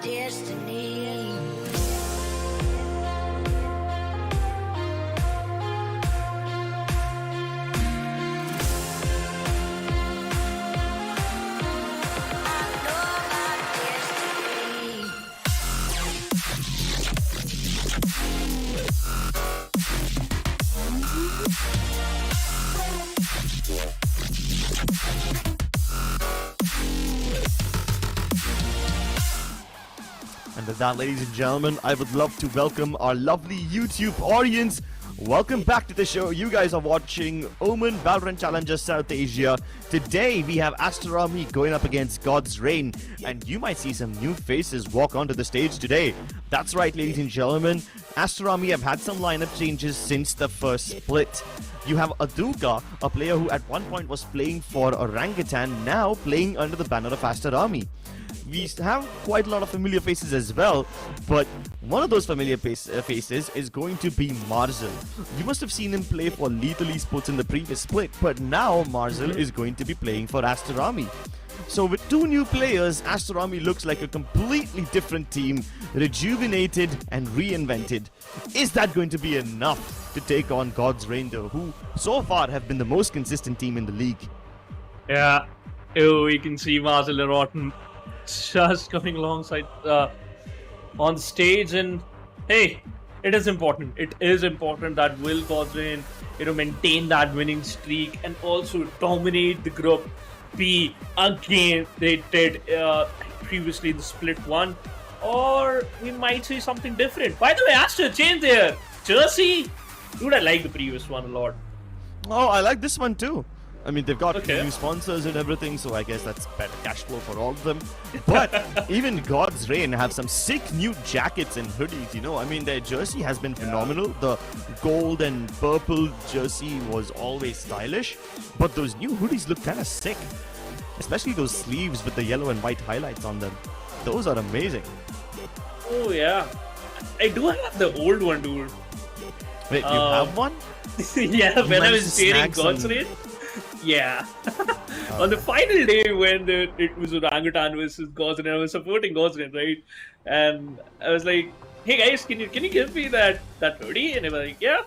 Destiny. And with that, ladies and gentlemen, I would love to welcome our lovely YouTube audience. Welcome back to the show. You guys are watching NODWIN Valorant Challenger South Asia. Today we have Aster going up against God's Reign, and you might see some new faces walk onto the stage today. That's right, ladies and gentlemen. Aster have had some lineup changes since the first split. You have Aduka, a player who at one point was playing for Orangutan, now playing under the banner of Aster. We have quite a lot of familiar faces as well, but one of those familiar faces is going to be Marzel. You must have seen him play for Lethal Esports in the previous split, but now Marzel is going to be playing for Aster. So with two new players, Aster looks like a completely different team, rejuvenated and reinvented. Is that going to be enough to take on God's Reign, who so far have been the most consistent team in the league? Yeah, we can see Marzel and Rotten just coming alongside on stage, and hey, it is important. It is important that will God's Reign, maintain that winning streak and also dominate the group B again. They did previously in the split 1, or we might see something different. By the way, Aster changed their jersey. Dude, I like the previous one a lot. Oh, I like this one too. I mean, they've got Okay. new sponsors and everything, so I guess that's better cash flow for all of them. But even God's Reign have some sick new jackets and hoodies, I mean, their jersey has been phenomenal. The gold and purple jersey was always stylish, but those new hoodies look kind of sick. Especially those sleeves with the yellow and white highlights on them. Those are amazing. Oh yeah, I do have the old one, dude. Wait, you have one? Yeah, when I managed was to cheering snag God's some- Reign. Yeah. On the final day when it was Orangutan versus God's Reign, I was supporting God's Reign, right? And I was like, hey guys, can you give me that hoodie? And they were like, yeah,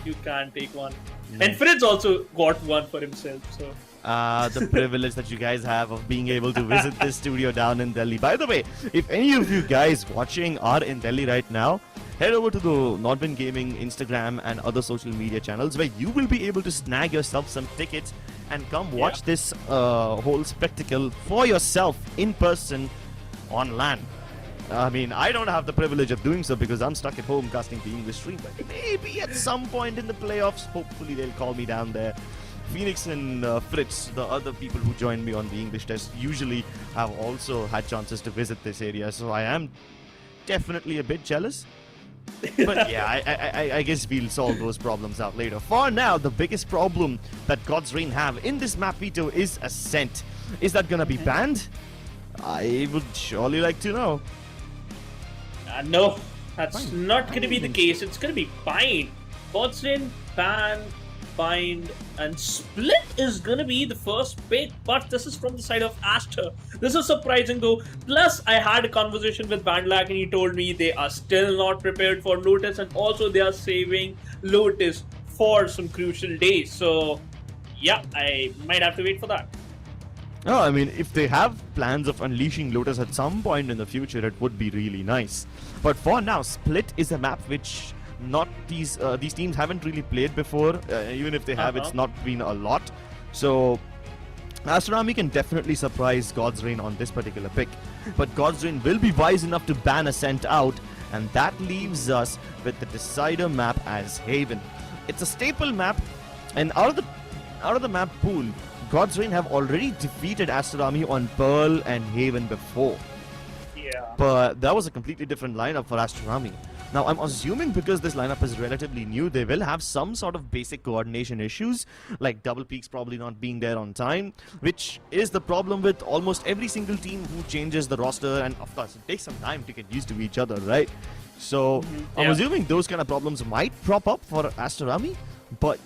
you can't take one. And Fritz also got one for himself, so. The privilege that you guys have of being able to visit this studio down in Delhi. By the way, if any of you guys watching are in Delhi right now, head over to the NODWIN Gaming Instagram and other social media channels where you will be able to snag yourself some tickets and come watch this whole spectacle for yourself in person on LAN. I mean, I don't have the privilege of doing so because I'm stuck at home casting the English stream, but maybe at some point in the playoffs, hopefully they'll call me down there. Phoenix and Fritz, the other people who joined me on the English test, usually have also had chances to visit this area, so I am definitely a bit jealous. But yeah, I guess we'll solve those problems out later. For now, the biggest problem that God's Reign have in this map veto is Ascent. Is that gonna be banned? I would surely like to know. No, that's Fine. not going to be the case. It's going to be fine. God's Reign ban bind, and Split is gonna be the first pick, but this is from the side of Aster. This is surprising though. Plus, I had a conversation with Godlike and he told me they are still not prepared for Lotus, and also they are saving Lotus for some crucial days. So, yeah, I might have to wait for that. No, I mean, if they have plans of unleashing Lotus at some point in the future, it would be really nice. But for now, Split is a map which not these teams haven't really played before. Even if they have, it's not been a lot. So Aster Army can definitely surprise God's Reign on this particular pick. But God's Reign will be wise enough to ban Ascent out, and that leaves us with the decider map as Haven. It's a staple map, and out of the map pool, God's Reign have already defeated Aster Army on Pearl and Haven before. Yeah. But that was a completely different lineup for Aster Army. Now, I'm assuming because this lineup is relatively new, they will have some sort of basic coordination issues, like double peaks probably not being there on time, which is the problem with almost every single team who changes the roster, and of course, it takes some time to get used to each other, right? So, I'm assuming those kind of problems might prop up for Aster Army, but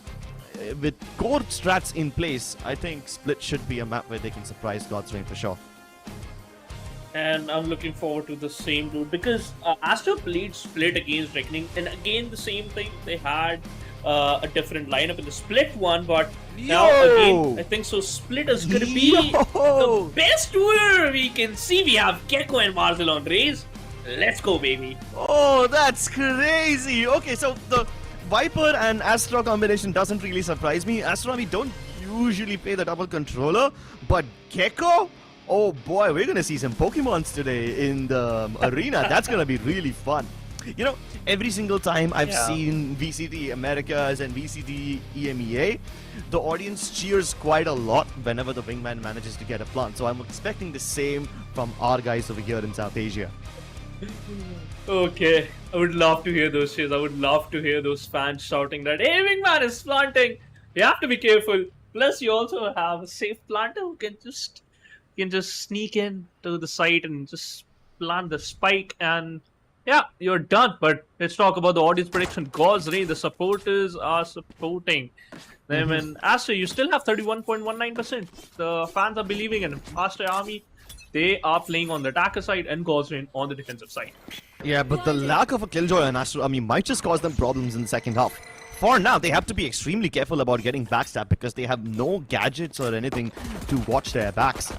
with core strats in place, I think Split should be a map where they can surprise God's Reign for sure. And I'm looking forward to the same dude because Aster played Split against Reckoning, and again the same thing. They had a different lineup in the Split one, but now again I think so. Split is gonna be the best duel we can see. We have Gecko and Marcel on Raze. Let's go, baby! Oh, that's crazy. Okay, so the Viper and Astra combination doesn't really surprise me. Astra Army don't usually play the double controller, but Gecko? Oh boy, we're gonna see some Pokemons today in the arena. That's gonna be really fun. You know, every single time I've seen VCT Americas and VCT EMEA, the audience cheers quite a lot whenever the wingman manages to get a plant. So I'm expecting the same from our guys over here in South Asia. Okay, I would love to hear those cheers. I would love to hear those fans shouting that, "Hey, wingman is planting! You have to be careful." Plus, you also have a safe planter who can just sneak in to the site and just plant the spike, and yeah, you're done. But let's talk about the audience prediction. God's Reign, the supporters are supporting them, and Aster, you still have 31.19%. The fans are believing in Aster Army. They are playing on the attacker side and God's Reign on the defensive side. Yeah, but the lack of a Killjoy on Aster Army might just cause them problems in the second half. For now, they have to be extremely careful about getting backstabbed because they have no gadgets or anything to watch their backs.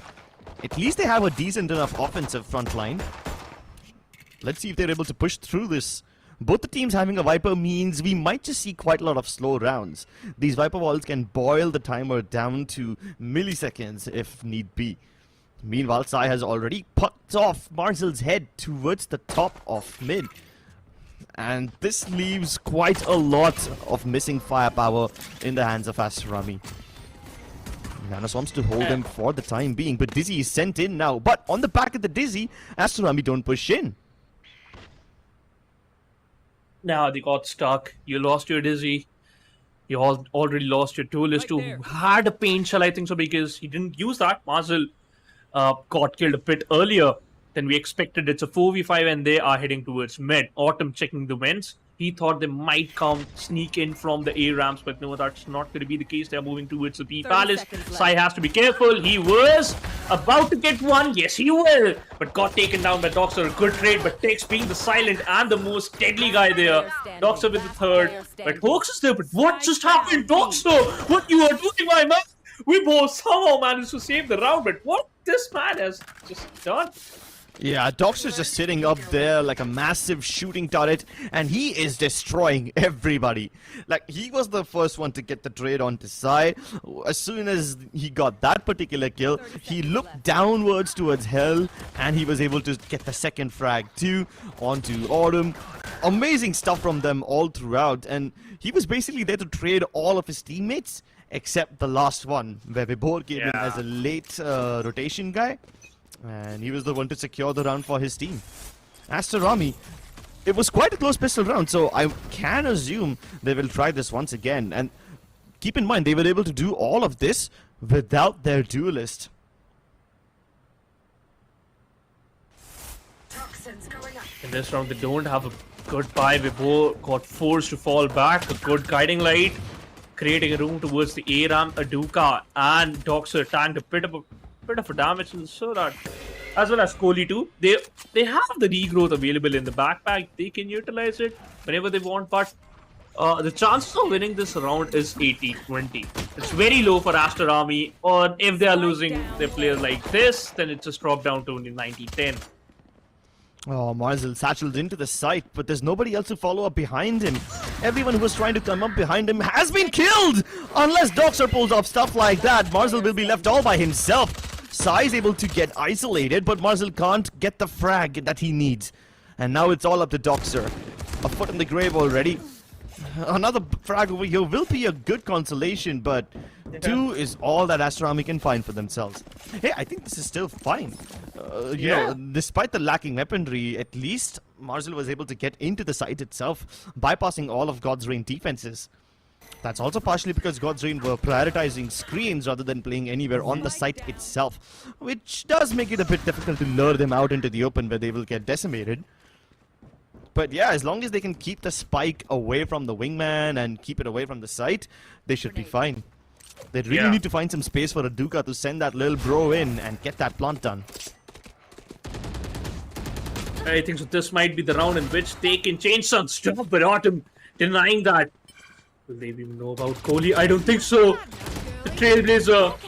At least they have a decent enough offensive front line. Let's see if they're able to push through this. Both the teams having a Viper means we might just see quite a lot of slow rounds. These Viper walls can boil the timer down to milliseconds if need be. Meanwhile, Sai has already pucked off Marcel's head towards the top of mid. And this leaves quite a lot of missing firepower in the hands of Aster Army. Nanoswarms to hold him for the time being, but Dizzy is sent in now. But on the back of the Dizzy, Aster Army don't push in. Now they got stuck. You lost your Dizzy. You already lost your duelist who had a pain shell, I think so, because he didn't use that. Marcel got killed a bit earlier than we expected. It's a 4v5 and they are heading towards mid. Autumn checking the vents. He thought they might sneak in from the A ramps, but no, that's not going to be the case. They're moving towards the B palace. Sai has to be careful. He was about to get one. Yes, he will. But got taken down by Doxer. A good trade, but Tex being the silent and the most deadly guy there. Doxer with the third. But Hoax is there. But what just happened, Doxer? What you are doing, my man? We both somehow managed to save the round, but what this man has just done. Yeah, Doxer's just sitting up there like a massive shooting turret, and he is destroying everybody. Like, he was the first one to get the trade onto Sai. As soon as he got that particular kill, he looked downwards towards Hell, and he was able to get the second frag too onto Autumn. Amazing stuff from them all throughout, and he was basically there to trade all of his teammates, except the last one, where Vibor came in as a late rotation guy. And he was the one to secure the round for his team. Aster Army, it was quite a close pistol round, so I can assume they will try this once again. And keep in mind, they were able to do all of this without their duelist. In this round, they don't have a good buy. Vibor got forced to fall back. A good guiding light creating a room towards the A ramp. Aduka and Doxer tanked a bit of a damage, and so that, as well as Kohli too. They have the regrowth available in the backpack. They can utilize it whenever they want, but the chances of winning this round is 80-20. It's very low for Aster Army, or if they are losing their players like this, then it just dropped down to only 90-10. Oh, Marzel satchels into the site, but there's nobody else to follow up behind him. Everyone who was trying to come up behind him has been killed! Unless Doxer pulls off stuff like that, Marzel will be left all by himself. Sai is able to get isolated, but Marzel can't get the frag that he needs. And now it's all up to Doxer. A foot in the grave already. Another frag over here will be a good consolation, but 2 is all that Aster Army can find for themselves. Hey, I think this is still fine. You know, despite the lacking weaponry, at least Marzel was able to get into the site itself, bypassing all of God's Reign defenses. That's also partially because God's Reign were prioritizing screens rather than playing anywhere on the site itself, which does make it a bit difficult to lure them out into the open where they will get decimated. But yeah, as long as they can keep the spike away from the wingman and keep it away from the site, they should be fine. They really need to find some space for Aduka to send that little bro in and get that plant done. I think so. This might be the round in which they can change some stuff, but Autumn denying that. Will they even know about Kohli? I don't think so. The Trailblazer,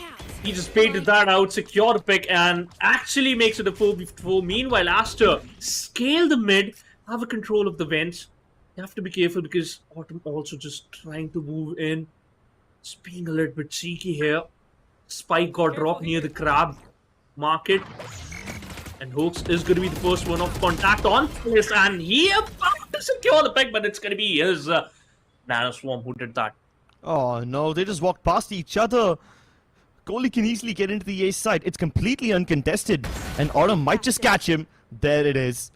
he just baited that out, secure pick, and actually makes it a 4v4. Meanwhile, Aster scale the mid, have a control of the vents. You have to be careful because Autumn also just trying to move in. Just being a little bit cheeky here. Spike got dropped near the crab market. And Hoax is going to be the first one of contact on this. And he about to secure the pick, but it's going to be his Nano Swarm who did that. Oh no, they just walked past each other. Kohli can easily get into the ace side. It's completely uncontested. And Autumn might just catch him. There it is.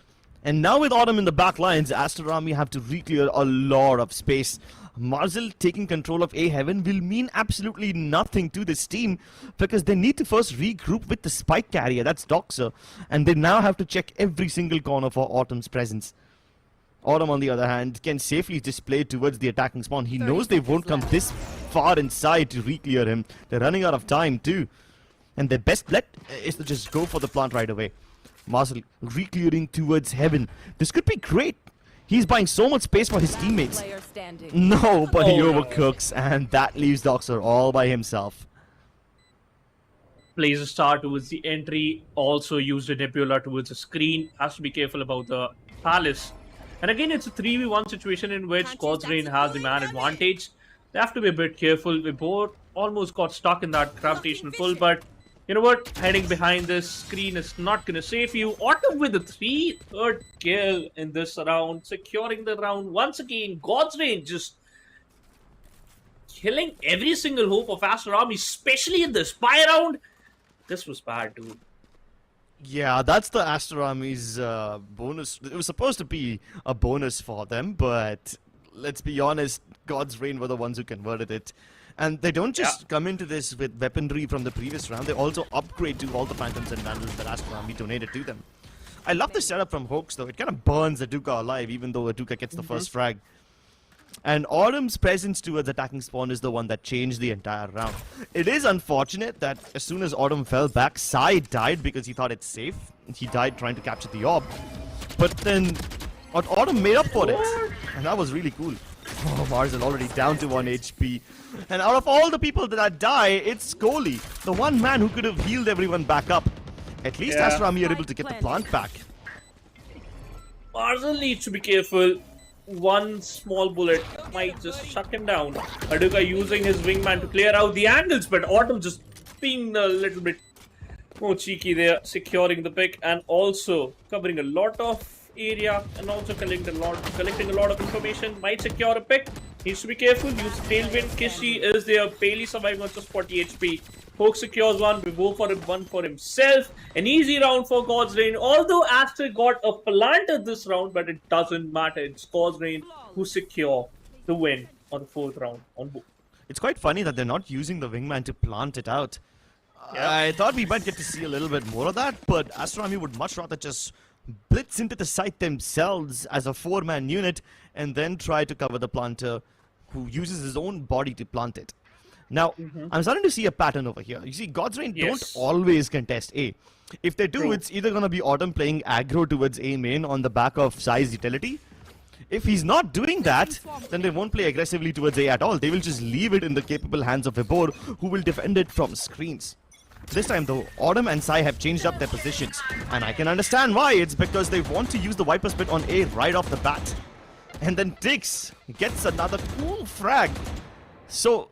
And now with Autumn in the back lines, Aster Army have to re-clear a lot of space. Marzel taking control of A Heaven will mean absolutely nothing to this team because they need to first regroup with the spike carrier, that's Doxer, and they now have to check every single corner for Autumn's presence. Autumn, on the other hand, can safely display towards the attacking spawn. He knows they won't come this far inside to re-clear him. They're running out of time too. And their best bet is to just go for the plant right away. Marzel re-clearing towards Heaven. This could be great. He's buying so much space for his teammates. No, but he overcooks, and that leaves Doxer all by himself. Plays a star towards the entry, also used a Nebula towards the screen. Has to be careful about the Palace. And again, it's a 3v1 situation in which God's Reign has the man advantage. They have to be a bit careful. We both almost got stuck in that gravitational pull, but you know what? Hiding behind this screen is not going to save you. Autumn with a 3rd kill in this round, securing the round once again. God's Reign just killing every single hope of Aster Army, especially in the spy round. This was bad, dude. Yeah, that's the Aster Army's bonus. It was supposed to be a bonus for them, but let's be honest, God's Reign were the ones who converted it. And they don't just come into this with weaponry from the previous round, they also upgrade to all the Phantoms and Vandals that Aster Army donated to them. I love the setup from Hoax though, it kind of burns Aduka alive even though Aduka gets the first frag. And Autumn's presence towards attacking spawn is the one that changed the entire round. It is unfortunate that as soon as Autumn fell back, Sai died because he thought it's safe. He died trying to capture the orb. But then Autumn made up for it. And that was really cool. Oh, Marzel already down to 1 HP. And out of all the people that die, it's Kohli, the one man who could have healed everyone back up. At least Aster Army are able to get the plant back. Marzel needs to be careful. One small bullet might just shut him down. Aduka using his wingman to clear out the angles, but Autumn just being a little bit more cheeky there, securing the pick and also covering a lot of area and also collecting a lot of information. Might secure a pick. Needs to be careful. Use Tailwind. Kishi is there. Bailey surviving on just 40 HP. Hoax secures one. We go for one for himself. An easy round for God's Reign. Although Aster got a planter this round, but it doesn't matter. It's God's Reign who secure the win on the 4th round on both. It's quite funny that they're not using the wingman to plant it out. I thought we might get to see a little bit more of that, but Aster Army would much rather just blitz into the site themselves as a 4-man unit and then try to cover the planter who uses his own body to plant it. Now, I'm starting to see a pattern over here. You see, God's Reign don't always contest A. If they do, it's either going to be Autumn playing aggro towards A main on the back of Sai's utility. If he's not doing that, then they won't play aggressively towards A at all. They will just leave it in the capable hands of Vibor, who will defend it from screens. This time though, Autumn and Sai have changed up their positions. And I can understand why. It's because they want to use the Viper Spit on A right off the bat. And then Tix gets another cool frag. So,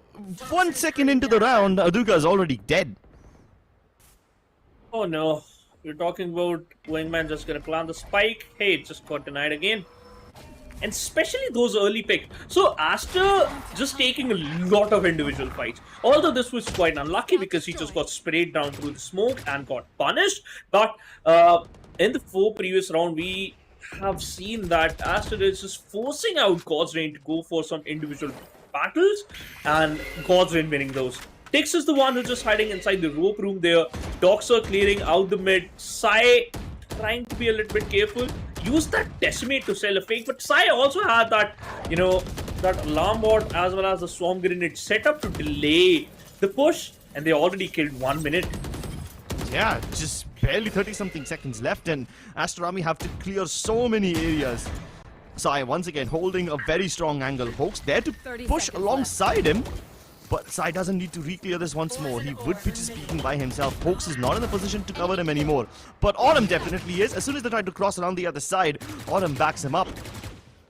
1 second into the round, Aduka is already dead. Oh no, you're talking about Wingman just gonna plant the spike. Hey, it just got denied again. And especially those early picks. So Aster just taking a lot of individual fights. Although this was quite unlucky because he just got sprayed down through the smoke and got punished. But in the 4 previous round, we have seen that Aster is just forcing out God's Reign to go for some individual battles, and God's Reign winning those. Tix is the one who's just hiding inside the rope room there. Docs are clearing out the mid. Sai trying to be a little bit careful. Use that decimate to sell a fake, but Sai also had that, you know, that alarm bot as well as the swarm grenade set up to delay the push, and they already killed 1 minute. Yeah, just barely 30-something seconds left, and Aster Army have to clear so many areas. Sai once again holding a very strong angle. Hoax there to push alongside him, but Sai doesn't need to re-clear this once more. He would be just speaking by himself. Hoax is not in a position to cover him anymore, but Autumn definitely is. As soon as they try to cross around the other side, Autumn backs him up.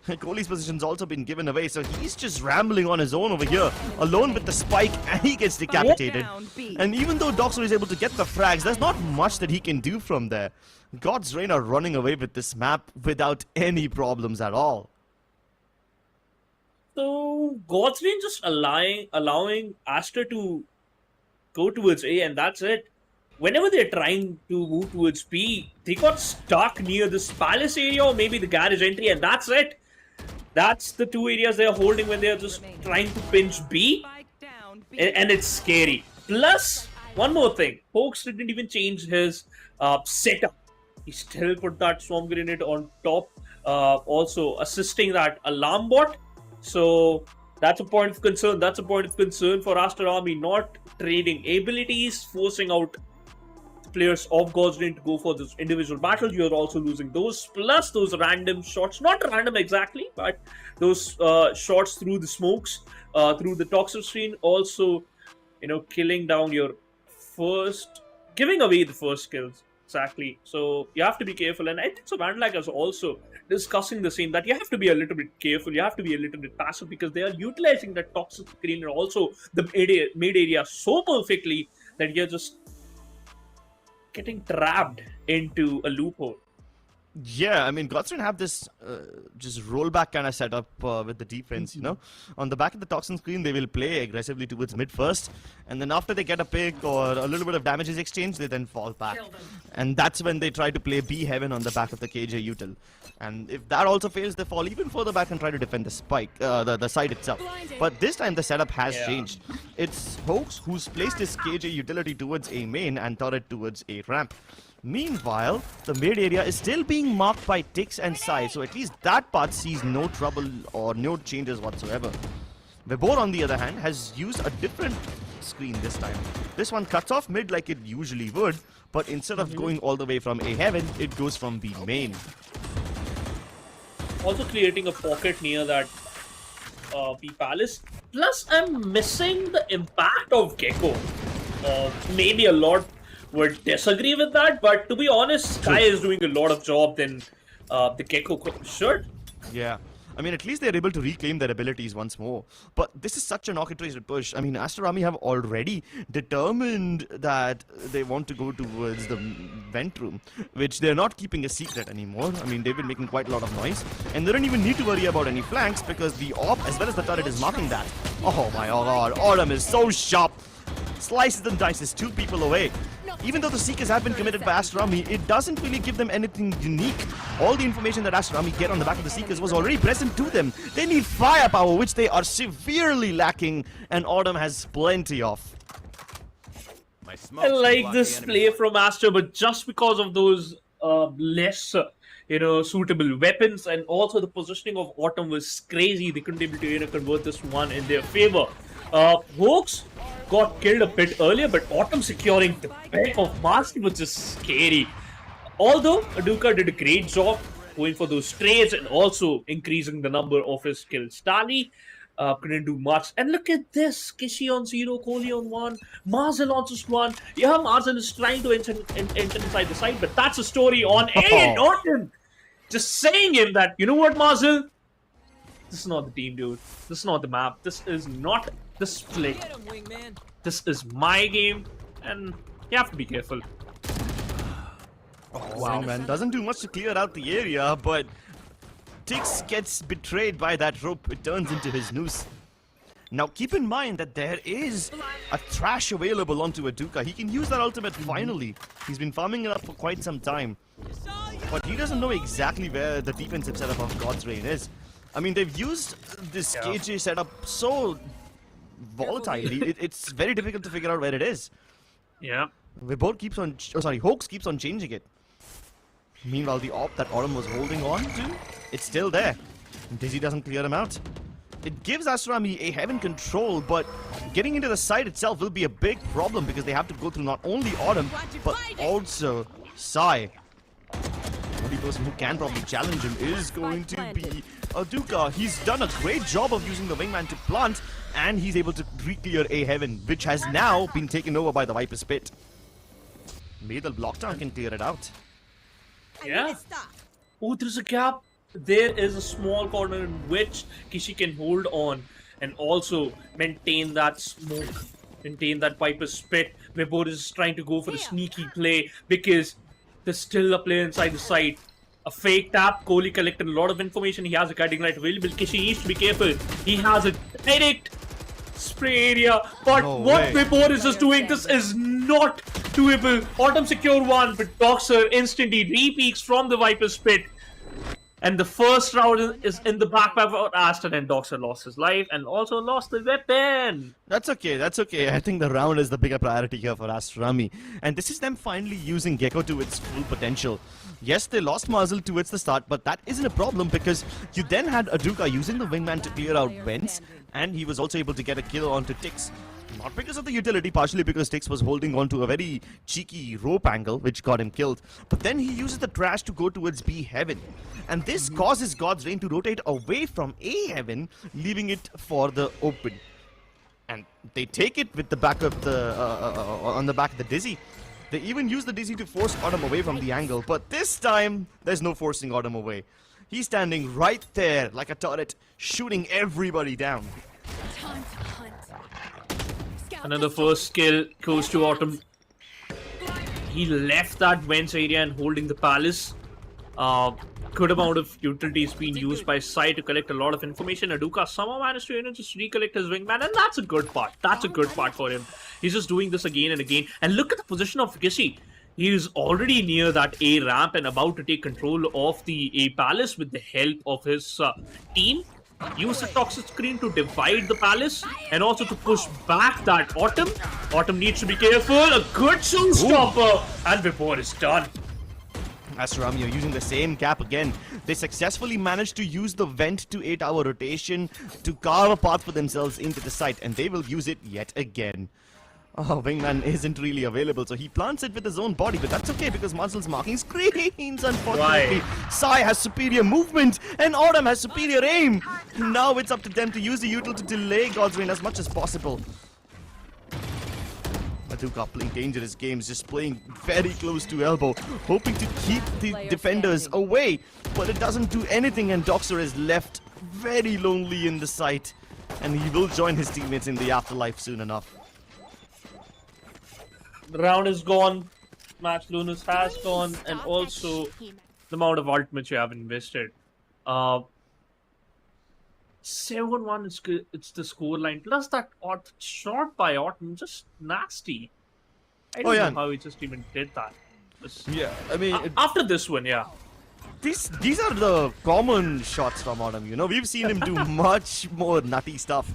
Kohli's position's also been given away, so he's just rambling on his own over here, alone with the spike, and he gets decapitated. And even though Doxer is able to get the frags, there's not much that he can do from there. God's Reign are running away with this map without any problems at all. So God's Reign just allowing Aster to go towards A, and that's it. Whenever they're trying to move towards B, they got stuck near this palace area or maybe the garage entry, and that's it. That's the 2 areas they're holding when they're just trying to pinch B, and it's scary. Plus, one more thing, Hoax didn't even change his setup. He still put that swarm grenade on top, also assisting that alarm bot. So that's a point of concern. That's a point of concern for Aster Army, not trading abilities, forcing out players of God's Reign to go for this individual battle. You're also losing those, plus those random shots, not random exactly, but those shots through the smokes, through the toxic screen, also, you know, killing down your first, giving away the first kills. Exactly. So you have to be careful, and I think so Godlike is also discussing the same, that you have to be a little bit careful, you have to be a little bit passive, because they are utilizing that toxic screen and also the mid area so perfectly that you're just getting trapped into a loophole. Yeah, I mean, God's Reign have this just rollback kind of setup with the defense, you know. On the back of the toxin screen, they will play aggressively towards mid first, and then after they get a pick or a little bit of damage is exchanged, they then fall back. And that's when they try to play B heaven on the back of the KJ util. And if that also fails, they fall even further back and try to defend the spike, the side itself. But this time the setup has changed. It's Hoax who's placed his KJ utility towards A main and turret towards A ramp. Meanwhile, the mid area is still being marked by Tix and Sai, so at least that part sees no trouble or no changes whatsoever. Vibor, on the other hand, has used a different screen this time. This one cuts off mid like it usually would, but instead of going all the way from A heaven, it goes from B main. Also creating a pocket near that B palace. Plus, I'm missing the impact of Gecko. Maybe a lot would disagree with that, but to be honest, Sky is doing a lot of job than the Gecko should. Yeah, I mean, at least they're able to reclaim their abilities once more. But this is such an orchestrated push. I mean, Aster Army have already determined that they want to go towards the vent room, which they're not keeping a secret anymore. I mean, they've been making quite a lot of noise, and they don't even need to worry about any flanks because the AWP as well as the turret is marking that. Oh my god, Autumn is so sharp. Slices and dices 2 people away. Even though the Seekers have been committed by Aster Army, it doesn't really give them anything unique. All the information that Aster Army get on the back of the Seekers was already present to them. They need firepower, which they are severely lacking, and Autumn has plenty of. I like this play from Aster, but just because of those less, suitable weapons, and also the positioning of Autumn was crazy. They couldn't able to convert this one in their favor. Hawks got killed a bit earlier, but Autumn securing the back of Master was just scary. Although Aduka did a great job going for those trades and also increasing the number of his kills. Tali couldn't do much. And look at this. Kishi on 0, Kohli on 1, Marzel on just 1. Yeah, Marzel is trying to enter inside the side, but that's a story on A. Norton. Just saying him that, you know what, Marzel? This is not the team, dude. This is not the map. This is not the split. This is my game, and you have to be careful. Wow, man, doesn't do much to clear out the area, but Tix gets betrayed by that rope. It turns into his noose. Now, keep in mind that there is a thrash available onto Aduka. He can use that ultimate finally. He's been farming it up for quite some time. But he doesn't know exactly where the defensive setup of God's Reign is. I mean, they've used this KJ setup so volatile. It's very difficult to figure out where it is. Yeah. Vibor keeps on... Oh, sorry, Hoax keeps on changing it. Meanwhile, the AWP that Autumn was holding on to, it's still there. Dizzy doesn't clear him out. It gives Asrami a heaven control, but getting into the site itself will be a big problem because they have to go through not only Autumn, but also Sai. The only person who can probably challenge him is going to be Aduka. He's done a great job of using the wingman to plant, and he's able to re-clear a heaven, which has now been taken over by the Viper's Pit. Maybe the Blocktown can clear it out. Yeah. Oh, there's a gap. There is a small corner in which Kishi can hold on and also maintain that smoke, maintain that Viper's Pit. Vibor is trying to go for a sneaky play because there's still a player inside the site. A fake tap. Kohli collected a lot of information. He has a guiding light available. Kishi needs to be careful. He has a direct spray area. But No what way. Vibor is just doing, this is not doable. Autumn secure one, but Doxer instantly re-peaks from the Viper's Pit. And the first round is in the backpack of Aster, and Doxer lost his life and also lost the weapon. That's okay, that's okay. I think the round is the bigger priority here for Astrami. And this is them finally using Gecko to its full potential. Yes, they lost Marzel towards the start, but that isn't a problem because you then had Aduka using the wingman to clear out vents, and he was also able to get a kill onto Tix. Not because of the utility, partially because Tix was holding on to a very cheeky rope angle, which got him killed. But then he uses the trash to go towards B Heaven. And this causes God's Reign to rotate away from A Heaven, leaving it for the open. And they take it with the back of the, on the back of the Dizzy. They even use the Dizzy to force Autumn away from the angle. But this time, there's no forcing Autumn away. He's standing right there like a turret, shooting everybody down. Another first kill goes to Autumn. He left that vents area and holding the palace. Good amount of utility is being used by Sai to collect a lot of information. Aduka somehow managed to just recollect his wingman, and that's a good part. That's a good part for him. He's just doing this again and again. And look at the position of Kishi. He is already near that A ramp and about to take control of the A palace with the help of his team. Use the toxic screen to divide the palace and also to push back that Autumn. Autumn needs to be careful. A good showstopper, and Vibor is done. Asrami are using the same cap again. They successfully managed to use the vent to 8-hour rotation to carve a path for themselves into the site, and they will use it yet again. Oh, Wingman isn't really available, so he plants it with his own body, but that's okay because Marcel's marking screens, unfortunately. Sai has superior movement, and Autumn has superior aim. Now it's up to them to use the util to delay God's Reign as much as possible. Aduka playing dangerous games, just playing very close to elbow, hoping to keep the defenders away, but it doesn't do anything, and Doxer is left very lonely in the site, and he will join his teammates in the afterlife soon enough. The round is gone, Match Lunas has gone, and also the amount of ultimates you have invested. 7-1 is good. It's the scoreline. Plus that odd shot by Autumn, just nasty. I don't know how he just even did that. Yeah, I mean... After this one, yeah. these are the common shots from Autumn. You know, we've seen him do much more nutty stuff.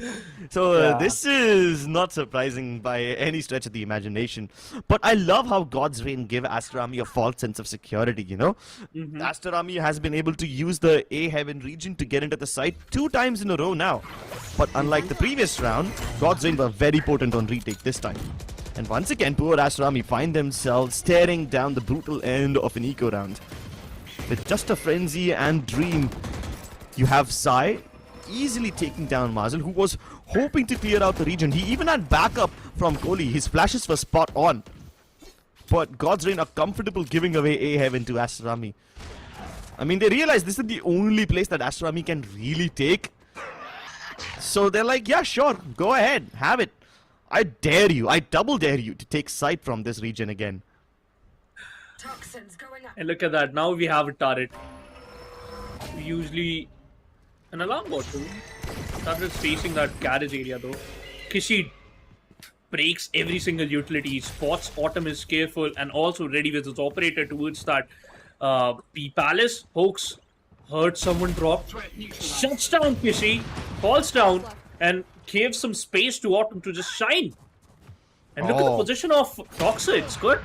So this is not surprising by any stretch of the imagination. But I love how God's Reign give Aster Army a false sense of security. You know, Aster Army has been able to use the A Heaven region to get into the site 2 times in a row now. But unlike the previous round, God's Reign were very potent on retake this time. And once again, poor Aster Army find themselves staring down the brutal end of an eco round. With just a frenzy and dream, you have Sai easily taking down Mazel, who was hoping to clear out the region. He even had backup from Kohli. His flashes were spot on. But God's Reign are comfortable giving away A Heaven to Aster Army. I mean, they realize this is the only place that Aster Army can really take. So they're like, yeah, sure, go ahead, have it. I dare you, I double dare you to take sight from this region again. And look at that, now we have a turret. Usually an alarm bot too. That is facing that garage area though. Kishi breaks every single utility, spots Autumn is careful and also ready with his operator towards that B Palace. Hoax heard someone drop, shuts down Kishi, falls down and gives some space to Autumn to just shine. And look at the position of Doxa, it's good.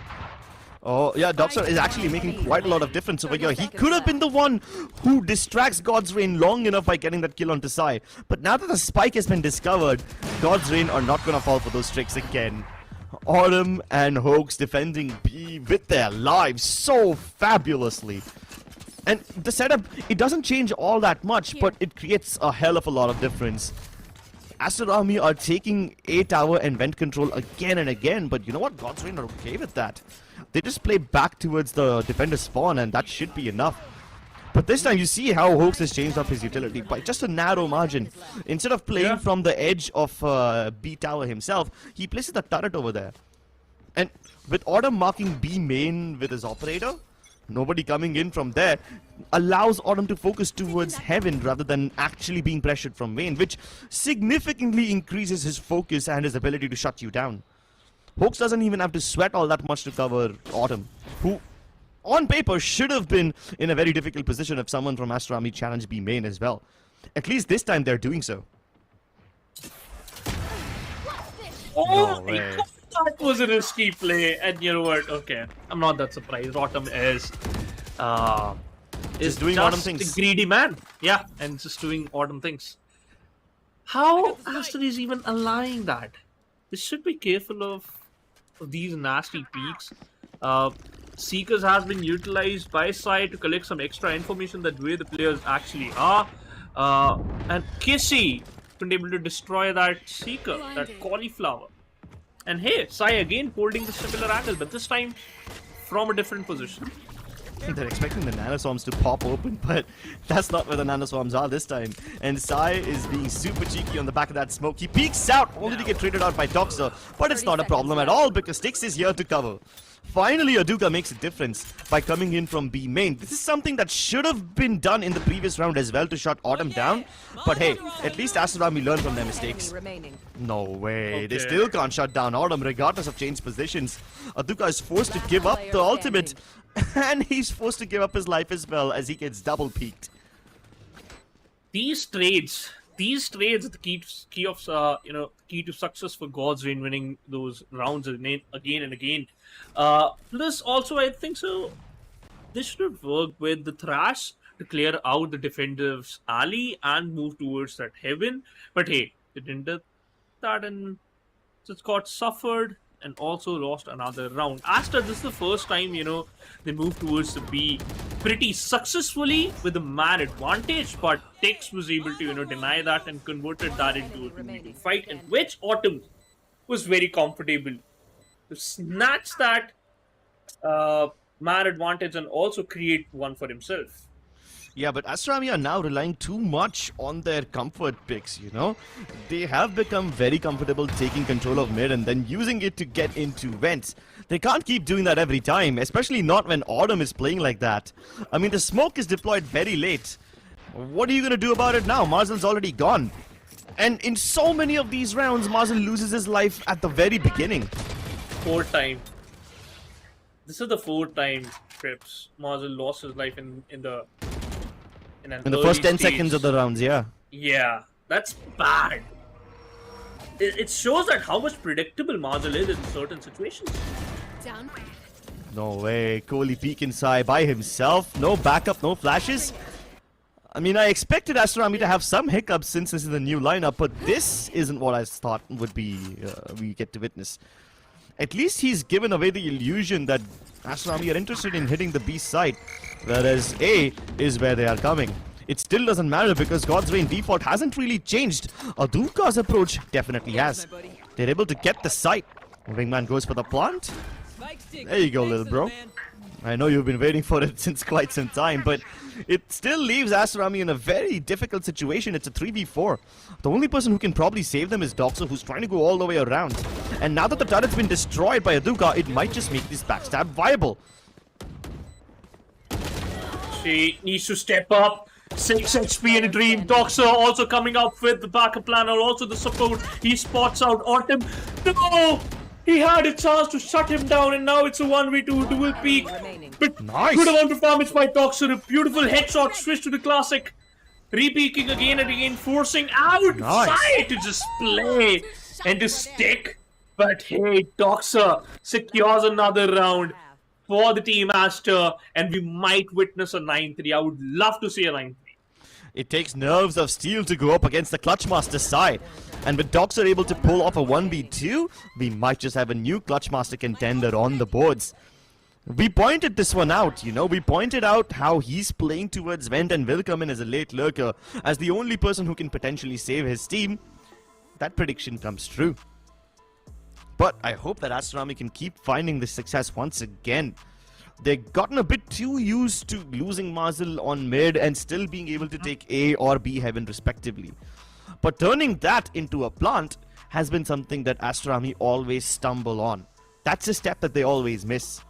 Oh, yeah, Doxa is actually making quite a lot of difference over here. He could have been the one who distracts God's Reign long enough by getting that kill onto Sai. But now that the spike has been discovered, God's Reign are not going to fall for those tricks again. Autumn and Hoax defending B with their lives so fabulously. And the setup, it doesn't change all that much, but it creates a hell of a lot of difference. Aster Army are taking A tower and vent control again and again, but you know what? God's Reign are okay with that. They just play back towards the defender spawn and that should be enough. But this time you see how Hoax has changed up his utility by just a narrow margin. Instead of playing from the edge of B tower himself, he places the turret over there. And with Autumn marking B main with his operator, nobody coming in from there allows Autumn to focus towards Heaven rather than actually being pressured from main, which significantly increases his focus and his ability to shut you down. Hoax doesn't even have to sweat all that much to cover Autumn, who on paper should have been in a very difficult position if someone from Aster Army challenged B main as well. At least this time they're doing so. Oh my God, that was a risky play, and you know what? Okay, I'm not that surprised. Autumn is doing Autumn things. A greedy man, yeah, and just doing Autumn things. How Aster is even allowing that? They should be careful of these nasty peaks. Seekers has been utilized by Sai to collect some extra information that where the players actually are. And Kissy been able to destroy that Seeker, that cauliflower. And hey, Sai again holding the similar angle, but this time from a different position. They're expecting the nanoswarms to pop open, but that's not where the nanoswarms are this time. And Sai is being super cheeky on the back of that smoke. He peeks out only to get traded out by Doxa, but it's not a problem at all because Styx is here to cover. Finally, Aduka makes a difference by coming in from B main. This is something that should have been done in the previous round as well to shut Autumn down. But hey, at least Aster Army learned from their mistakes. No way, they still can't shut down Autumn regardless of changed positions. Aduka is forced to give up the ultimate. And he's forced to give up his life as well as he gets double peaked. These trades are the key to success for God's Reign winning those rounds again and again. Plus, also I think so. They should have worked with the Thrash to clear out the defender's alley and move towards that Heaven. But hey, they didn't do that and just got suffered. And also lost another round. Aster, this is the first time, they moved towards the B pretty successfully with a man advantage, but Tex was able to, deny that and converted that into a 2v2 fight, in which Autumn was very comfortable to snatch that man advantage and also create one for himself. Yeah, but Aster Army are now relying too much on their comfort picks, They have become very comfortable taking control of mid and then using it to get into vents. They can't keep doing that every time, especially not when Autumn is playing like that. I mean, the smoke is deployed very late. What are you going to do about it now? Marzel's already gone. And in so many of these rounds, Marzel loses his life at the very beginning. Fourth time. This is the fourth time trips, Marzel lost his life in the In the first 10 seconds of the rounds, yeah. Yeah, that's bad. It shows that how much predictable Marzel is in certain situations. Down. No way. Kohli peek inside by himself. No backup, no flashes. I mean, I expected Aster Army to have some hiccups since this is a new lineup, but this isn't what I thought would be we get to witness. At least he's given away the illusion that Aster Army are interested in hitting the B side, whereas A is where they are coming. It still doesn't matter because God's Reign default hasn't really changed. Aduka's approach definitely has. They're able to get the site. Wingman goes for the plant. There you go, little bro. I know you've been waiting for it since quite some time, but it still leaves Aster Army in a very difficult situation. It's a 3v4. The only person who can probably save them is Doxer, who's trying to go all the way around. And now that the turret's been destroyed by Aduka, it might just make this backstab viable. She needs to step up. 6 XP in a dream. Doxer also coming up with the backup planner, also the support. He spots out Autumn. No! He had a chance to shut him down, and now it's a 1v2 dual peak. But Nice. good amount performance by Doxer. A beautiful headshot switch to the classic. Re-peaking again and again, forcing out Nice. Fight to just play and to stick. But hey, Doxer secures another round for the team Aster, and we might witness a 9-3. I would love to see a 9-3. It takes nerves of steel to go up against the Clutchmaster side. And with Doxer able to pull off a 1v2, we might just have a new Clutchmaster contender on the boards. We pointed this one out, you know, we pointed out how he's playing towards Vent and will come in as a late lurker, as the only person who can potentially save his team. That prediction comes true. But I hope that Aster Army can keep finding this success once again. They've gotten a bit too used to losing Marzel on mid and still being able to take A or B heaven respectively. But turning that into a plant has been something that Aster Army always stumble on. That's a step that they always miss.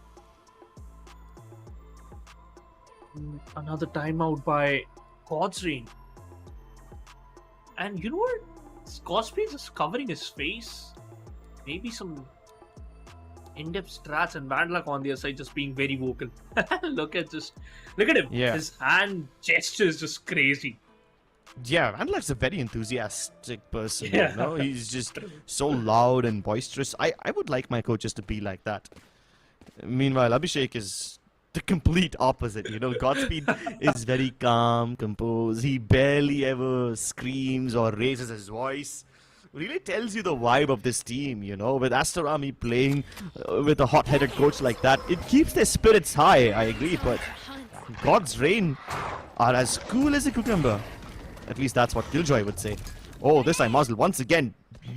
Another timeout by God's Reign. And you know what? God's Reign is covering his face. Maybe some in-depth strats, and Godlike on the other side just being very vocal. Look at him. Yeah. His hand gesture is just crazy. Yeah, Godlike's a very enthusiastic person, Yeah. you know? He's just so loud and boisterous. I would like my coaches to be like that. Meanwhile, Abhishek is the complete opposite, you know? Godspeed is very calm, composed. He barely ever screams or raises his voice. Really tells you the vibe of this team, you know? With Aster Army playing with a hot-headed coach like that, it keeps their spirits high, I agree, but God's Reign are as cool as a cucumber. At least that's what Killjoy would say. Oh, this time Marzel once again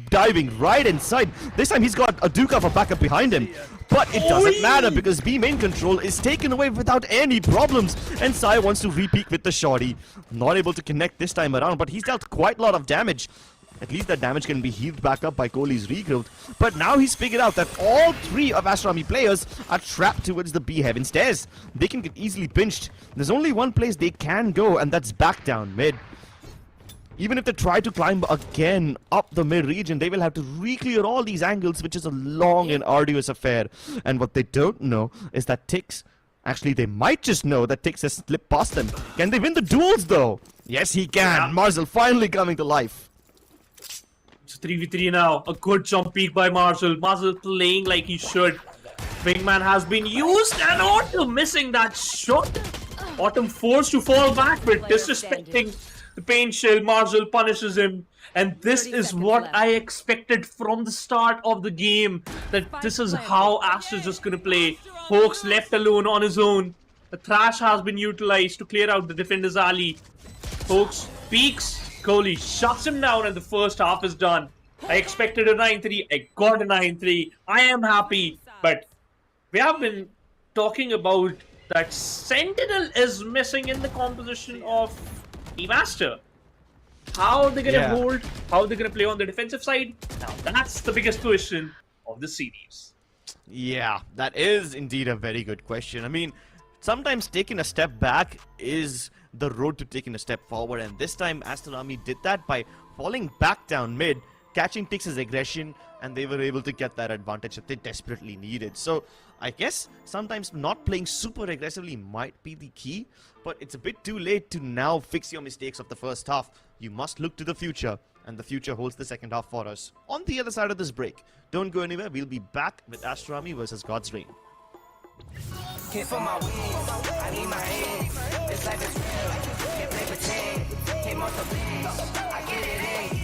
diving right inside. This time he's got Aduka for backup behind him. But it doesn't matter because B main control is taken away without any problems. And Sai wants to re-peek with the shorty. Not able to connect this time around, but he's dealt quite a lot of damage. At least that damage can be healed back up by Kohli's regrowth. But now he's figured out that all three of Aster Army players are trapped towards the B heaven stairs. They can get easily pinched. There's only one place they can go, and that's back down mid. Even if they try to climb again up the mid region, they will have to re-clear all these angles, which is a long and arduous affair. And what they don't know is that Tix, actually they might just know that Tix has slipped past them. Can they win the duels though? Yes, he can. Marzel finally coming to life. It's 3v3 now. A good jump peek by Marzel. Marzel playing like he should. Wingman has been used, and Autumn missing that shot. Autumn forced to fall back, but disrespecting the pain shield. Marzel punishes him. And this is what I expected from the start of the game. That this is how Aster's just gonna play. Hawks left alone on his own. The Thrash has been utilized to clear out the defender's alley. Hawks peeks. Kohli shuts him down and the first half is done. I expected a 9-3. I got a 9-3. I am happy. But we have been talking about that Sentinel is missing in the composition of Team Aster. How are they going to hold? How are they going to play on the defensive side? Now that's the biggest question of the series. Yeah, that is indeed a very good question. I mean, sometimes taking a step back is the road to taking a step forward, and this time Aster Army did that by falling back down mid, catching Tix's aggression, and they were able to get that advantage that they desperately needed. So I guess sometimes not playing super aggressively might be the key, but it's a bit too late to now fix your mistakes of the first half. You must look to the future, and the future holds the second half for us. On the other side of this break, don't go anywhere, we'll be back with Aster Army versus God's Reign. For my wings, I need my hands. This life is real. Can't play pretend. Came off the bench. I get it in.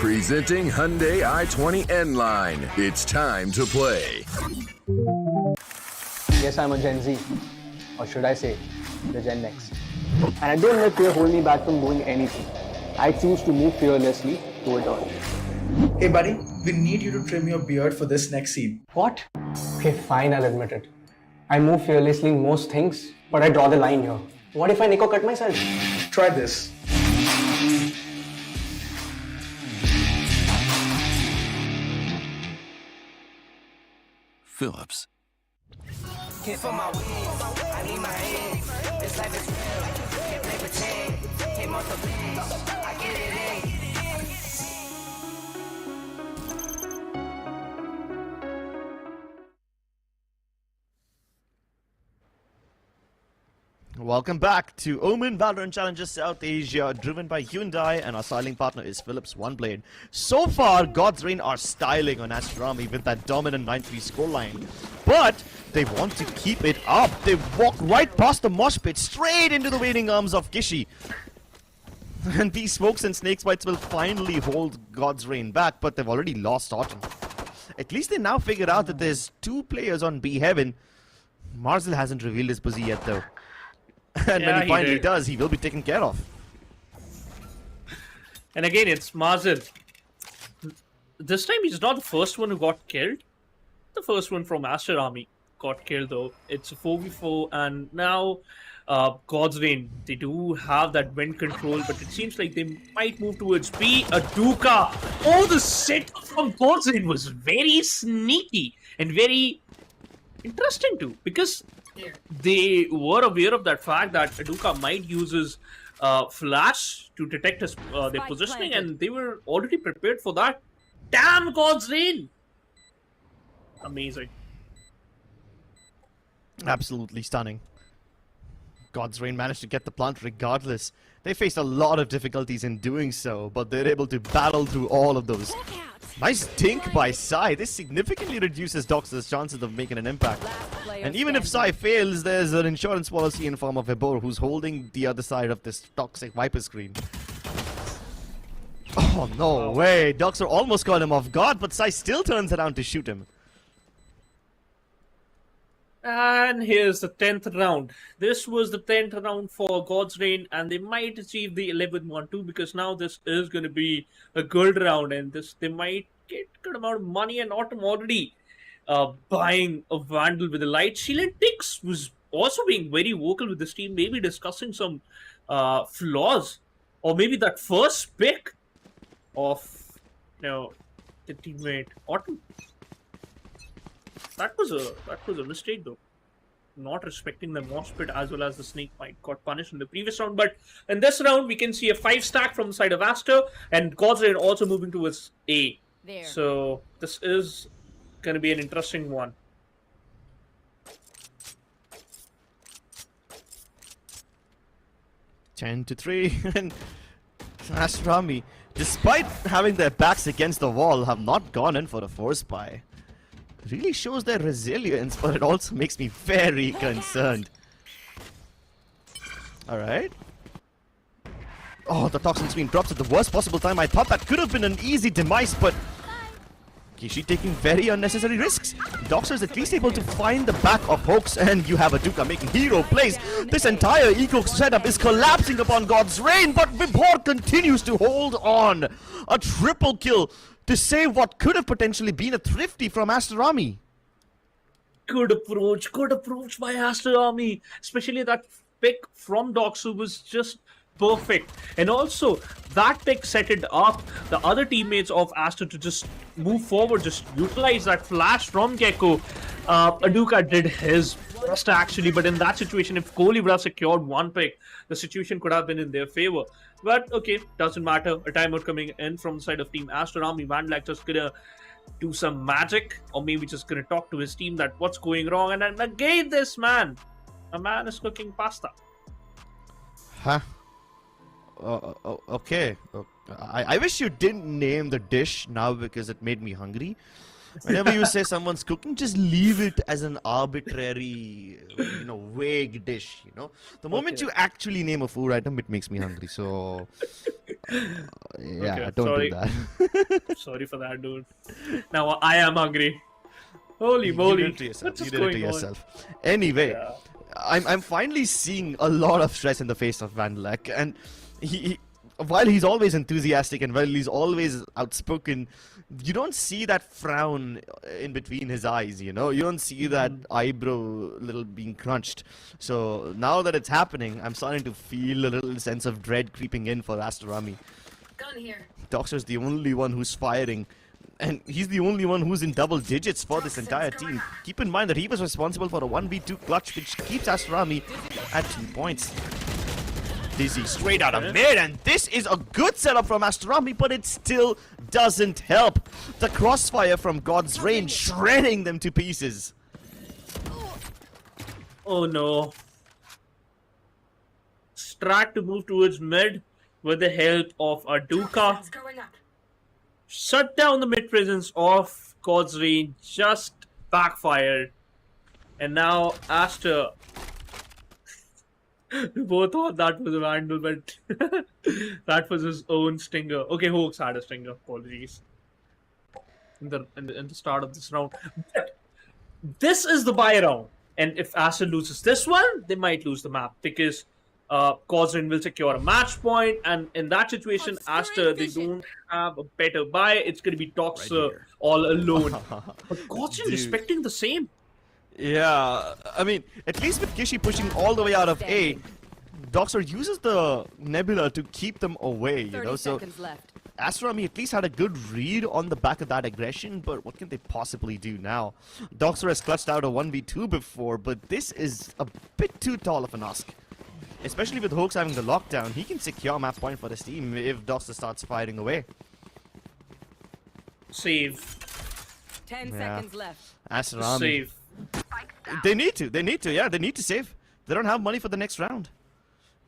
Presenting Hyundai i20 N-Line. It's time to play. Yes, I'm a Gen Z. Or should I say, the Gen Next. And I don't let fear hold me back from doing anything. I choose to move fearlessly through it all. Hey buddy, we need you to trim your beard for this next scene. What? Okay, fine, I'll admit it. I move fearlessly in most things, but I draw the line here. What if I Nico cut myself? Try this. Phillips. For my wings, I need my hands. This life is real. Can't play pretend. Came off the bench. I get it in. Welcome back to Omen Valorant Challenger South Asia, driven by Hyundai, and our styling partner is Philips OneBlade. So far, God's Reign are styling on Aster Army with that dominant 9-3 scoreline, but they want to keep it up. They walk right past the mosh pit, straight into the waiting arms of Kishi. And these smokes and snake bites will finally hold God's Reign back, but they've already lost Autumn. At least they now figured out that there's 2 players on B Heaven. Marzel hasn't revealed his pussy yet though. And Yeah, when he finally did. does, he will be taken care of. And again, it's Marzel. This time he's not the first one who got killed. The first one from Aster Army got killed though. It's a 4v4, and now God's Reign, they do have that wind control, but it seems like they might move towards B. Aduka. Oh, the set from God's Reign was very sneaky and very interesting too, because they were aware of that fact that Aduka might use his flash to detect his, their positioning, and they were already prepared for that. Damn, God's Reign! Amazing. Absolutely stunning. God's Reign managed to get the plant regardless. They faced a lot of difficulties in doing so, but they're able to battle through all of those. Nice dink by Sai. This significantly reduces Dox's chances of making an impact. And even if Sai fails, there's an insurance policy in form of Hebor who's holding the other side of this toxic Viper screen. Oh, no way. Doxer almost caught him off guard, but Sai still turns around to shoot him. And here's the 10th round. This was the 10th round for God's Reign, and they might achieve the 11th one too, because now this is going to be a gold round, and this they might get a good amount of money. And Autumn already buying a Vandal with a light shield, and Tix was also being very vocal with this team, maybe discussing some flaws, or maybe that first pick of the teammate Autumn. That was a mistake though. Not respecting the mosh pit as well as the snake bite got punished in the previous round. But in this round, we can see a 5-stack from the side of Aster, and God's Reign also moving towards A. There. So this is going to be an interesting one. Ten to 3, and Aster Army, despite having their backs against the wall, have not gone in for a force buy. Really shows their resilience, but it also makes me very concerned. Alright. Oh, the toxin screen drops at the worst possible time. I thought that could have been an easy demise, but Kishi taking very unnecessary risks. Doxer's at least able to find the back of Hoax, and you have Aduka making hero plays. This entire eco setup is collapsing upon God's Reign, but Vibhor continues to hold on. A triple kill to save what could have potentially been a thrifty from Aster Army. Good approach by Aster Army. Especially that pick from Doxer was just perfect. And also, that pick set it up the other teammates of Aster to just move forward, just utilize that flash from Gecko. Aduka did his best actually, but in that situation, if Kohli would have secured one pick, the situation could have been in their favor. But okay, doesn't matter. A timeout coming in from the side of Team Aster. Vanlak just gonna do some magic, or maybe just gonna talk to his team that what's going wrong, and then negate this man. A man is cooking pasta. Huh? Okay. I wish you didn't name the dish now because it made me hungry. Whenever you say someone's cooking, just leave it as an arbitrary, vague dish, The moment you actually name a food item, it makes me hungry. So, yeah, Okay, don't sorry. do that. Sorry for that, dude. Now I am hungry. Holy You moly. did it to yourself. What's You just did it to going on? yourself. Anyway, Yeah. I'm finally seeing a lot of stress in the face of Van Leck, and he while he's always enthusiastic and while he's always outspoken, you don't see that frown in between his eyes, You don't see that eyebrow little being crunched. So now that it's happening, I'm starting to feel a little sense of dread creeping in for Aster Army. Gun here. Doxer's the only one who's firing, and he's the only one who's in double digits for this entire team. Keep in mind that he was responsible for a 1v2 clutch, which keeps Aster Army at 2 points. Dizzy straight out of mid, and this is a good setup from Aster Army, but it still doesn't help. The crossfire from God's Rain shredding them to pieces. Oh no. Strat to move towards mid with the help of Aduka. It's going up. Shut down the mid presence of God's Rain, just backfired. And now Aster. We both thought that was a vandal, but that was his own stinger. Okay, Hoax had a stinger. Apologies. In the start of this round. But this is the buy round. And if Aster loses this one, they might lose the map because Kozrin will secure a match point, and in that situation, Aster, they don't have a better buy. It's going to be Doxer all alone. But Kozrin respecting the same. Yeah, I mean, at least with Kishi pushing all the way out of A, Doxer uses the Nebula to keep them away, 30 So seconds left. Aster Army at least had a good read on the back of that aggression, but what can they possibly do now? Doxer has clutched out a 1v2 before, but this is a bit too tall of an ask. Especially with Hoax having the lockdown, he can secure map point for this team if Doxer starts firing away. Save. 10 Yeah. seconds left. Aster Army. Save. They need to save. They don't have money for the next round.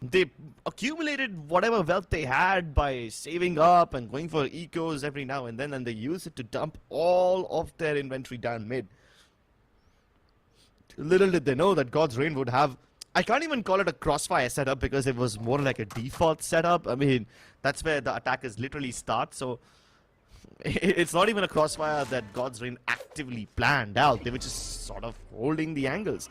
They accumulated whatever wealth they had by saving up and going for ecos every now and then, and they use it to dump all of their inventory down mid. Little did they know that God's Rain would have... I can't even call it a crossfire setup because it was more like a default setup. I mean, that's where the attackers literally start, so... It's not even a crossfire that God's Rain actively planned out. They were just sort of holding the angles.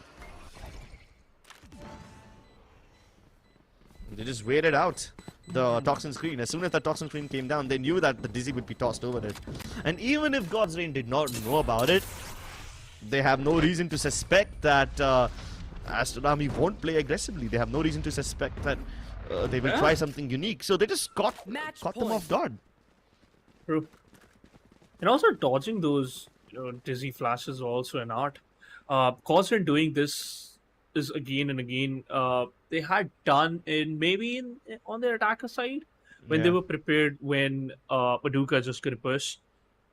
They just waited out the toxin screen. As soon as the toxin screen came down, they knew that the Dizzy would be tossed over it. And even if God's Rain did not know about it, they have no reason to suspect that Aster Army won't play aggressively. They have no reason to suspect that they will try something unique. So they just caught them off guard. True. And also dodging those dizzy flashes also an art. Kozrin doing this is again and again. They had done on their attacker side when they were prepared when Aduka just gonna push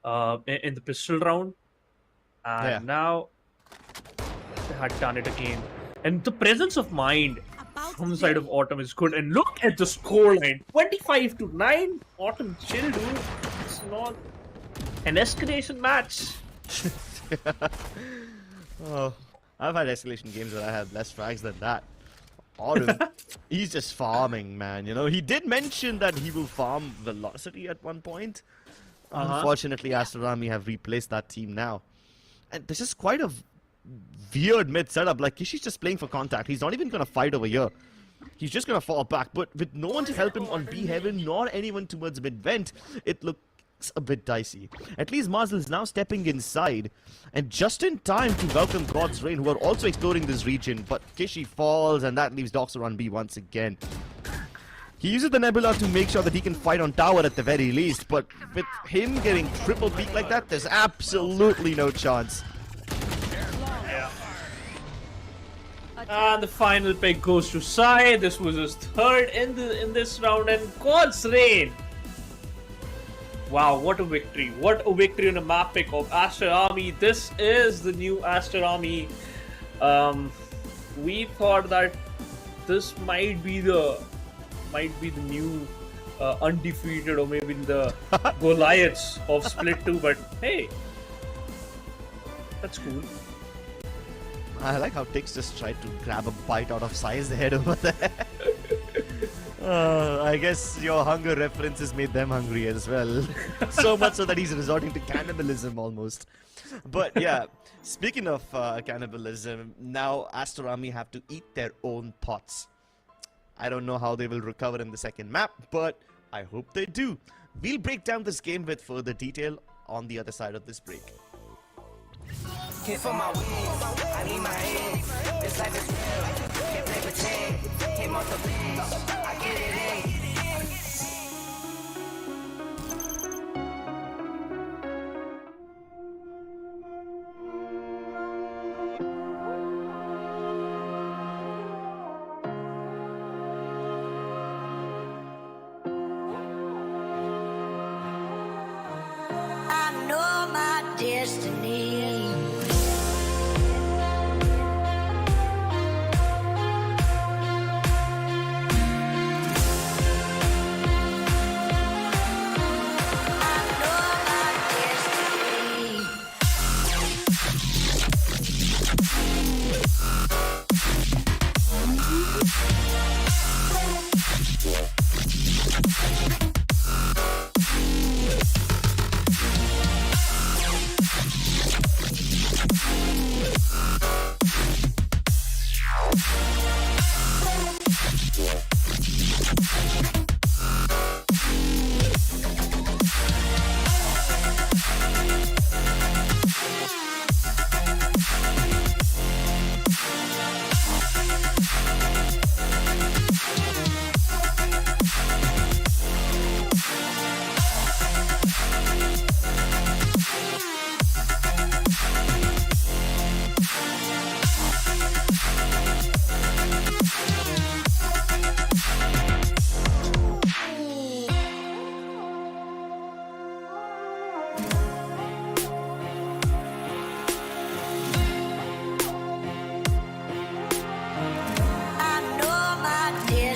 in the pistol round. And now they had done it again. And the presence of mind from the side of Autumn is good. And look at the scoreline. 25-9. Autumn chill, dude. It's not an escalation match. Oh, I've had escalation games where I had less frags than that. Autumn, he's just farming, man. He did mention that he will farm velocity at one point. Unfortunately, Aster Army have replaced that team now. And this is quite a weird mid setup. Like, Kishi's just playing for contact. He's not even going to fight over here. He's just going to fall back. But with no one to help him on B Heaven, nor anyone towards mid vent, it looks a bit dicey. At least Marzel is now stepping inside, and just in time to welcome God's Rain, who are also exploring this region. But Kishi falls, and that leaves Doxer on B once again. He uses the Nebula to make sure that he can fight on tower at the very least, but with him getting triple peak like that, there's absolutely no chance. And the final pick goes to Sai. This was his third in this round, and God's reign. Wow, what a victory! What a victory on a map pick of Aster Army. This is the new Aster Army. We thought that this might be the new undefeated, or maybe the Goliaths of Split 2, but hey, that's cool. I like how Tix just tried to grab a bite out of Sai's head over there. I guess your hunger references made them hungry as well. So much so that he's resorting to cannibalism almost. But yeah, speaking of cannibalism, now Aster Army have to eat their own pots. I don't know how they will recover in the second map, but I hope they do. We'll break down this game with further detail on the other side of this break. Hit for my wins, I need my hands. This life is real, can't play pretend. Came off the bench, I get it in. I know my destiny.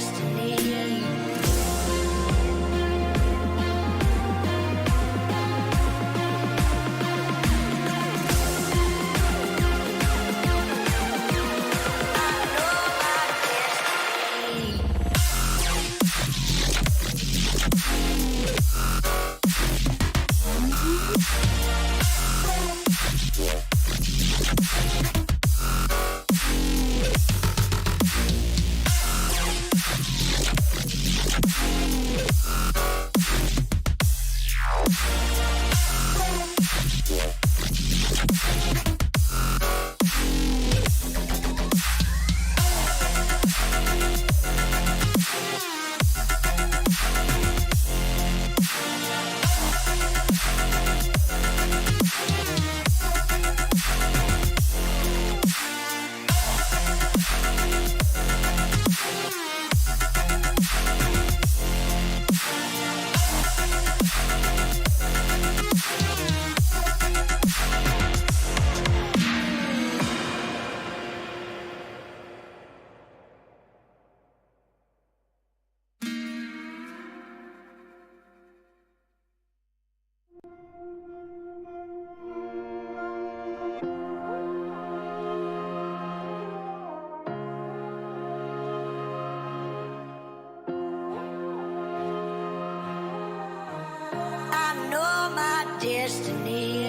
destiny. I know my destiny.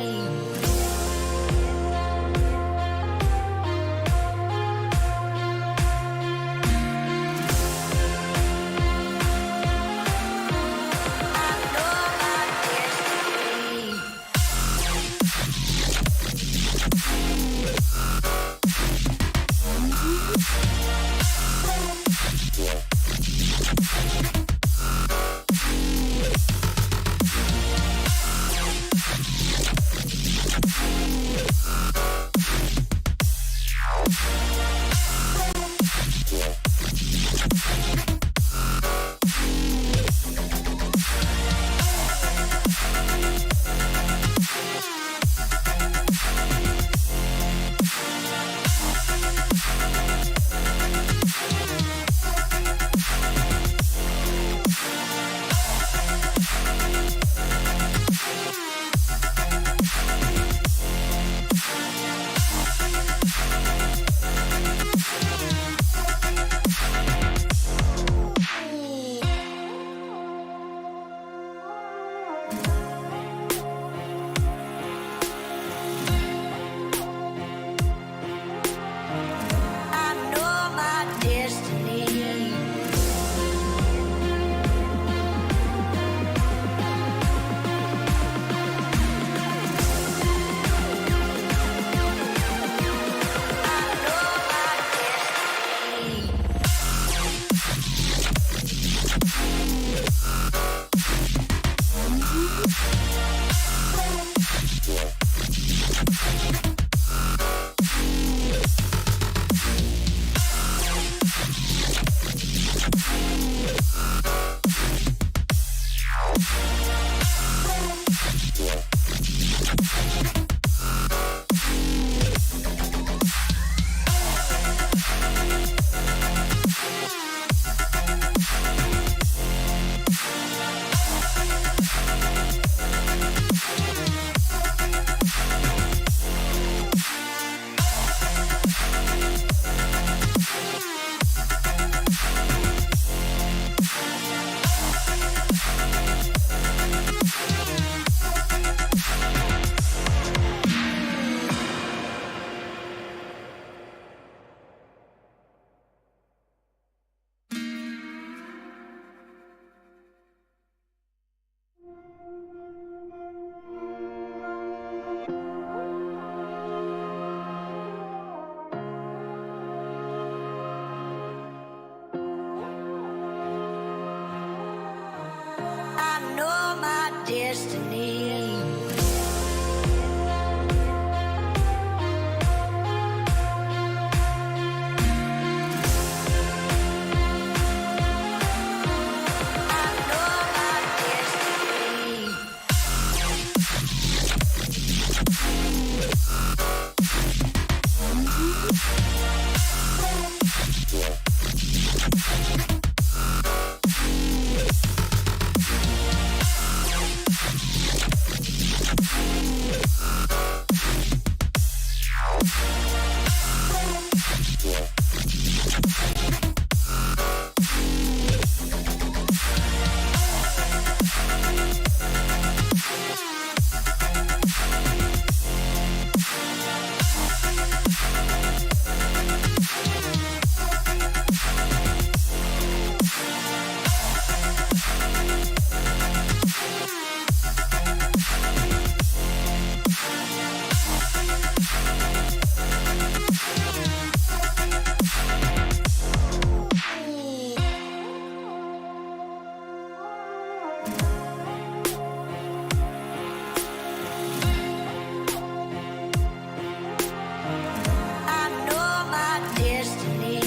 I know my destiny.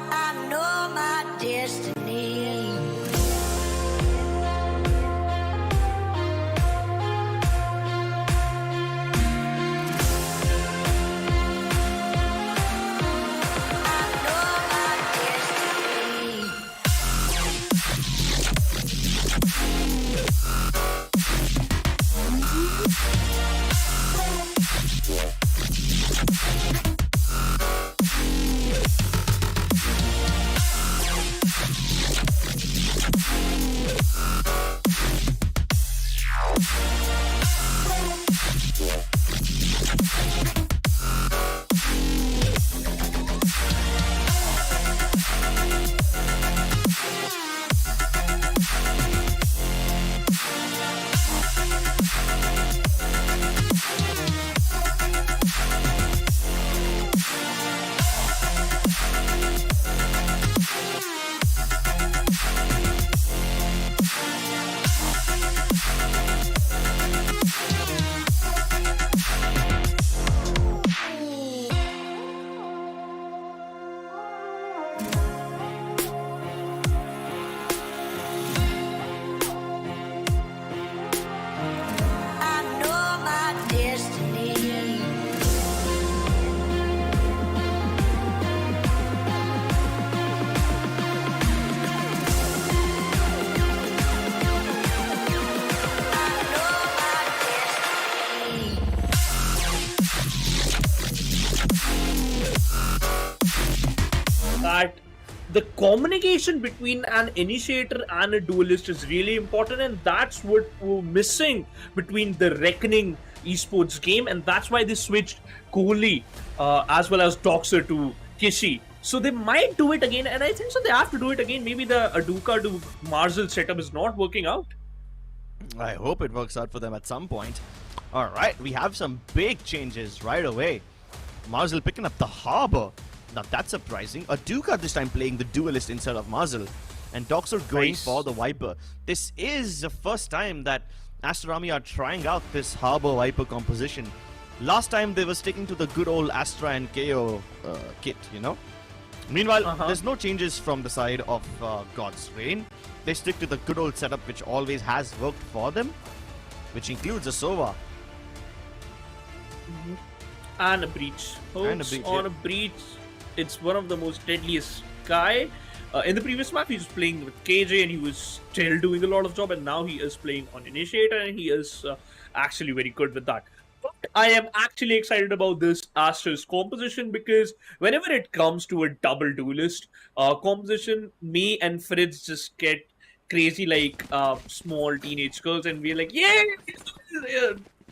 I know my destiny. I know my destiny. I know my destiny. I know my destiny. I know my destiny. That the communication between an initiator and a duelist is really important, and that's what we're missing between the Reckoning Esports game, and that's why they switched Kohli as well as Doxer to Kishi. So they might do it again, and I think so they have to do it again. Maybe the Aduka to Marzel setup is not working out. I hope it works out for them at some point. Alright, we have some big changes right away. Marzel picking up the Harbor. Now that's surprising. Aduka this time playing the Duelist instead of Marzel. And Doxer going Nice. for the Viper. This is the first time that Aster Army are trying out this Harbor Viper composition. Last time they were sticking to the good old Astra and KO kit, you know. Meanwhile, there's no changes from the side of God's Reign. They stick to the good old setup which always has worked for them, which includes a Sova. And a breach. And a breach, on yeah. a breach, it's one of the most deadliest guy. In the previous map, he was playing with KJ and he was still doing a lot of job, and now he is playing on Initiator and he is actually very good with that. But I am actually excited about this Aster's composition because whenever it comes to a double duelist composition, me and Fritz just get crazy like small teenage girls, and we're like, yeah,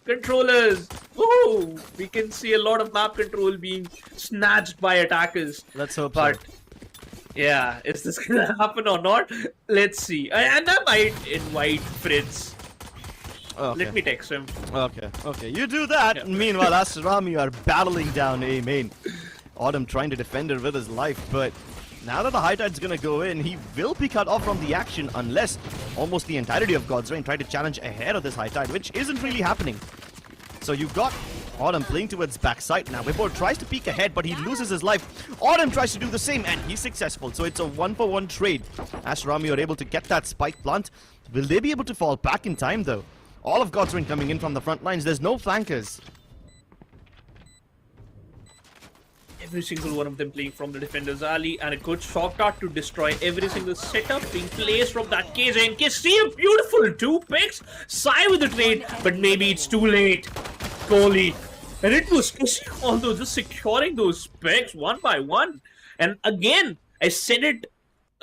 controllers! Woohoo! We can see a lot of map control being snatched by attackers. Let's hope But so. yeah, is this gonna happen or not? Let's see. And I might invite Fritz. Okay. Let me text him. Okay, you do that. Yeah. Meanwhile, Asrami are battling down A main. Autumn trying to defend her with his life, but now that the high tide's gonna go in, he will be cut off from the action unless almost the entirety of God's Reign try to challenge ahead of this high tide, which isn't really happening. So you've got Autumn playing towards backside now. Vibor tries to peek ahead, but he loses his life. Autumn tries to do the same, and he's successful. So it's a 1-for-1 trade. Asrami are able to get that spike plant. Will they be able to fall back in time, though? All of God's Reign coming in from the front lines. There's no flankers. Every single one of them playing from the defender's alley, and a good shock dart to destroy every single setup being placed from that KJ. And see a beautiful 2 picks. Sai with the trade, but maybe it's too late. Kohli. And it was Kishi, although just securing those picks one by one. And again, I said it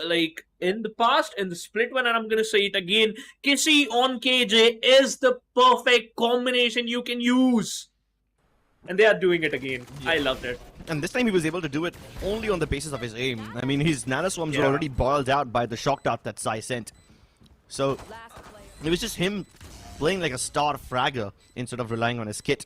like in the past, in the split one, and I'm gonna say it again. Kishi on KJ is the perfect combination you can use. And they are doing it again. I loved it. And this time he was able to do it only on the basis of his aim. I mean, his nanoswarms were Yeah. already boiled out by the shock dart that Sai sent. So it was just him playing like a star fragger instead of relying on his kit.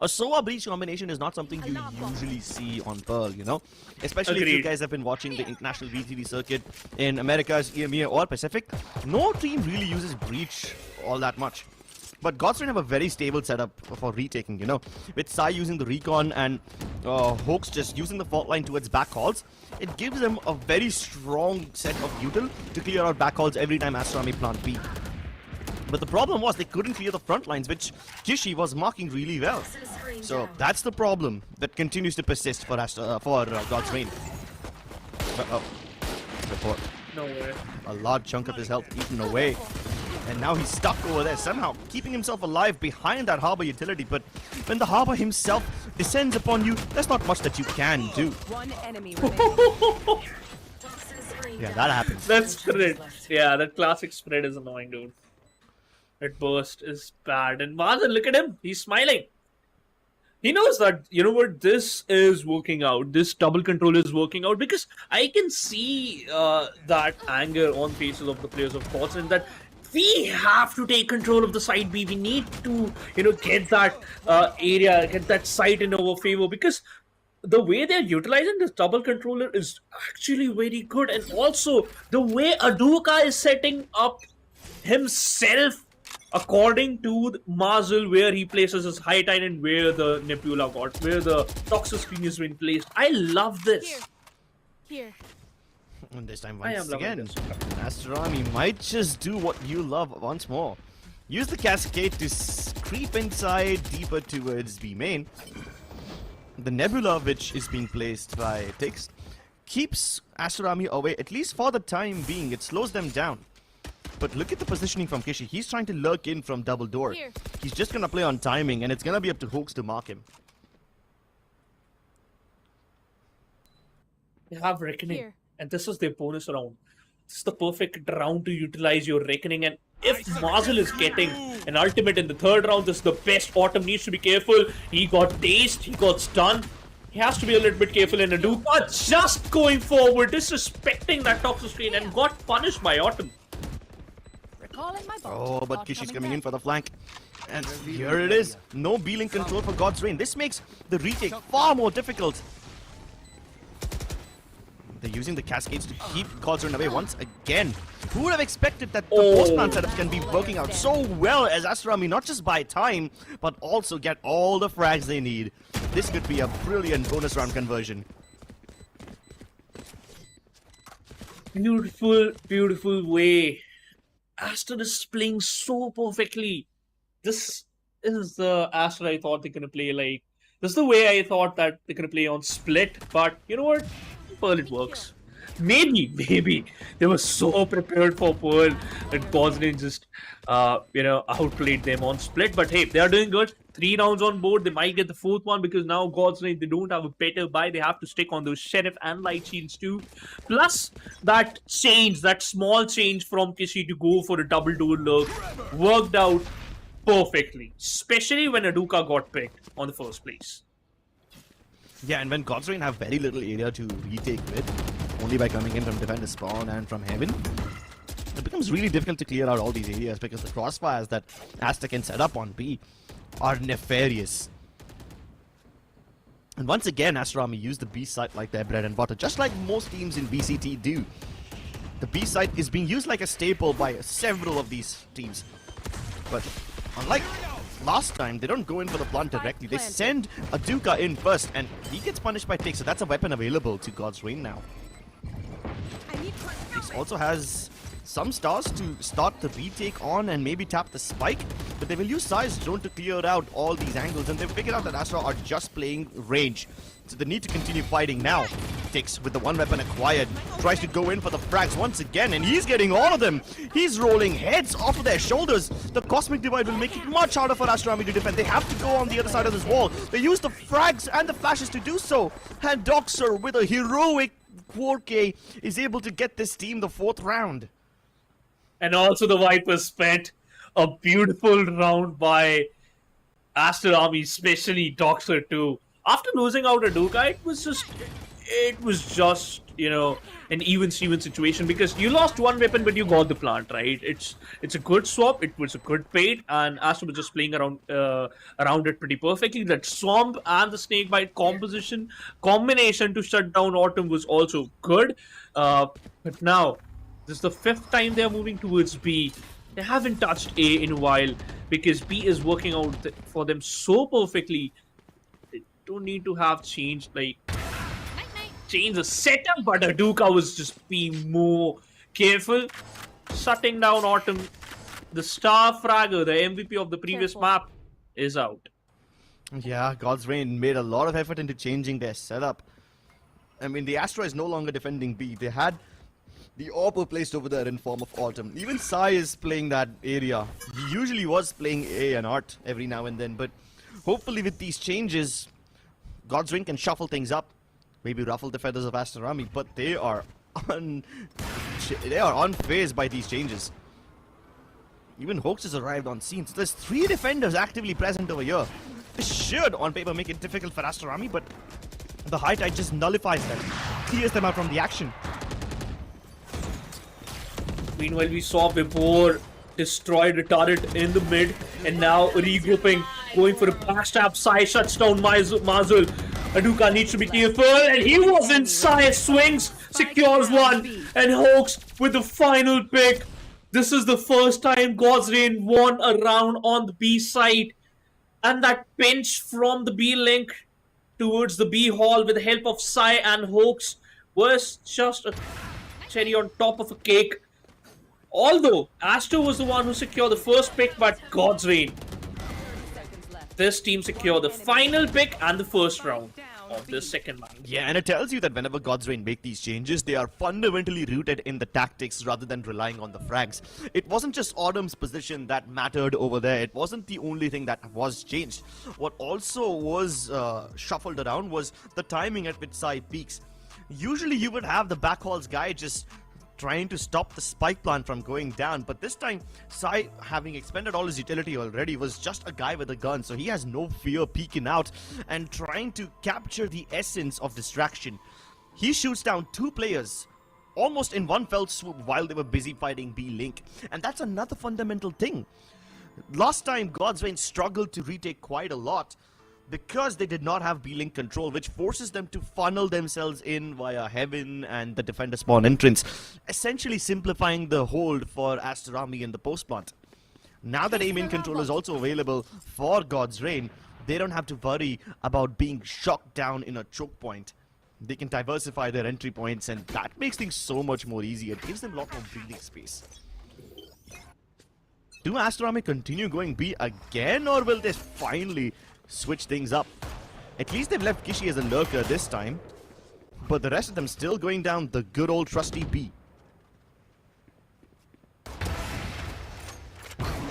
A Sova Breach combination is not something you usually see on Pearl, you know? Especially if you Agreed. guys have been watching the international VTV circuit in Americas, EMEA or Pacific. No team really uses Breach all that much. But God's Reign have a very stable setup for retaking, you know? With Sai using the recon and Hoax just using the fault line towards backhauls, it gives them a very strong set of util to clear out backhauls every time Astrami plant B. But the problem was they couldn't clear the front lines, which Kishi was marking really well. So that's the problem that continues to persist for God's Reign. Uh-oh. Report. No way. A large chunk of his health eaten away. And now he's stuck over there, somehow keeping himself alive behind that harbor utility. But when the harbor himself descends upon you, there's not much that you can do. One enemy remaining. Yeah, that happens. That spread. Yeah, that classic spread is annoying, dude. That burst is bad. And Mazen, look at him. He's smiling. He knows that, you know what, this is working out. This double control is working out because I can see that anger on faces of the players of God's Reign that we have to take control of the side B. We need to, you know, get that area, get that site in our favor because the way they're utilizing this double controller is actually very good. And also, the way Aduka is setting up himself according to Mazel, where he places his high tide and where the Nebula got, where the Toxic Screen is being placed. I love this. Here. And this time I once am loving again, this. Astrami might just do what you love once more. Use the cascade to creep inside deeper towards B main. The Nebula, which is being placed by Tix, keeps Astrami away, at least for the time being. It slows them down. But look at the positioning from Kishi. He's trying to lurk in from double door. Here. He's just gonna play on timing, and it's gonna be up to Hoax to mark him. They have Reckoning. Here. And this is their bonus round. This is the perfect round to utilize your Reckoning. And if Mazel is getting an ultimate in the third round, this is the best. Autumn needs to be careful. He got dazed. He got stunned. He has to be a little bit careful in Aduka. Just going forward, disrespecting that Toxic Screen and got punished by Autumn. Recalling my bond. Oh, but Kishi's coming in for the flank. And here it is. No B-Link control for God's Reign. This makes the retake far more difficult. They're using the cascades to keep Godlike away once again. Who would have expected that the post-plant setup can be working out so well as Aster Army not just buy time, but also get all the frags they need. This could be a brilliant bonus round conversion. Beautiful, beautiful way. Aster is playing so perfectly. This is the Aster I thought they're gonna play like. This is the way I thought that they're gonna play on split, but you know what? Pearl, it works. Maybe they were so prepared for Pearl that Godlike just outplayed them on split. But hey, they are doing good. 3 rounds on board. They might get the 4th one because now Godlike, they don't have a better buy. They have to stick on those Sheriff and Light Shields too. Plus that change, that small change from Kishi to go for a double door lurk worked out perfectly, especially when Aduka got picked on the first place. Yeah, and when Godlike have very little area to retake with, only by coming in from defender spawn and from heaven, it becomes really difficult to clear out all these areas because the crossfires that Aster can set up on B are nefarious. And once again, Aster Army use the B site like their bread and butter, just like most teams in BCT do. The B site is being used like a staple by several of these teams. But unlike last time, they don't go in for the plant directly. They send Aduka in first, and he gets punished by Tick, so that's a weapon available to God's Reign now. Tick also has some stars to start the retake on and maybe tap the spike, but they will use Sai's drone to clear out all these angles, and they've figured out that Aster are just playing range. So they need to continue fighting now. Tix, with the 1 weapon acquired, tries to go in for the frags once again, and he's getting all of them. He's rolling heads off of their shoulders. The Cosmic Divide will make it much harder for Aster Army to defend. They have to go on the other side of this wall. They use the frags and the flashes to do so. And Doxer, with a heroic 4K, is able to get this team the 4th round. And also the Vipers spent a beautiful round by Aster Army, especially Doxer too. After losing out a Aduka, it was just an even Steven situation because you lost 1 weapon but you got the plant, right? It's a good swap, it was a good bait, and Aster was just playing around it pretty perfectly. That Swamp and the Snakebite combination to shut down Autumn was also good. But now, this is the 5th time they are moving towards B. They haven't touched A in a while because B is working out for them so perfectly. They don't need to have changed the setup, but Aduka was just being more careful, shutting down Autumn. The star fragger, the MVP of the previous map, is out. Yeah, God's Reign made a lot of effort into changing their setup. I mean, the Astra is no longer defending B. They had the AWP placed over there in form of Autumn. Even Sai is playing that area. He usually was playing A and Art every now and then, but hopefully with these changes, God's Reign can shuffle things up. Maybe ruffle the feathers of Aster Army, but they are unfazed by these changes. Even Hoax has arrived on scene. So there's 3 defenders actively present over here. This should, on paper, make it difficult for Aster Army, but the High Tide just nullifies them, clears them out from the action. Meanwhile, we saw before destroyed a turret in the mid, and now regrouping, going for a backstab. Sai shuts down Mazul. Aduka needs to be careful, and he wasn't. Sai swings, secures one, and Hoax with the final pick. This is the first time God's Reign won a round on the B side, and that pinch from the B link towards the B hall with the help of Sai and Hoax was just a cherry on top of a cake. Although Aster was the one who secured the first pick, but God's Reign, this team secured the final pick and the first round of the second round. Yeah, and it tells you that whenever God's Reign make these changes, they are fundamentally rooted in the tactics rather than relying on the frags. It wasn't just Autumn's position that mattered over there. It wasn't the only thing that was changed. What also was shuffled around was the timing at which Sai peaks. Usually you would have the backhall's guy just trying to stop the spike plant from going down, but this time Sai, having expended all his utility already, was just a guy with a gun, so he has no fear peeking out and trying to capture the essence of distraction. He shoots down 2 players almost in one fell swoop while they were busy fighting B-Link, and that's another fundamental thing. Last time God's Reign struggled to retake quite a lot. because they did not have B-Link control, which forces them to funnel themselves in via Heaven and the defender spawn entrance, essentially simplifying the hold for Aster Army in the post plant. Now that aim-in control is also available for God's Reign, they don't have to worry about being shocked down in a choke point. They can diversify their entry points, and that makes things so much more easier. It gives them a lot more breathing space. Do Aster Army continue going B again, or will they finally switch things up? At least they've left Kishi as a lurker this time, but the rest of them still going down the good old trusty B.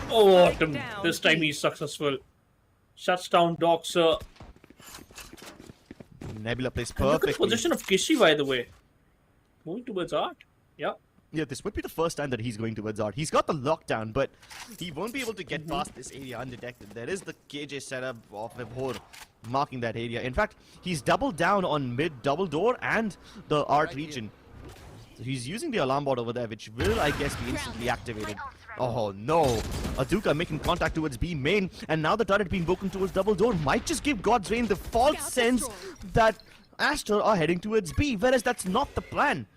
Oh, Autumn. This time he's successful. Shuts down Doxer. Nebula plays Look at the perfectly. position of Kishi, by the way. Moving towards Art. Yeah. Yeah, this would be the first time that he's going towards Art. He's got the lockdown, but he won't be able to get past this area undetected. There is the KJ setup of Vibhor marking that area. In fact, he's doubled down on mid double door and the Art region. So he's using the alarm bot over there, which will, I guess, be instantly activated. Oh no! Aduka making contact towards B main, and now the turret being broken towards double door might just give God's Reign the false sense that Aster are heading towards B, whereas that's not the plan.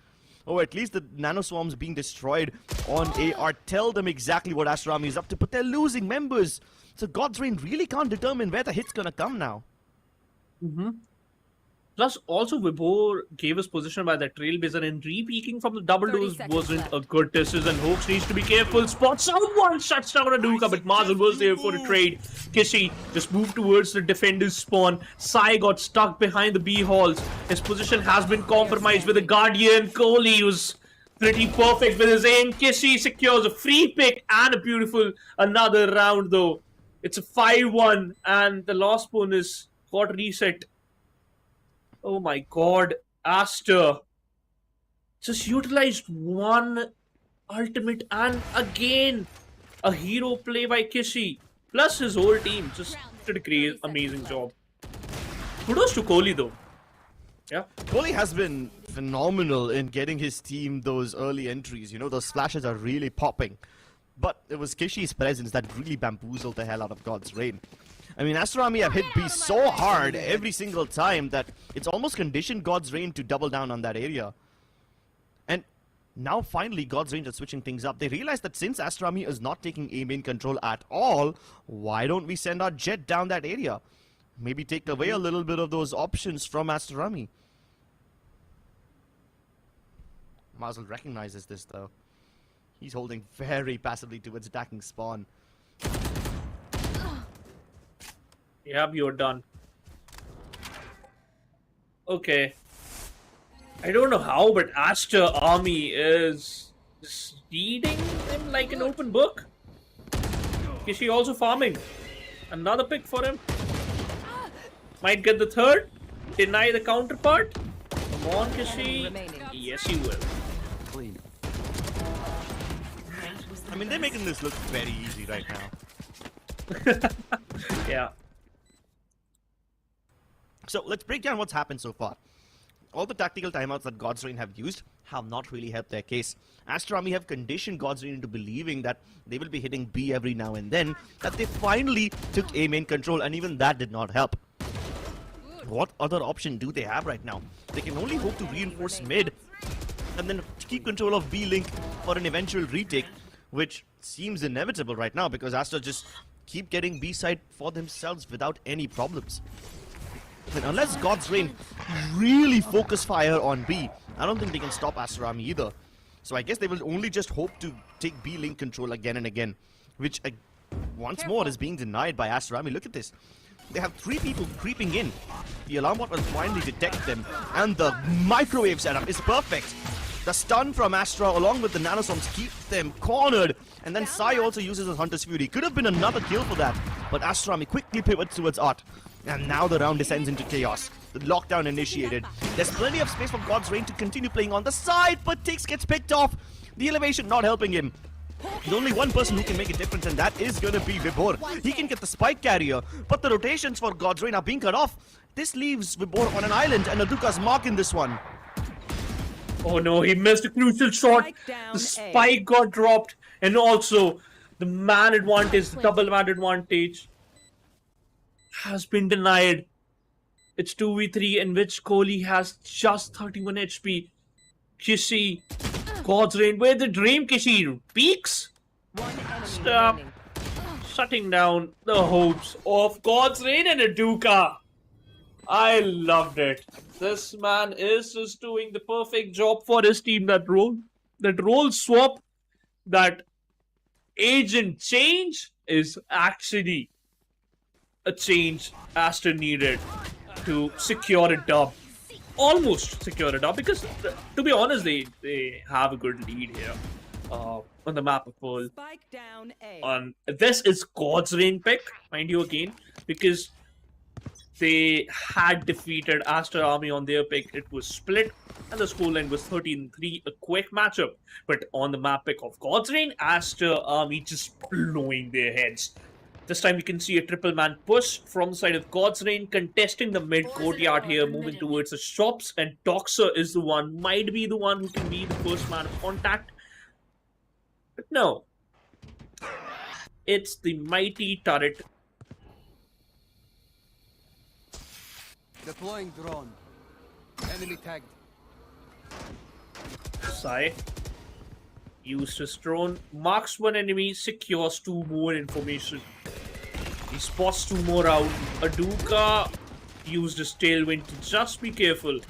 Or at least the nanoswarms being destroyed on AR tell them exactly what Aster Army is up to, but they're losing members. So God's Reign really can't determine where the hit's gonna come now. Plus, also, Vibhor gave his position by the Trailblazer, and re-peeking from the double 30 doors seconds wasn't left. a good decision. Hoax needs to be careful. Spot someone shuts down Aduka, but Mazel was there for a trade. Kishi just moved towards the defender's spawn. Sai got stuck behind the B halls. His position has been compromised with a Guardian. Kohli was pretty perfect with his aim. Kishi secures a free pick and a beautiful another round, though. It's a 5-1, and the last bonus got reset. Oh my god, Aster just utilized one ultimate, and again a hero play by Kishi. Plus his whole team just did a great, amazing job. Kudos to Kohli though. Yeah. Kohli has been phenomenal in getting his team those early entries. You know, those flashes are really popping. But it was Kishi's presence that really bamboozled the hell out of God's Reign. I mean, Aster Army have hit B so hard every single time that it's almost conditioned God's Reign to double down on that area. And now finally God's Reign are switching things up. They realize that since Aster Army is not taking aim-in control at all, why don't we send our jet down that area? Maybe take away a little bit of those options from Aster Army. Mazel recognizes this though. He's holding very passively towards attacking spawn. Yep, you're done. Okay. I don't know how, but Aster Army is just reading him like an open book. Kishi also farming. Another pick for him. Might get the third. Deny the counterpart. Come on, Kishi. Remaining. Yes, he will. I mean, they're making this look very easy right now. Yeah. So let's break down what's happened so far. All the tactical timeouts that God's Reign have used have not really helped their case. Aster Army have conditioned God's Reign into believing that they will be hitting B every now and then, that they finally took A main control, and even that did not help. What other option do they have right now? They can only hope to reinforce mid and then keep control of B link for an eventual retake, which seems inevitable right now because Aster just keep getting B side for themselves without any problems. And unless God's Reign really focus fire on B, I don't think they can stop Aster Army either. So I guess they will only just hope to take B link control again and again, which once more is being denied by Aster Army. Look at this. They have 3 people creeping in. The alarm bot will finally detect them, and the microwave setup is perfect. The stun from Astra along with the nanoswarms keep them cornered, and then Sai also uses his Hunter's Fury. Could have been another kill for that, but Astra Army quickly pivots towards Art. And now the round descends into chaos. The lockdown initiated. There's plenty of space for God's Reign to continue playing on the side, but Tix gets picked off. The elevation not helping him. There's only one person who can make a difference, and that is gonna be Vibhor. He can get the spike carrier, but the rotations for God's Reign are being cut off. This leaves Vibhor on an island, and Aduka's marking this one. Oh no, he missed a crucial shot. Spike down The A. spike got dropped, and also the man advantage, the double man advantage has been denied. It's 2v3 in which Kohli has just 31 HP. Kishi, God's Reign, where the dream Kishi peaks. One enemy Stop. remaining. Shutting down the hopes of God's Reign and Aduka. I loved it. This man is just doing the perfect job for his team. That role swap, that agent change is actually a change Aster needed to secure a dub. Almost secure a dub, because to be honest, they have a good lead here on the map of Pearl. Spike down A. This is God's Reign pick, mind you, again, because they had defeated Aster Army on their pick. It was split, and the scoreline was 13-3, a quick matchup. But on the map pick of God's Reign, Aster Army just blowing their heads. This time you can see a triple man push from the side of God's Reign, contesting the mid courtyard here, moving towards the shops, and Doxer is the one, might be the one who can be the first man of contact. But no. It's the mighty turret. Deploying drone. Enemy tagged. Sai used his drone, marks one enemy, secures two more information. He spots two more out. Aduka used his tailwind to just be careful.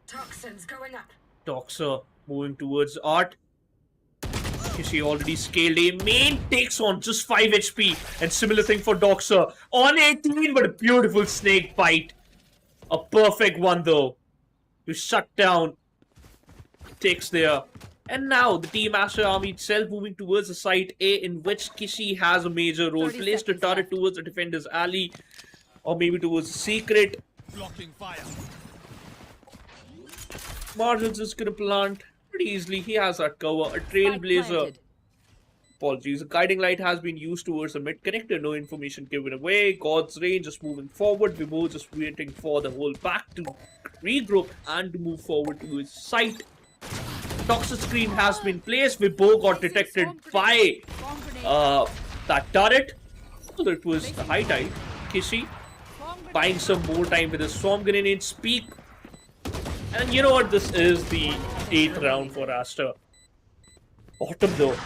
Toxins going up. Doxer moving towards Art. Kishi already scaled a main, takes on just 5 HP. And similar thing for Doxer. On 18, but a beautiful snake bite. A perfect one though. To shut down. Takes there. And now the Team Aster Army itself moving towards the site A, in which Kishi has a major role. Placed a turret towards the defender's alley. Or maybe towards the secret. Blocking fire. Margin's is gonna plant pretty easily. He has that cover. A trailblazer. Apologies. A guiding light has been used towards the mid connector. No information given away. God's Reign just moving forward. We're just waiting for the whole pack to regroup and to move forward towards site. Toxic screen has been placed. Vibo got detected by that turret. Although it was the high tide. Kishi buying some more time with his swarm grenade speak. And you know what? This is the 8th round for Aster. Autumn though.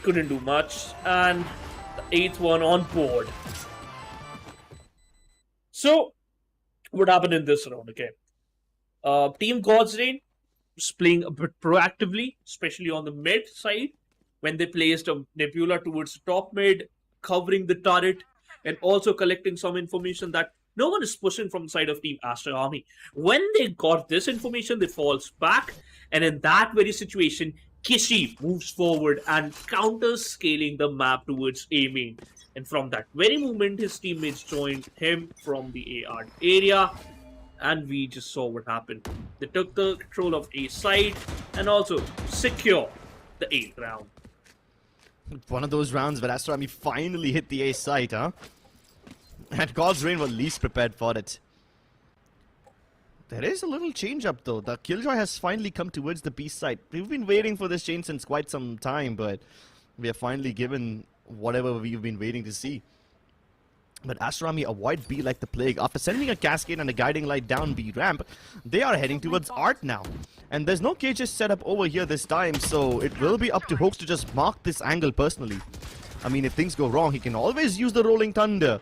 Couldn't do much. And the 8th one on board. So, what happened in this round? Okay. Team God's Reign was playing a bit proactively, especially on the mid side, when they placed a Nebula towards the top mid, covering the turret, and also collecting some information that no one is pushing from the side of Team Aster Army. When they got this information, they falls back, and in that very situation, Kishi moves forward and counters scaling the map towards A main. And from that very moment, his teammates joined him from the AR area. And we just saw what happened. They took the control of A side and also secure the 8th round. One of those rounds where Aster Army finally hit the A site, huh? And God's Reign were least prepared for it. There is a little change up though. The Killjoy has finally come towards the B site. We've been waiting for this change since quite some time, but we are finally given whatever we've been waiting to see. But Aster Army avoid B like the plague. After sending a cascade and a guiding light down B ramp, they are heading towards Art now. And there's no cages set up over here this time, so it will be up to Hoax to just mark this angle personally. I mean, if things go wrong, he can always use the Rolling Thunder.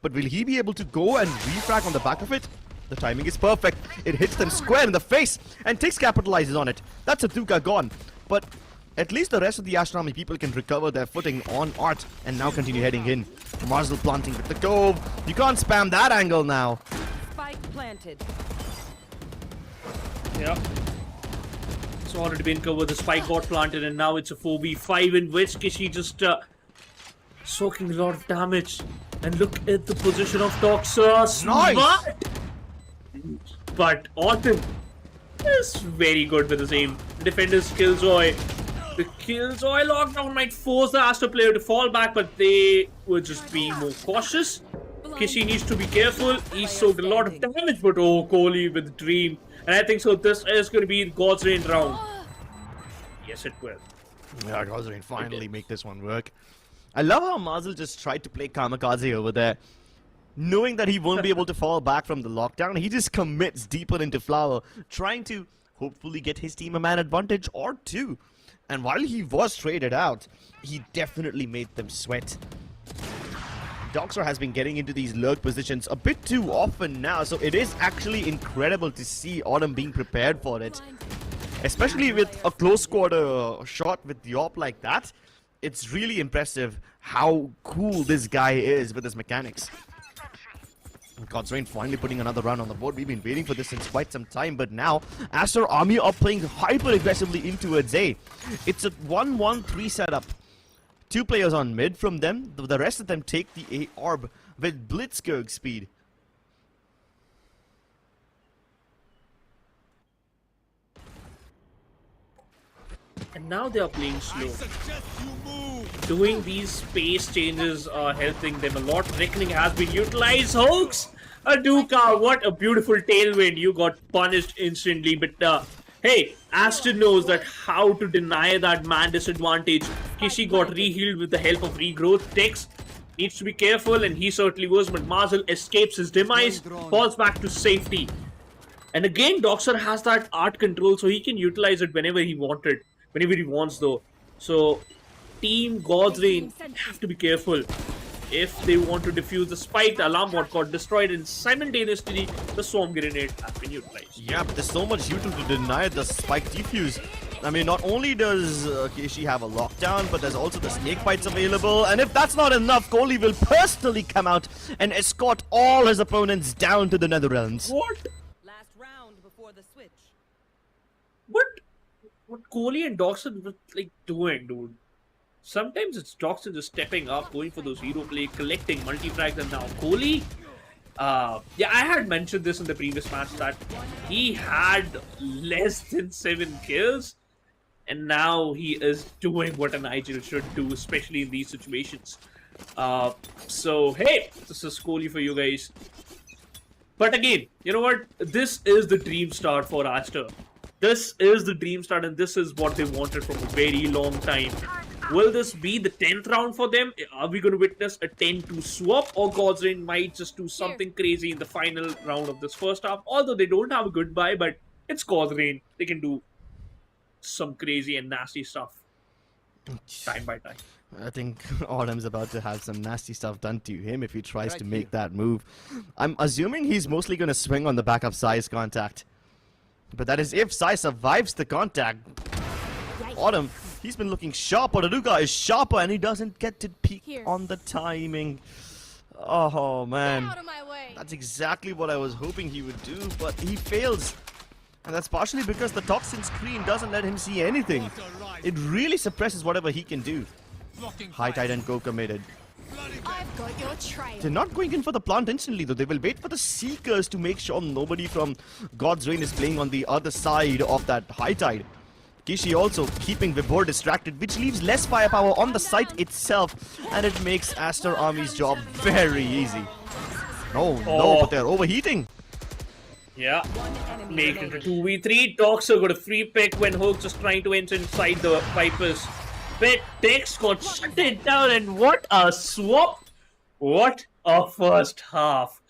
But will he be able to go and refrag on the back of it? The timing is perfect. It hits them square in the face, and Tix capitalizes on it. That's a Tuka gone. But at least the rest of the Aster Army people can recover their footing on Art and now continue heading in. Marzel planting with the cove. You can't spam that angle now. Spike planted. Yeah. It's already been covered. The spike got planted, and now it's a 4v5 in which Kishi just soaking a lot of damage. And look at the position of Doxer. Nice! But Autumn is very good with his aim. Defender's Killjoy. The Killjoy lockdown might force the Aster player to fall back, but they were just being more cautious. Kishi needs to be careful. He soaked a lot of damage, but oh, Kohli with Dream. And I think so this is going to be God's Reign round. Yes, it will. Yeah, Godlike finally make this one work. I love how Mazel just tried to play kamikaze over there. Knowing that he won't be able to fall back from the lockdown, he just commits deeper into Flower, trying to hopefully get his team a man advantage or two. And while he was traded out, he definitely made them sweat. Doxer has been getting into these lurk positions a bit too often now, so it is actually incredible to see Autumn being prepared for it. Especially with a close quarter shot with the AWP like that, it's really impressive how cool this guy is with his mechanics. Godlike finally putting another run on the board. We've been waiting for this since quite some time, but now Aster Army are playing hyper aggressively into its A. It's a 1-1-3 setup. 2 players on mid from them. The rest of them take the A orb with Blitzkrieg speed. And now they are playing slow. Doing these space changes are helping them a lot. Reckoning has been utilized. Hoax! Aduka, what a beautiful tailwind. You got punished instantly. But hey, Aster knows that how to deny that man disadvantage. Kishi got re-healed with the help of regrowth. Tex needs to be careful, and he certainly was. But Mazel escapes his demise, falls back to safety. And again, Doxer has that art control, so he can utilize it whenever he wanted. Whenever he wants, though. So, Team Godlike have to be careful if they want to defuse the spike. The alarm bot got destroyed, and simultaneously the swarm grenade has been utilized. Yeah, but there's so much util to deny the spike defuse. I mean, not only does Keishi have a lockdown, but there's also the snake bites available. And if that's not enough, Kohli will personally come out and escort all his opponents down to the Netherlands. What? Last round before the switch. What Kohli and Doxer were like doing, dude. Sometimes it's Doxer just stepping up, going for those hero play, collecting multi-frags, and now Kohli. Yeah, I had mentioned this in the previous match that he had less than 7 kills, and now he is doing what an IGL should do, especially in these situations. So hey, this is Kohli for you guys. But again, you know what? This is the dream start for Aster. This is the dream start, and this is what they wanted from a very long time. Will this be the 10th round for them? Are we going to witness a 10-2 swap, or Godlike might just do something crazy in the final round of this first half? Although they don't have a goodbye, but it's Godlike. They can do some crazy and nasty stuff time by time. I think Autumn's about to have some nasty stuff done to him if he tries to make that move. I'm assuming he's mostly going to swing on the back of Sai's contact. But that is if Sai survives the contact. Autumn, he's been looking sharp, but Aduka is sharper and he doesn't get to peek on the timing. Oh man, that's exactly what I was hoping he would do, but he fails. And that's partially because the toxin screen doesn't let him see anything. It really suppresses whatever he can do. High tide and go committed. I've got your trail. They're not going in for the plant instantly though. They will wait for the Seekers to make sure nobody from Godlike is playing on the other side of that high tide. Kishi also keeping Vibhor distracted, which leaves less firepower on the site itself, and it makes Aster Army's job very easy. No, but they're overheating. Yeah, make it a 2v3. Doxer got a free pick when Hoax was trying to enter inside the Vipers. But Tex got shut it down, and what a swap! What a first half.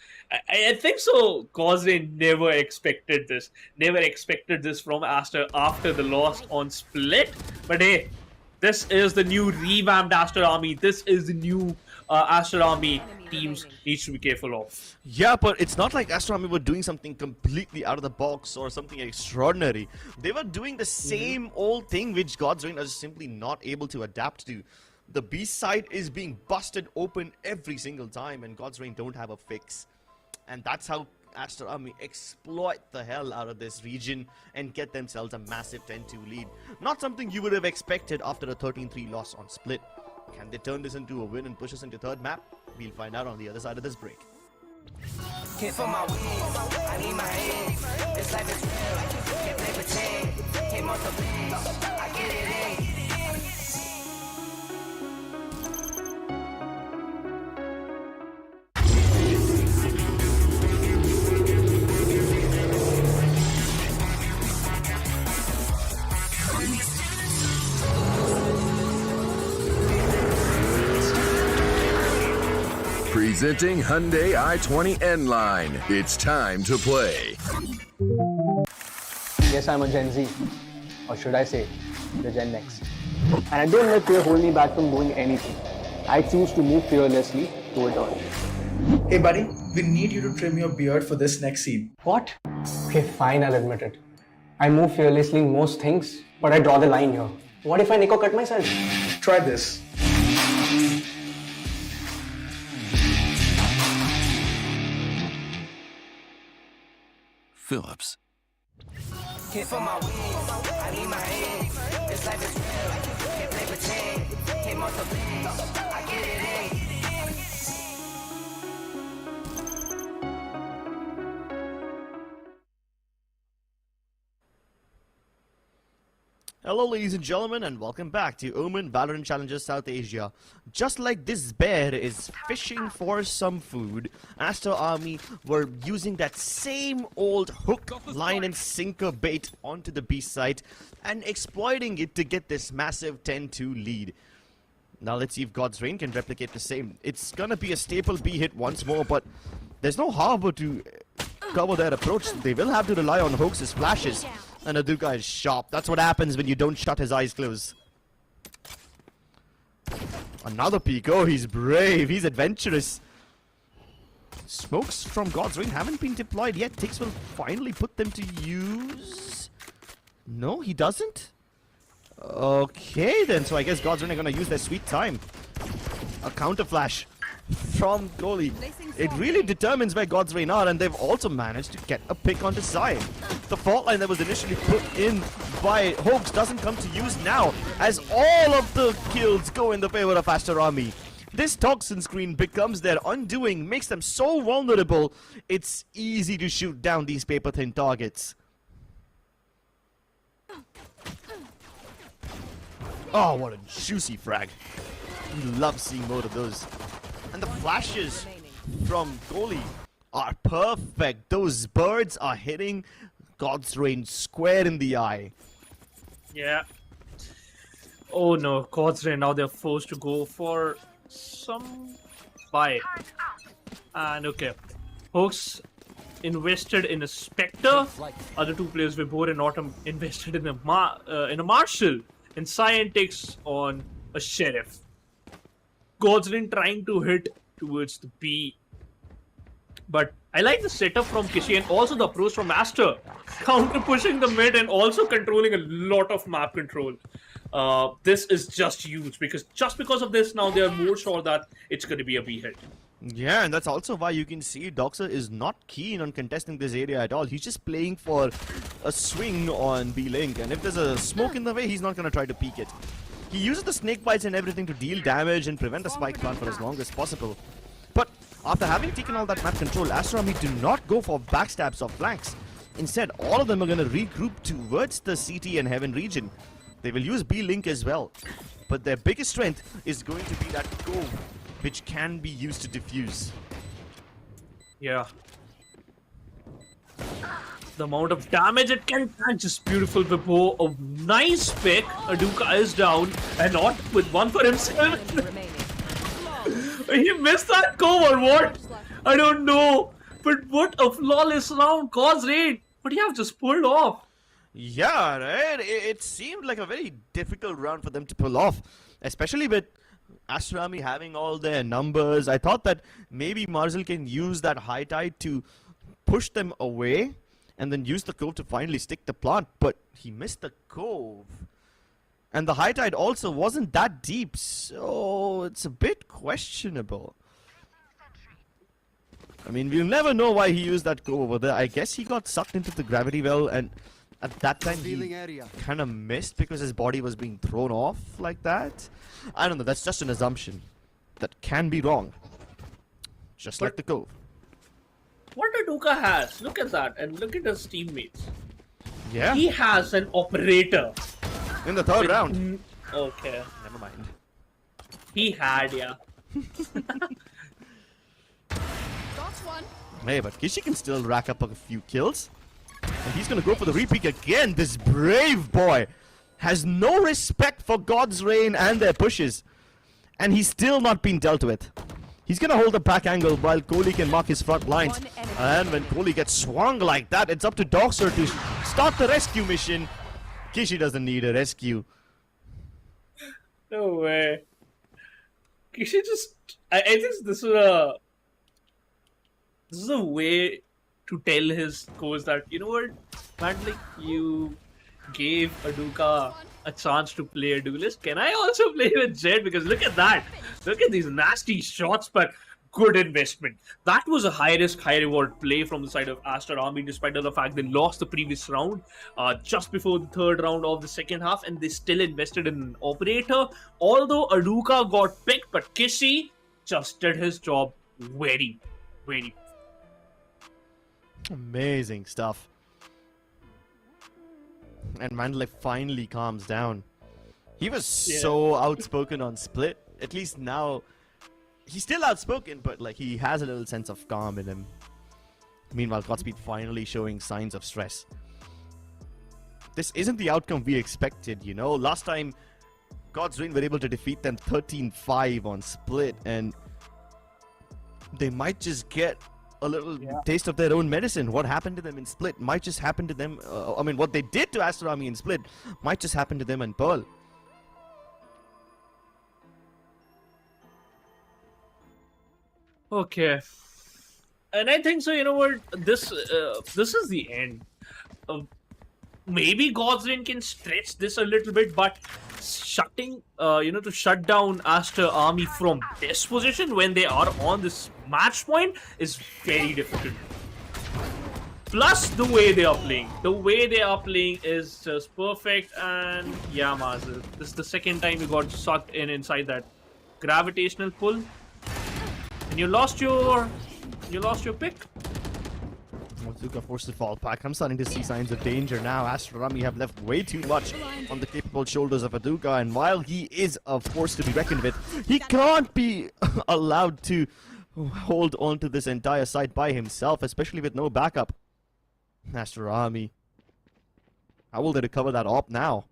I think so. Godlike never expected this. Never expected this from Aster after the loss on Split. But hey, this is the new revamped Aster Army. This is the new Aster Army teams needs to be careful of. Yeah, but it's not like Aster Army were doing something completely out of the box or something extraordinary. They were doing the same old thing which Godlike is simply not able to adapt to. The B side is being busted open every single time, and Godlike don't have a fix. And that's how Aster Army exploit the hell out of this region and get themselves a massive 10-2 lead. Not something you would have expected after a 13-3 loss on Split. Can they turn this into a win and push us into third map? We'll find out on the other side of this break. Can't feel my wings, I need my hands. This life is real, can't play pretend. Came off the bench, I get it in. Presenting Hyundai i20 N-Line. It's time to play. Yes, I'm a Gen Z. Or should I say, the Gen Next. And I don't let fear hold me back from doing anything. I choose to move fearlessly through it all. Hey buddy, we need you to trim your beard for this next scene. What? Okay, fine, I'll admit it. I move fearlessly in most things, but I draw the line here. What if I Nico cut myself? Try this. Phillips. Hit for my wins, I need my ends. This life is real, can't play pretend. Came off the bench, I get it in. Hello ladies and gentlemen, and welcome back to NODWIN Valorant Challenges South Asia. Just like this bear is fishing for some food, Aster army were using that same old hook, line and sinker bait onto the B site and exploiting it to get this massive 10-2 lead. Now let's see if God's Reign can replicate the same. It's gonna be a staple B hit once more, but there's no harbor to cover their approach. They will have to rely on Hoax's flashes. And Aduka is sharp. That's what happens when you don't shut his eyes closed. Another peek. Oh, he's brave. He's adventurous. Smokes from God's Reign haven't been deployed yet. Tix will finally put them to use. No, he doesn't? Okay, then. So I guess God's Reign are going to use their sweet time. A counter flash from goalie. It really determines where God's Reign are, and they've also managed to get a pick on the side. The fault line that was initially put in by Hoax doesn't come to use now, as all of the kills go in the favor of Aster army. This toxin screen becomes their undoing, makes them so vulnerable, it's easy to shoot down these paper-thin targets. Oh, what a juicy frag. We love seeing more of those. And the flashes from goalie are perfect. Those birds are hitting God's Reign square in the eye. Yeah. Oh no, God's Reign, now they're forced to go for some buy. And okay, Hoax invested in a Spectre. Other two players, Vibor and Autumn, invested in a Marshal. And Cyan takes on a Sheriff. God's Reign trying to hit towards the B. But I like the setup from Kishi and also the approach from Aster. Counter pushing the mid and also controlling a lot of map control. This is just huge because of this now they are more sure that it's going to be a B hit. Yeah, and that's also why you can see Doxer is not keen on contesting this area at all. He's just playing for a swing on B-Link, and if there's a smoke in the way, he's not going to try to peek it. He uses the snake bites and everything to deal damage and prevent the spike plant for as long as possible. But after having taken all that map control, Aster army do not go for backstabs or flanks. Instead, all of them are going to regroup towards the CT and Heaven region. They will use B-Link as well. But their biggest strength is going to be that cove, which can be used to defuse. Yeah. The amount of damage it can tank, just beautiful Vipo. A nice pick. Aduka is down and not with one for himself. He missed that cove or what? I don't know. But what a flawless round. God's Reign. But you have just pulled off. Yeah, right? It seemed like a very difficult round for them to pull off. Especially with Aster army having all their numbers. I thought that maybe Marzel can use that high tide to push them away and then use the cove to finally stick the plant, but he missed the cove. And the high tide also wasn't that deep, so it's a bit questionable. I mean, we'll never know why he used that cove over there. I guess he got sucked into the gravity well, and at that time he kind of missed because his body was being thrown off like that. I don't know, that's just an assumption that can be wrong. Just like the cove. What Aduka has, look at that, and look at his teammates. Yeah. He has an operator. In the third round. Okay. Never mind. He had, yeah. Got one. Hey, but Kishi can still rack up a few kills. And he's gonna go for the repeat again. This brave boy has no respect for God's Reign and their pushes. And he's still not been dealt with. He's gonna hold the back angle while Kohli can mark his front lines. And when Kohli gets swung like that, it's up to Doxer to start the rescue mission. Kishi doesn't need a rescue. No way. Kishi just... I think this is a way to tell his coach that, you know what, man, like, you gave Aduka a chance to play a duelist. Can I also play with Zed? Because look at that. Look at these nasty shots, but good investment. That was a high risk, high reward play from the side of Aster Army, despite the fact they lost the previous round, just before the third round of the second half, and they still invested in an operator. Although Aduka got picked, but Kishi just did his job very, very. Amazing stuff. And Mandalay finally calms down. He was so outspoken on Split. At least now, he's still outspoken, but like he has a little sense of calm in him. Meanwhile, Godspeed finally showing signs of stress. This isn't the outcome we expected, you know. Last time, God's Reign were able to defeat them 13-5 on Split, and they might just get a little taste of their own medicine. What happened to them in Split might just happen to them. I mean, what they did to Aster Army in Split might just happen to them in Pearl. Okay. And I think so, you know what, this is the end. Maybe God's Reign can stretch this a little bit, but shutting, to shut down Aster Army from this position when they are on this match point is very difficult. Plus, the way they are playing. The way they are playing is just perfect, and yeah, Mazel. This is the second time you got sucked inside that gravitational pull. And you lost your pick. Zuka forced to fall back. I'm starting to see signs of danger now. Aster Army have left way too much on the capable shoulders of Aduka, and while he is a force to be reckoned with, he can't be allowed to hold on to this entire side by himself, especially with no backup. Aster Army, how will they recover that op now?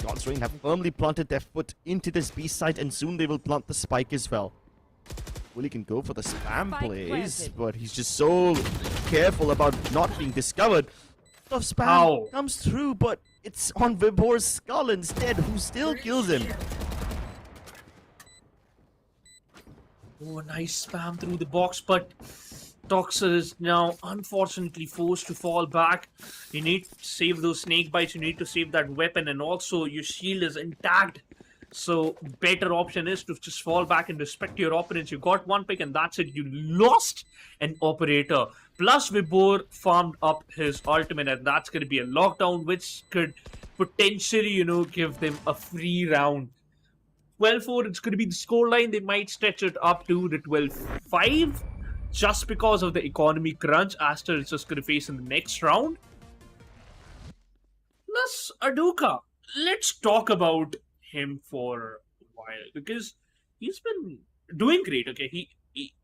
God's Reign have firmly planted their foot into this B side, and soon they will plant the spike as well. Willie can go for the spam plays, but he's just so careful about not being discovered. The spam comes through, but it's on Vibor's skull instead, who still kills him. Oh, nice spam through the box, but Doxer is now unfortunately forced to fall back. You need to save those snake bites, you need to save that weapon, and also your shield is intact. So, better option is to just fall back and respect your opponents. You got one pick and that's it. You lost an operator. Plus, Vibor farmed up his ultimate, and that's going to be a lockdown, which could potentially, give them a free round. 12-4, it's going to be the scoreline. They might stretch it up to the 12-5. Just because of the economy crunch, Aster is just going to face in the next round. Plus, Aduka. Let's talk about him for a while, because he's been doing great. Okay, he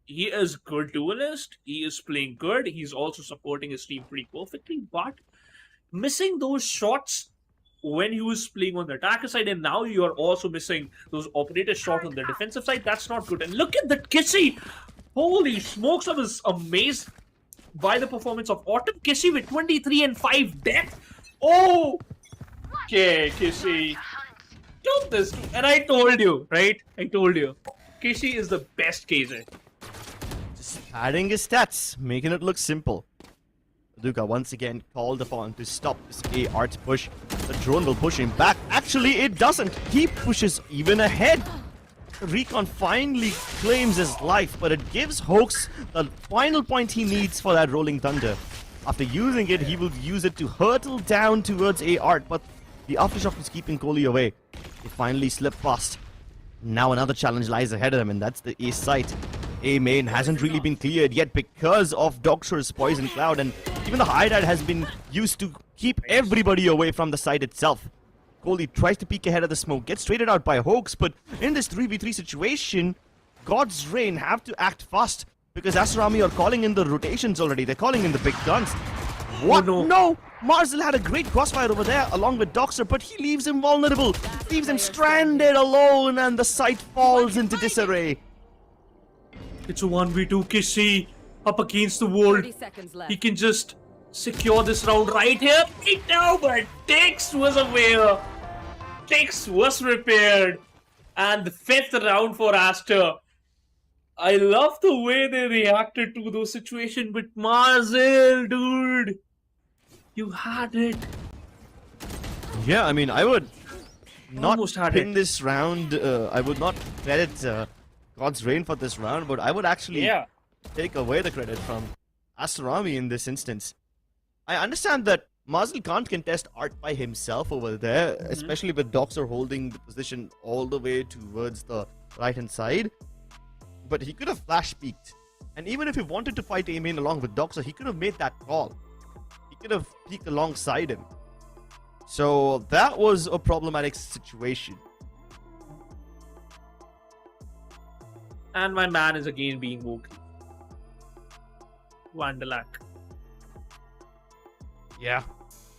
is good duelist, he is playing good, he's also supporting his team pretty perfectly, but missing those shots when he was playing on the attacker side, and now you are also missing those operator shots on the defensive side. That's not good. And look at that Kishi. Holy smokes, I was amazed by the performance of Autumn. Kishi with 23 and 5 death. Oh, okay, Kishi. Do this, and I told you, right? I told you, Kishi is the best KJ. Just adding his stats, making it look simple. Aduka once again called upon to stop this A-Art push. The drone will push him back. Actually, it doesn't. He pushes even ahead. Recon finally claims his life, but it gives Hoax the final point he needs for that Rolling Thunder. After using it, he will use it to hurtle down towards A-Art, but the aftershock is keeping Kohli away. He finally slipped past. Now another challenge lies ahead of him, and that's the A site. A main hasn't really been cleared yet because of Doxer's Poison Cloud, and even the Hideout has been used to keep everybody away from the site itself. Kohli tries to peek ahead of the smoke, gets traded out by Hoax, but in this 3v3 situation, God's Reign have to act fast because Aster Army are calling in the rotations already. They're calling in the big guns. What? Oh, no! Marzel had a great crossfire over there along with Doxer, but he leaves him vulnerable. Leaves him stranded alone, and the site falls into disarray. It's a 1v2. Kissy up against the wall. 30 seconds left. He can just secure this round right here. Right now, but Tix was aware. Tix was repaired. And the 5th round for Aster. I love the way they reacted to those situations with Marzel, dude. You had it. Yeah, I mean, I would not Almost had pin it. this round. I would not credit God's Reign for this round, but I would actually take away the credit from Aster Army in this instance. I understand that Marzel can't contest Art by himself over there, especially with Doxer holding the position all the way towards the right-hand side. But he could have flash peeked. And even if he wanted to fight A-Main along with Doxer, he could have made that call. He could have peeked alongside him. So that was a problematic situation. And my man is again being woken. Vandalak. Yeah.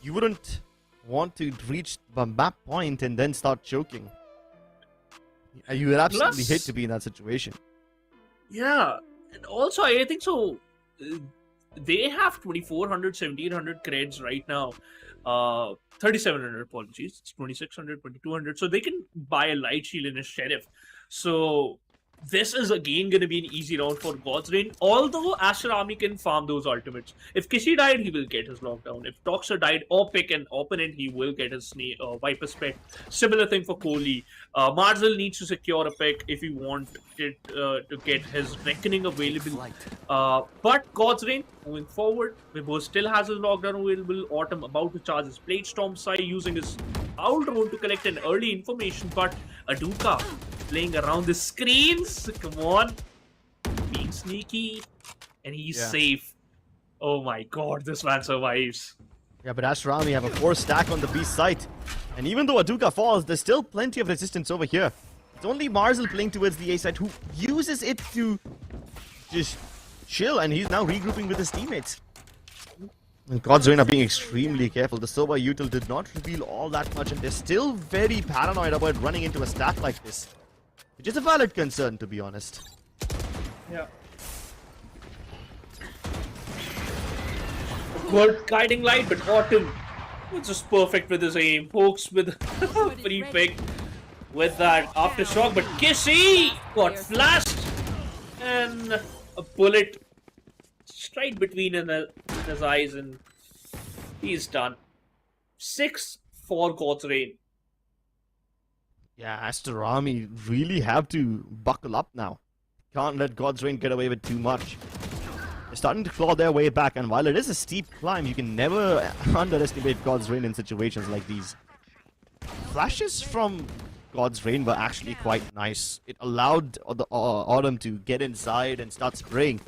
You wouldn't want to reach the map point and then start choking. You would absolutely hate to be in that situation. Yeah. And also, I think so. They have 2400, 1700 creds right now. 3700, apologies. It's 2600, 2200. So they can buy a light shield and a sheriff. So this is again going to be an easy round for God's Reign. Although Aster Army can farm those ultimates. If Kishi died, he will get his lockdown. If Doxer died or pick an opponent, he will get his Viper's Pet. Similar thing for Kohli. Marzel needs to secure a pick if he wants it to get his Reckoning available. But God's Reign, moving forward, Vibho still has his lockdown available. Autumn about to charge his Plate Storm Sai using his owl drone to collect an early information. But Aduka playing around the screens. Come on. Being sneaky. And he's safe. Oh my god, this man survives. Yeah, but Aster Army have a 4 stack on the B site. And even though Aduka falls, there's still plenty of resistance over here. It's only Marzel playing towards the A side who uses it to just chill, and he's now regrouping with his teammates. And God's Reign are being extremely careful. The Sova Util did not reveal all that much, and they're still very paranoid about running into a stack like this. Which is a valid concern, to be honest. Yeah. Good guiding light, but Autumn was just perfect with his aim. Pokes with free pick with that aftershock, but Kissy got flashed and a bullet straight between his eyes, and he's done. 6 for God's Reign. Yeah, Aster Army really have to buckle up now. Can't let God's Reign get away with too much. They're starting to claw their way back, and while it is a steep climb, you can never underestimate God's Reign in situations like these. Flashes from God's Reign were actually quite nice. It allowed the Autumn to get inside and start spraying.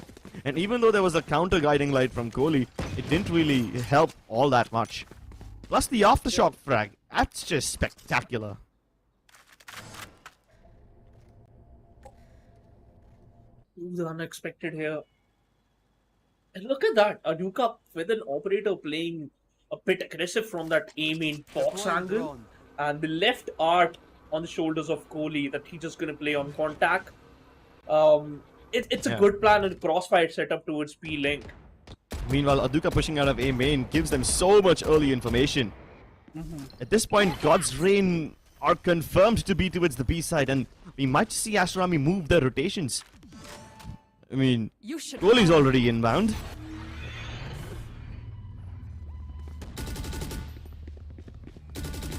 And even though there was a counter guiding light from Kohli, it didn't really help all that much. Plus the aftershock frag, that's just spectacular. The unexpected here. And look at that, Aduka with an operator playing a bit aggressive from that A-main box angle. And the left art on the shoulders of Kohli that he's just going to play on contact. It's a good plan and crossfire setup towards P-Link. Meanwhile, Aduka pushing out of A-main gives them so much early information. At this point, God's Reign are confirmed to be towards the B side, and we might see Aster Army move their rotations. I mean, Kohli's already inbound.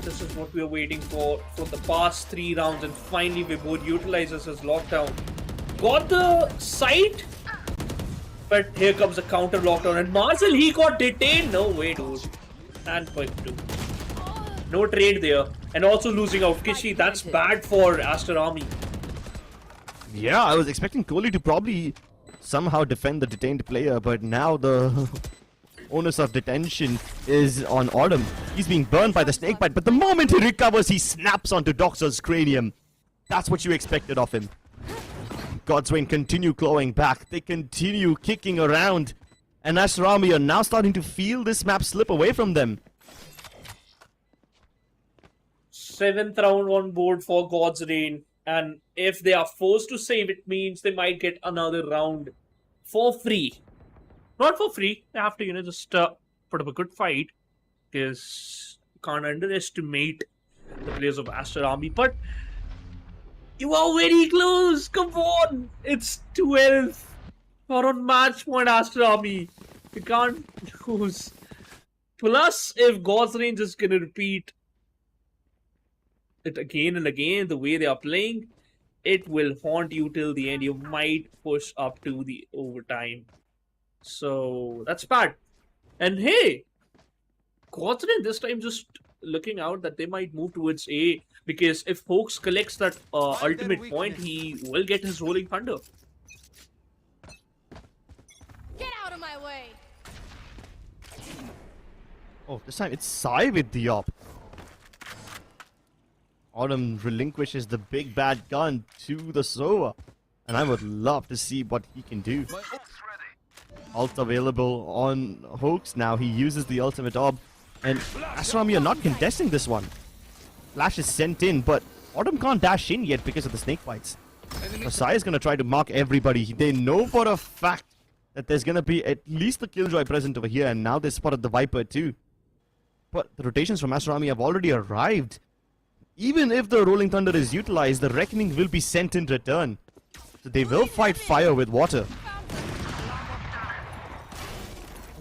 This is what we are waiting for the past 3 rounds, and finally Vibod utilizes his lockdown. Got the sight, but here comes a counter lockdown, and Marzel, he got detained. No way, dude. And point 2. No trade there, and also losing out Kishi. That's bad for Aster Army. Yeah, I was expecting Kohli to probably somehow defend the detained player, but now the onus of detention is on Autumn. He's being burned by the snakebite, but the moment he recovers, he snaps onto Doxer's cranium. That's what you expected of him. God's Reign continue clawing back. They continue kicking around, and Aster Army are now starting to feel this map slip away from them. 7th round on board for God's Reign. And if they are forced to save, it means they might get another round for free. Not for free. They have to, just put up a good fight, because you can't underestimate the players of Aster Army. But you are very close. Come on. It's 12. You're on match point, Aster Army. You can't lose. Plus, if God's Range is going to repeat it again and again, the way they are playing, it will haunt you till the end. You might push up to the overtime. So, that's bad. And hey, God's Range this time just looking out that they might move towards A, because if Hoax collects that ultimate point, he will get his Rolling Thunder. Get out of my way. Oh, this time it's Sai with the op. Autumn relinquishes the big bad gun to the Sova. And I would love to see what he can do. Ult available on Hoax now. He uses the ultimate orb. And Aster Army are not contesting this one. Flash is sent in, but Autumn can't dash in yet because of the snake bites. So Sai is going to try to mark everybody. They know for a fact that there's going to be at least the Killjoy present over here. And now they spotted the Viper too. But the rotations from Aster Army have already arrived. Even if the Rolling Thunder is utilized, the Reckoning will be sent in return. So they will fight fire with water.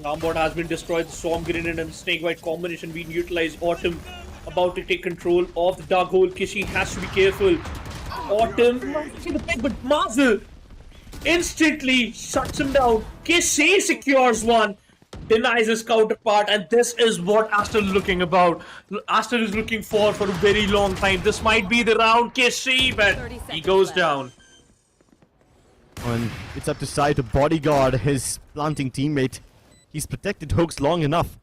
Lambot has been destroyed. The Storm Grenade and the Snake White combination being utilized. Autumn about to take control of the Dark Hole. Kishi has to be careful. Autumn, but Mazel instantly shuts him down. Kishi secures one, denies his counterpart, and this is what Aster is looking about. Aster is looking for a very long time. This might be the round, Kishi, but he goes down. And it's up to Sai to bodyguard his planting teammate. He's protected Hoax long enough.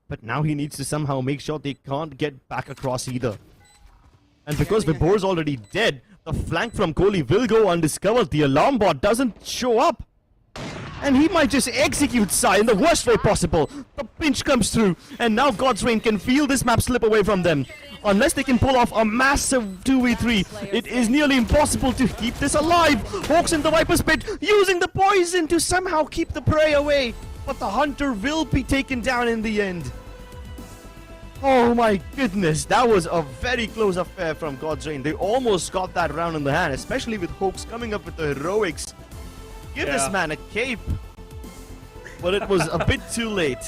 But now he needs to somehow make sure they can't get back across either. And because Vibor's already dead, the flank from Kohli will go undiscovered. The alarm bot doesn't show up. And he might just execute Sai in the worst way possible. The pinch comes through, and now God's Reign can feel this map slip away from them. Unless they can pull off a massive 2v3, it is nearly impossible to keep this alive. Hawks in the Viper's pit, using the poison to somehow keep the prey away. But the Hunter will be taken down in the end. Oh my goodness, that was a very close affair from God's Reign. They almost got that round in the hand, especially with Hawks coming up with the heroics. Give this man a cape. But it was a bit too late.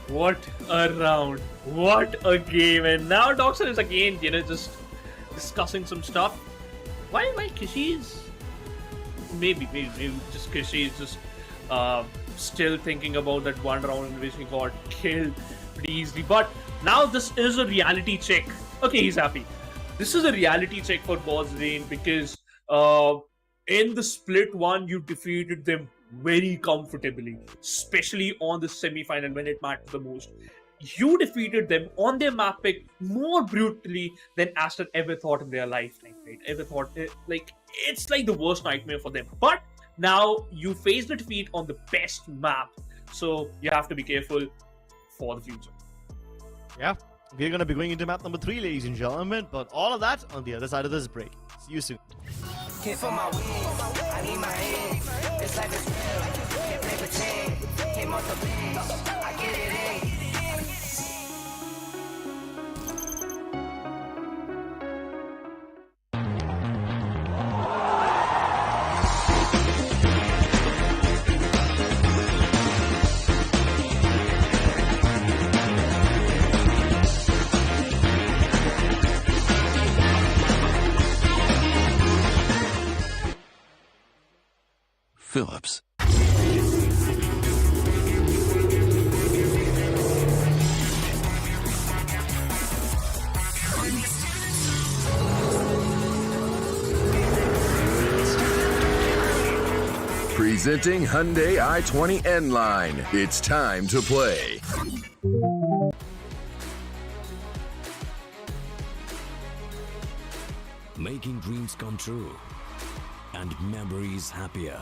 What a round. What a game. And now Doxer is again, just discussing some stuff. Why Kishi is... Maybe just Kishi is just still thinking about that one round in which he got killed pretty easily. But now this is a reality check. Okay, he's happy. This is a reality check for God's Reign, because in the split one, you defeated them very comfortably, especially on the semi-final when it mattered the most. You defeated them on their map pick more brutally than Aster ever thought in their lifetime, right? Ever thought, it's like the worst nightmare for them. But now you face the defeat on the best map, so you have to be careful for the future. Yeah, we're going to be going into map number 3, ladies and gentlemen, but all of that on the other side of this break. See you soon. Can't for my wins, I need my hands. This life is real, can't play pretend. Came off the bench, I get it in. Phillips. Presenting Hyundai i20 N-Line. It's time to play. Making dreams come true and memories happier.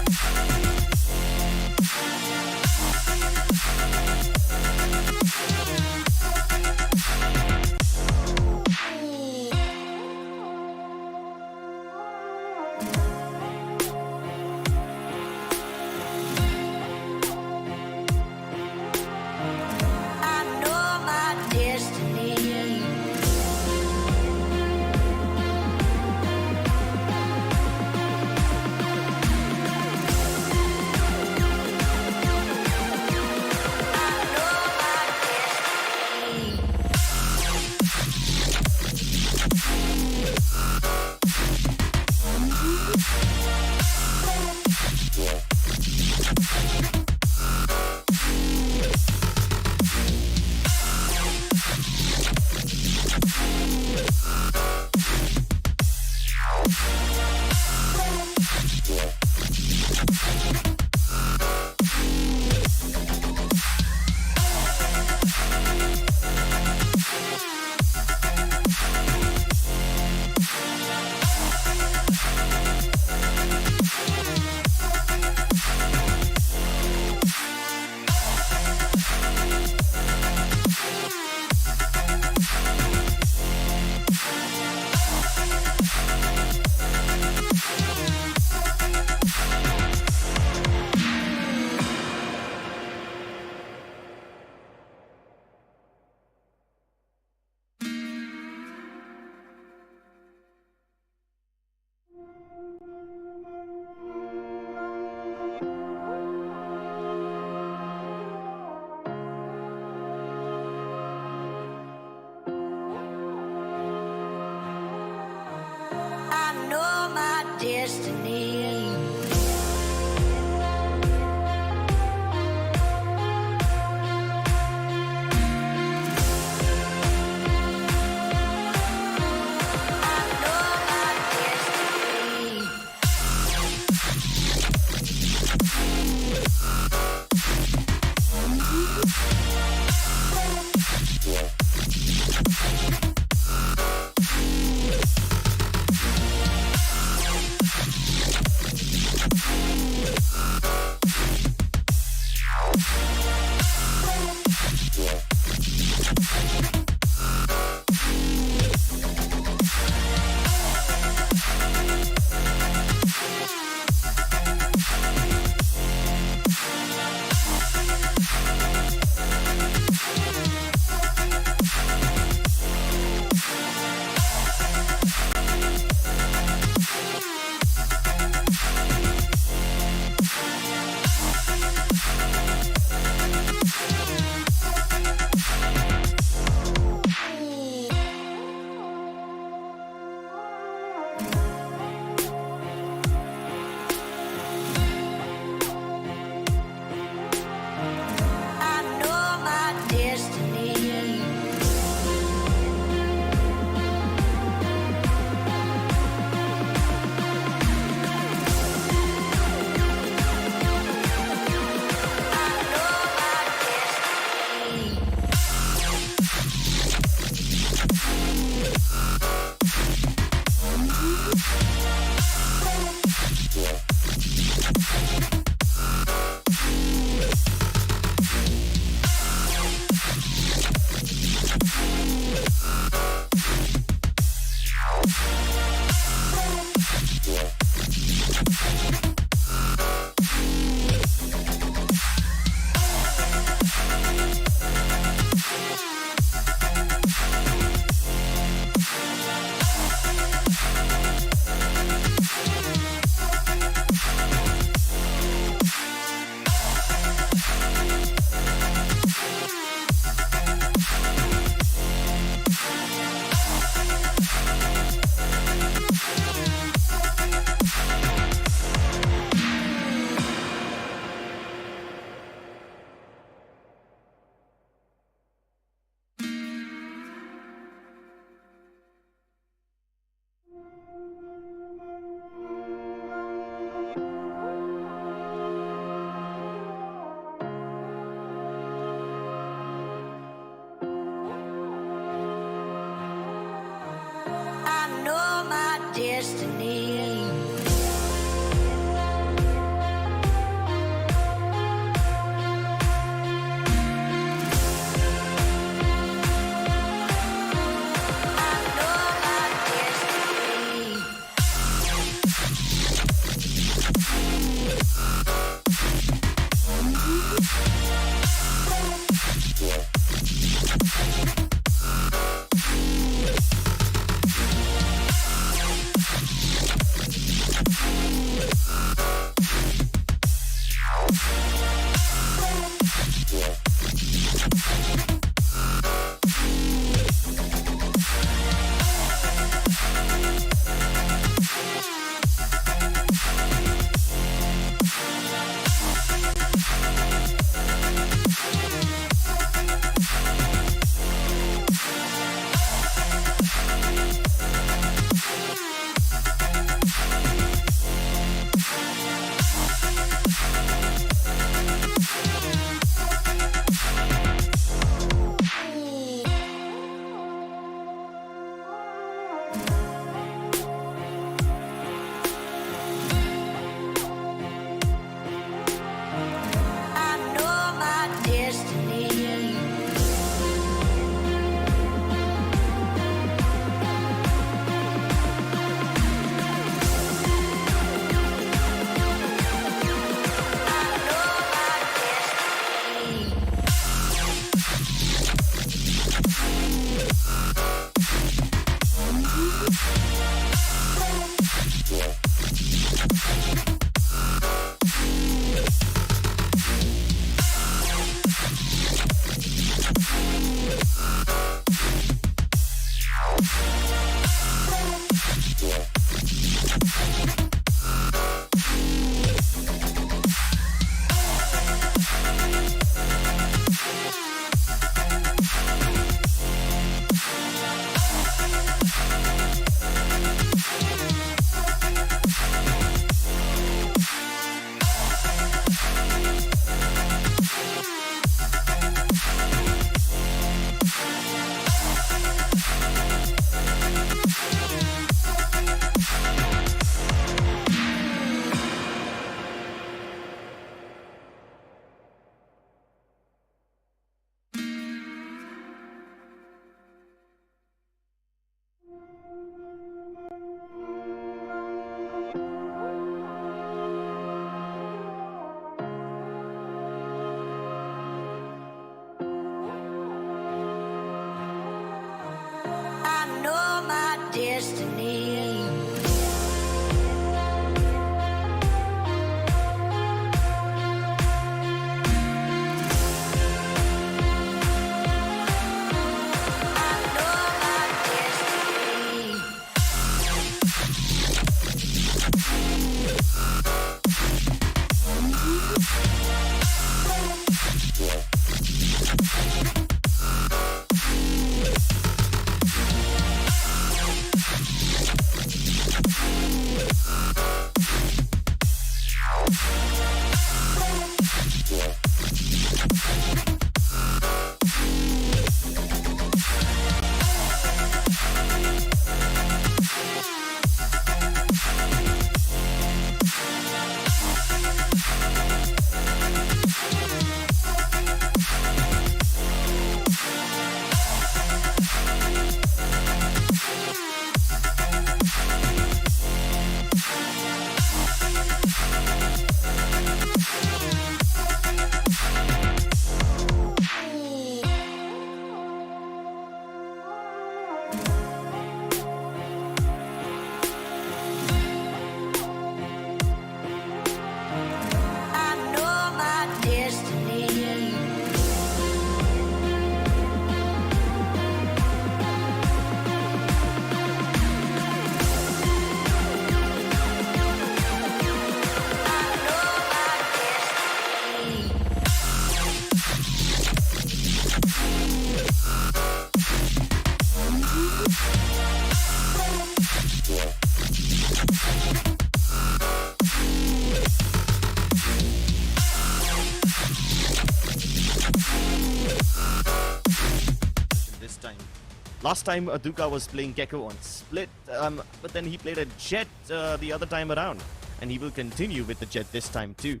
Last time Aduka was playing Gecko on Split, but then he played a Jet the other time around. And he will continue with the Jet this time too.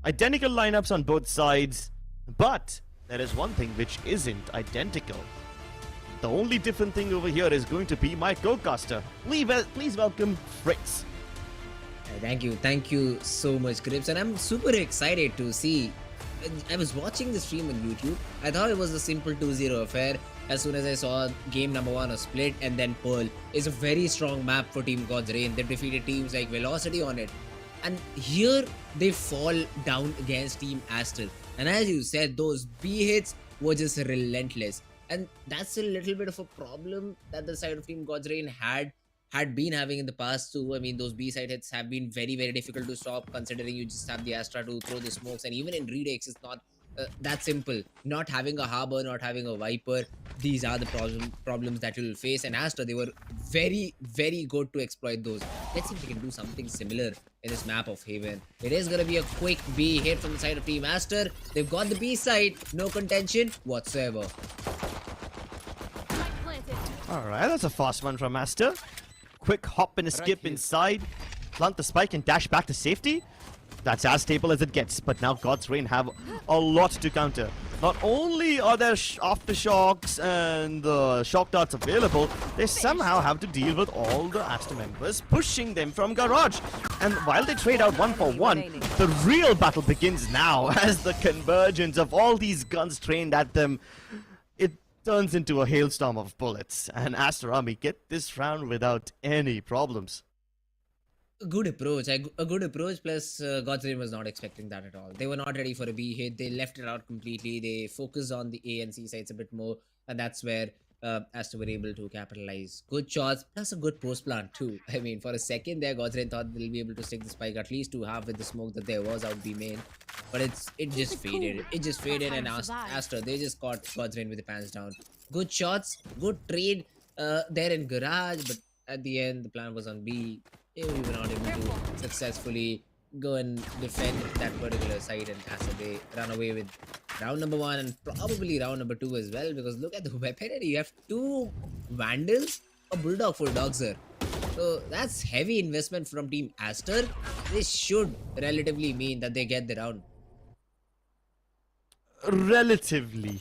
Identical lineups on both sides, but there is one thing which isn't identical. The only different thing over here is going to be my co-caster. Please welcome Fritz. Thank you so much, Crips, and I'm super excited to see. I was watching the stream on YouTube. I thought it was a simple 2-0 affair. As soon as I saw game number 1 of Split and then Pearl, is a very strong map for Team God's Reign. They've defeated teams like Velocity on it. And here they fall down against Team Aster. And as you said, those B hits were just relentless. And that's a little bit of a problem that the side of Team God's Reign had been having in the past too. I mean, those B-side hits have been very, very difficult to stop, considering you just have the Astra to throw the smokes, and even in retakes it's not that simple. Not having a Harbor, not having a Viper, these are the problems that you'll face, and Astra, they were very, very good to exploit those. Let's see if we can do something similar in this map of Haven. It is going to be a quick B hit from the side of Team Aster. They've got the B side, no contention whatsoever. Alright, that's a fast one from Aster. Quick hop and a skip inside, plant the spike and dash back to safety. That's as stable as it gets, but now God's Reign have a lot to counter. Not only are there aftershocks and the shock darts available, they somehow have to deal with all the Aster members pushing them from Garage. And while they trade out 1 for 1, the real battle begins now as the convergence of all these guns trained at them, it turns into a hailstorm of bullets, and Aster Army get this round without any problems. A good approach, plus God's Reign was not expecting that at all. They were not ready for a B hit, they left it out completely, they focused on the A and C sides a bit more, and that's where Aster were able to capitalize. Good shots, plus a good post plant too. I mean, for a second there, God's Reign thought they'll be able to stick the spike at least to half with the smoke that there was out B main. But it just faded. It just faded, and Aster, they just caught God's Reign with the pants down. Good shots, good trade there in Garage, but at the end the plan was on B. We were not able to successfully go and defend that particular side, and Aster, they run away with round number 1 and probably round number 2 as well, because look at the weaponry. You have 2 Vandals, a Bulldog for Dogzer. So that's heavy investment from Team Aster. This should relatively mean that they get the round. Relatively.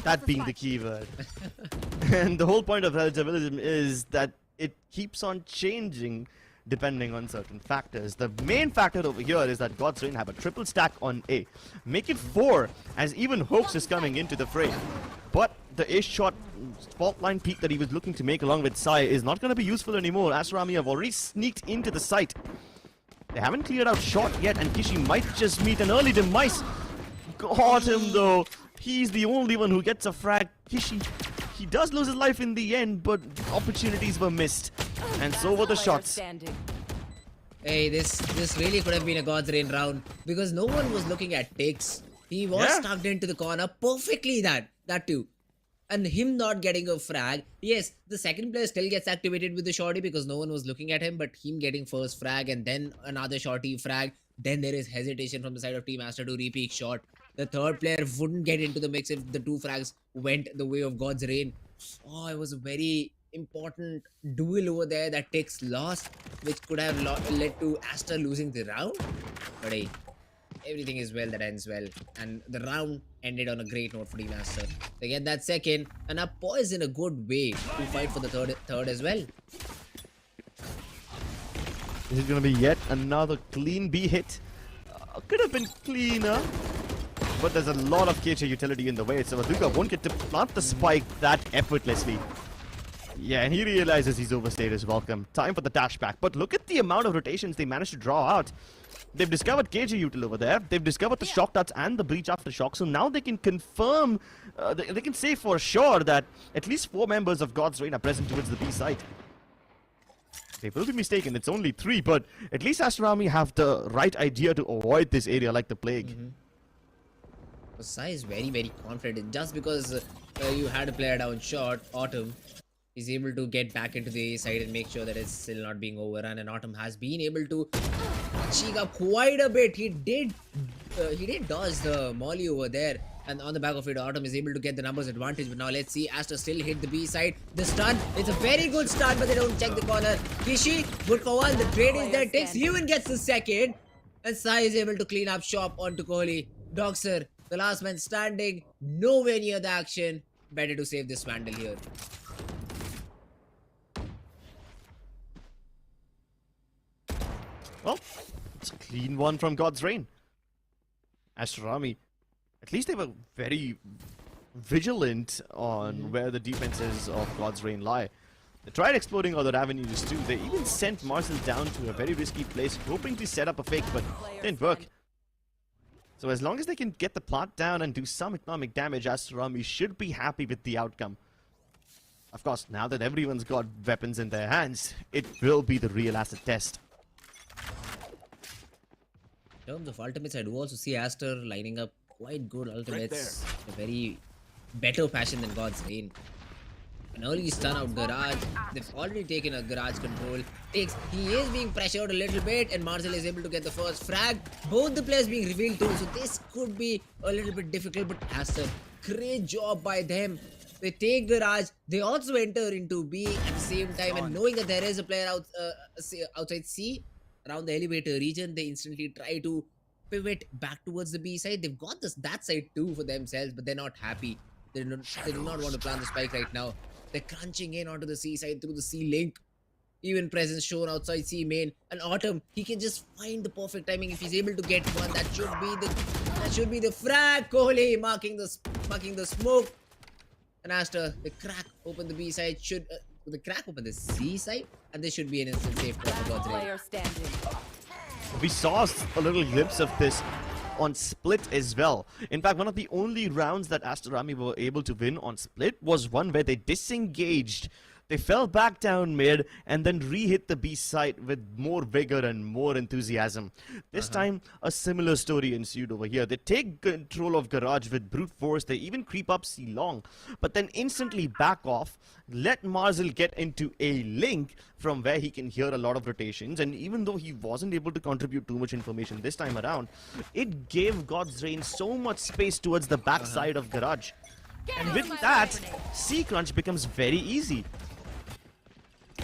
That being the key word. And the whole point of relativism is that it keeps on changing depending on certain factors. The main factor over here is that God's Reign have a triple stack on A. Make it 4 as even Hoax is coming into the fray. But the ace shot fault line peek that he was looking to make along with Sai is not going to be useful anymore. Aster Army have already sneaked into the site. They haven't cleared out shot yet, and Kishi might just meet an early demise. Got him though. He's the only one who gets a frag. Kishi, he does lose his life in the end, but opportunities were missed. And so were the shots. Hey, this really could have been a God's Reign round, because no one was looking at Tix. He was tucked into the corner perfectly, that too. And him not getting a frag. Yes, the second player still gets activated with the shorty because no one was looking at him, but him getting first frag and then another shorty frag. Then there is hesitation from the side of Team Aster to repeat shot. The third player wouldn't get into the mix if the 2 frags went the way of God's Reign. Oh, it was a very important duel over there that Tix lost, which could have led to Aster losing the round. But hey, everything is well that ends well, and the round ended on a great note for Team Aster. They get that second, and are poised in a good way to fight for the third as well. This is going to be yet another clean B hit. Could have been cleaner, but there's a lot of KJ utility in the way, so Aduka won't get to plant the spike that effortlessly. Yeah, and he realizes he's overstayed his welcome. Time for the dash back, but look at the amount of rotations they managed to draw out. They've discovered KJ util over there. They've discovered the shock darts and the breach after shock, so now they can confirm, they can say for sure that at least 4 members of God's Reign are present towards the B site. They will be mistaken, it's only 3, but at least Aster Army have the right idea to avoid this area like the plague. Sai is very, very confident. Just because you had a player down short, Autumn is able to get back into the A side and make sure that it's still not being overrun, and Autumn has been able to cheek up quite a bit. He did dodge the molly over there, And on the back of it, Autumn is able to get the numbers advantage. But now let's see. Aster still hit the B side. The stun. It's a very good stun, but they don't check the corner. Kishi, good for one. The trade is there. Takes even gets the second. And Sai is able to clean up shop onto Kohli. Doxer, the last man standing. Nowhere near the action. Better to save this Vandal here. Well, it's a clean one from God's Reign. Aster Army, at least they were very vigilant on where the defenses of God's Reign lie. They tried exploring other avenues too. They even sent Marcel down to a very risky place, hoping to set up a fake, but didn't work. So as long as they can get the plant down and do some economic damage, Aster Army should be happy with the outcome. Of course, now that everyone's got weapons in their hands, it will be the real acid test. In terms of ultimates, I do also see Aster lining up quite good ultimates. A very better fashion than God's Reign. An early stun out Garage. They've already taken a Garage control. He is being pressured a little bit, and Marcel is able to get the first frag. Both the players being revealed too, so this could be a little bit difficult. But Aster, great job by them. They take Garage. They also enter into B at the same time, and knowing that there is a player outside C, around the elevator region, they instantly try to pivot back towards the B side. They've got that side too for themselves, but they're not happy. They do not want to plant the spike right now. They're crunching in onto the C side through the C link. Even presence shown outside C main. And Autumn, he can just find the perfect timing. If he's able to get one, that should be the frag. Kohli marking the smoke. And Aster, the crack open the B side. The crack open the C side, and this should be an instant safe for God's Reign. We saw a little glimpse of this on Split as well. In fact, one of the only rounds that Aster Army were able to win on Split was one where they disengaged. They fell back down mid and then re-hit the B side with more vigor and more enthusiasm. This time, a similar story ensued over here. They take control of Garage with brute force. They even creep up C long, but then instantly back off, let Marcel get into a link from where he can hear a lot of rotations. And even though he wasn't able to contribute too much information this time around, it gave God's Reign so much space towards the backside of Garage. And with that, C crunch becomes very easy.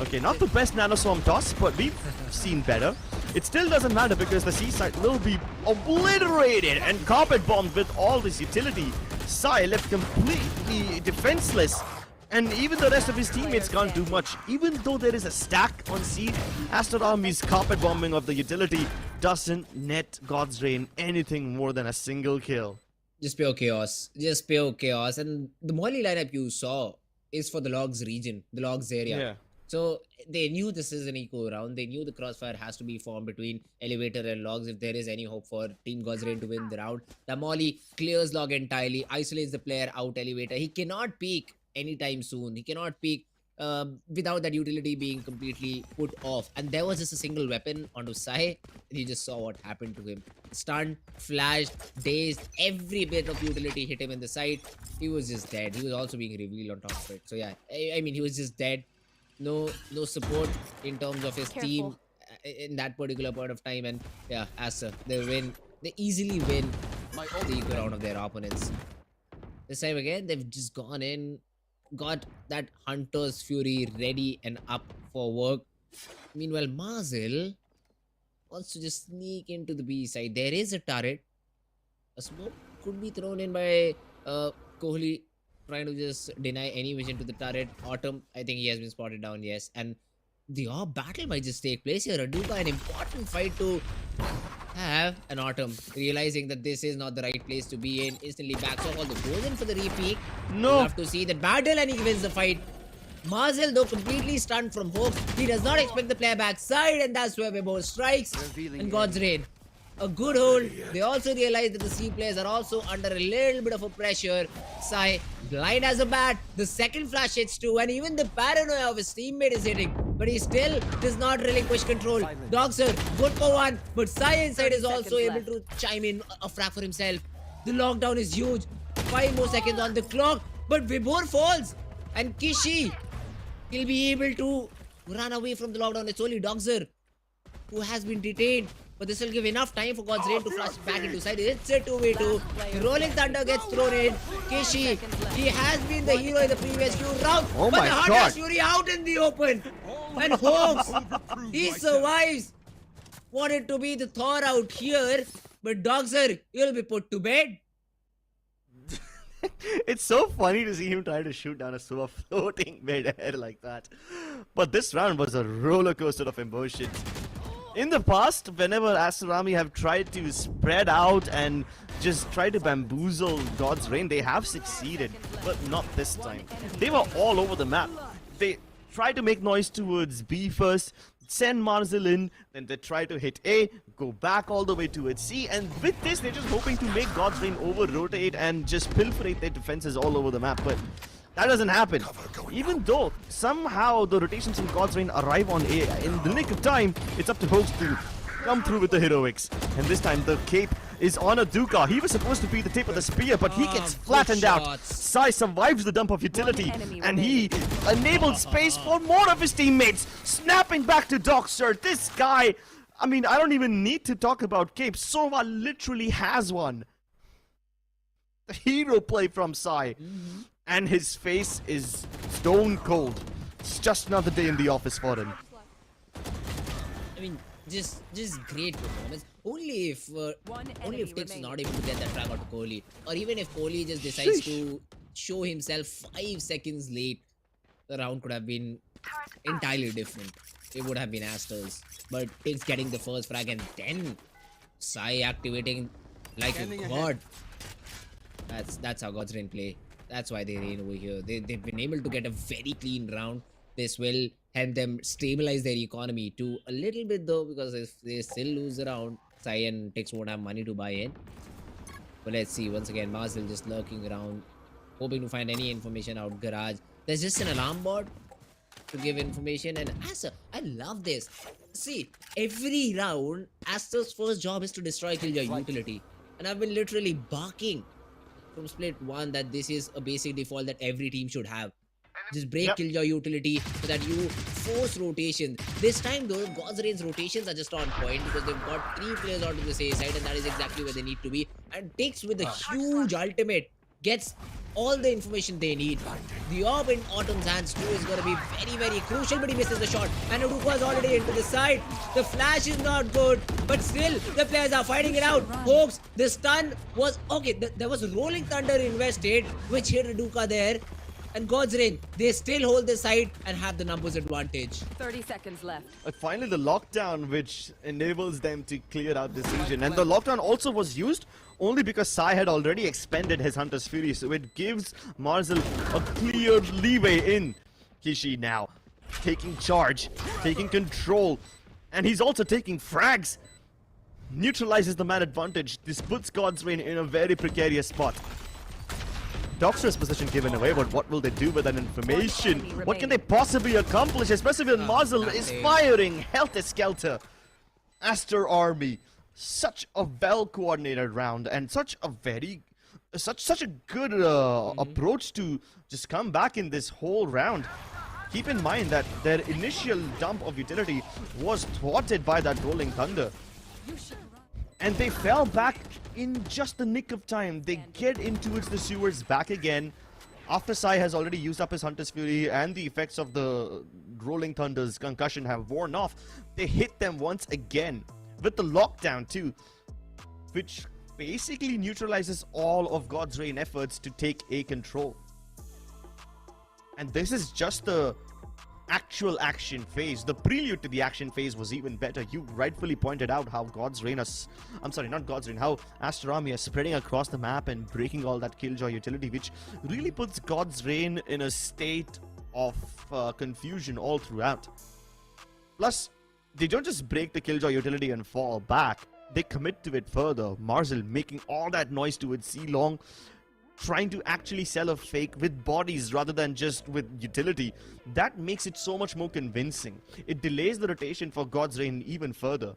Okay, not the best nanoswarm toss, but we've seen better. It still doesn't matter because the C side will be obliterated and carpet bombed with all this utility. Sai left completely defenseless, and even the rest of his teammates can't do much. Even though there is a stack on C, Aster Army's carpet bombing of the utility doesn't net God's Reign anything more than a single kill. Just pure chaos. Just pure chaos. And the Molly lineup you saw is for the Logs region, the Logs area. Yeah. So they knew this is an eco round. They knew the crossfire has to be formed between Elevator and Logs if there is any hope for Team God's Reign to win the round. The Molly clears Log entirely, isolates the player out Elevator. He cannot peek anytime soon. He cannot peek without that utility being completely put off. And there was just a single weapon onto Sai. And you just saw what happened to him. Stunned, flashed, dazed, every bit of utility hit him in the side. He was just dead. He was also being revealed on top of it. So yeah, I mean, he was just dead. No support in terms of his team in that particular point of time. And yeah, Aster, they easily win the eco round of their opponents. This time again, they've just gone in, got that Hunter's Fury ready and up for work. Meanwhile, Marcel wants to just sneak into the B side. There is a turret. A smoke could be thrown in by Kohli, trying to just deny any vision to the turret. Autumn, I think he has been spotted down, yes. And the battle might just take place here. Aduka, an important fight to have. An Autumn, realizing that this is not the right place to be in, instantly backs off. Although goes in for the repeat. No. We'll have to see that battle, and he wins the fight. Marcel, though, completely stunned from hope. He does not expect the player backside, and that's where Webo strikes. And God's Reign, a good hold. They also realize that the C players are also under a little bit of a pressure. Sai, blind as a bat. The second flash hits too, and even the paranoia of his teammate is hitting. But he still does not relinquish control. Doxer, good for one. But Sai inside is also able to chime in a frag for himself. The lockdown is huge. 5 more seconds on the clock. But Vibhor falls. And Kishi, he'll be able to run away from the lockdown. It's only Doxer who has been detained. but this will give enough time for God's Reign to flash back into side. It's a 2v2. Rolling Thunder gets thrown in. Kishi, he has been the hero in the previous few rounds. Oh but my the God. Hunter's Fury out in the open. And Hoax, he survives. Wanted to be the Thor out here, but Dogzer, you'll be put to bed. It's so funny to see him try to shoot down a Suva floating mid-air like that. But this round was a roller coaster of emotions. In the past, whenever Aster Army have tried to spread out and just try to bamboozle God's Reign, they have succeeded, but not this time. They were all over the map. They tried to make noise towards B first, send Marzel in, then they try to hit A, go back all the way towards C, and with this they're just hoping to make God's Reign over-rotate and just pilferate their defenses all over the map, but that doesn't happen. Even though somehow the rotations in God's Reign arrive on A, in the nick of time, it's up to Hoax to come through with the heroics. And this time the cape is on a Duka. He was supposed to be the tip of the spear, but he gets flattened out. Sai survives the dump of utility, and he enabled space for more of his teammates. Snapping back to Doxer. This guy, I mean, I don't even need to talk about cape. Sova literally has one. The hero play from Sai. And his face is stone cold. It's just another day in the office for him. I mean, just great performance. Only if Tix is not able to get that frag out to Kohli, or even if Kohli just decides to show himself 5 seconds late, the round could have been entirely different. It would have been Aster's, but Tix getting the first frag and then Sai activating like a god. That's how God's Reign play. That's why they reign over here. They've been able to get a very clean round. This will help them stabilize their economy too a little bit though, because if they still lose the round, Sai and Tix won't have money to buy in. But let's see. Once again, Marcel just lurking around, hoping to find any information out garage. There's just an alarm board to give information, and Aster, I love this. See, every round, Aster's first job is to destroy Killjoy utility, and I've been literally barking from split 1 that this is a basic default that every team should have. Just break Killjoy utility so that you force rotation. This time though, God's Reign's rotations are just on point because they've got 3 players out of the safe side, and that is exactly where they need to be. And Tix with a huge ultimate gets all the information they need. The orb in Autumn's hands too is going to be very, very crucial, but he misses the shot. And Uduka is already into the side. The flash is not good, but still the players are fighting it out. Hopes, the stun was okay. There was Rolling Thunder invested, which hit Uduka there. And God's Reign, they still hold the side and have the numbers advantage. 30 seconds left. Finally, the lockdown, which enables them to clear out this region. And the lockdown also was used only because Sai had already expended his Hunter's Fury, so it gives Marzel a clear leeway in. Kishi now taking charge, taking control, and he's also taking frags. Neutralizes the man advantage. This puts God's Reign in a very precarious spot. Doxer's position given away, but what will they do with that information? What can they possibly accomplish, especially when Marzel is firing helter-skelter? Aster Army, such a well-coordinated round and such a good approach to just come back in this whole round. Keep in mind that their initial dump of utility was thwarted by that Rolling Thunder. And they fell back in just the nick of time. They get into the sewers back again. After Sai has already used up his Hunter's Fury and the effects of the Rolling Thunder's concussion have worn off, they hit them once again with the lockdown too, which basically neutralizes all of God's Reign efforts to take A control. And this is just the actual action phase. The prelude to the action phase was even better. You rightfully pointed out how how Aster Army is spreading across the map and breaking all that Killjoy utility, which really puts God's Reign in a state of confusion all throughout. Plus, they don't just break the Killjoy utility and fall back. They commit to it further. Marzel making all that noise towards C-Long, trying to actually sell a fake with bodies rather than just with utility. That makes it so much more convincing. It delays the rotation for God's Reign even further.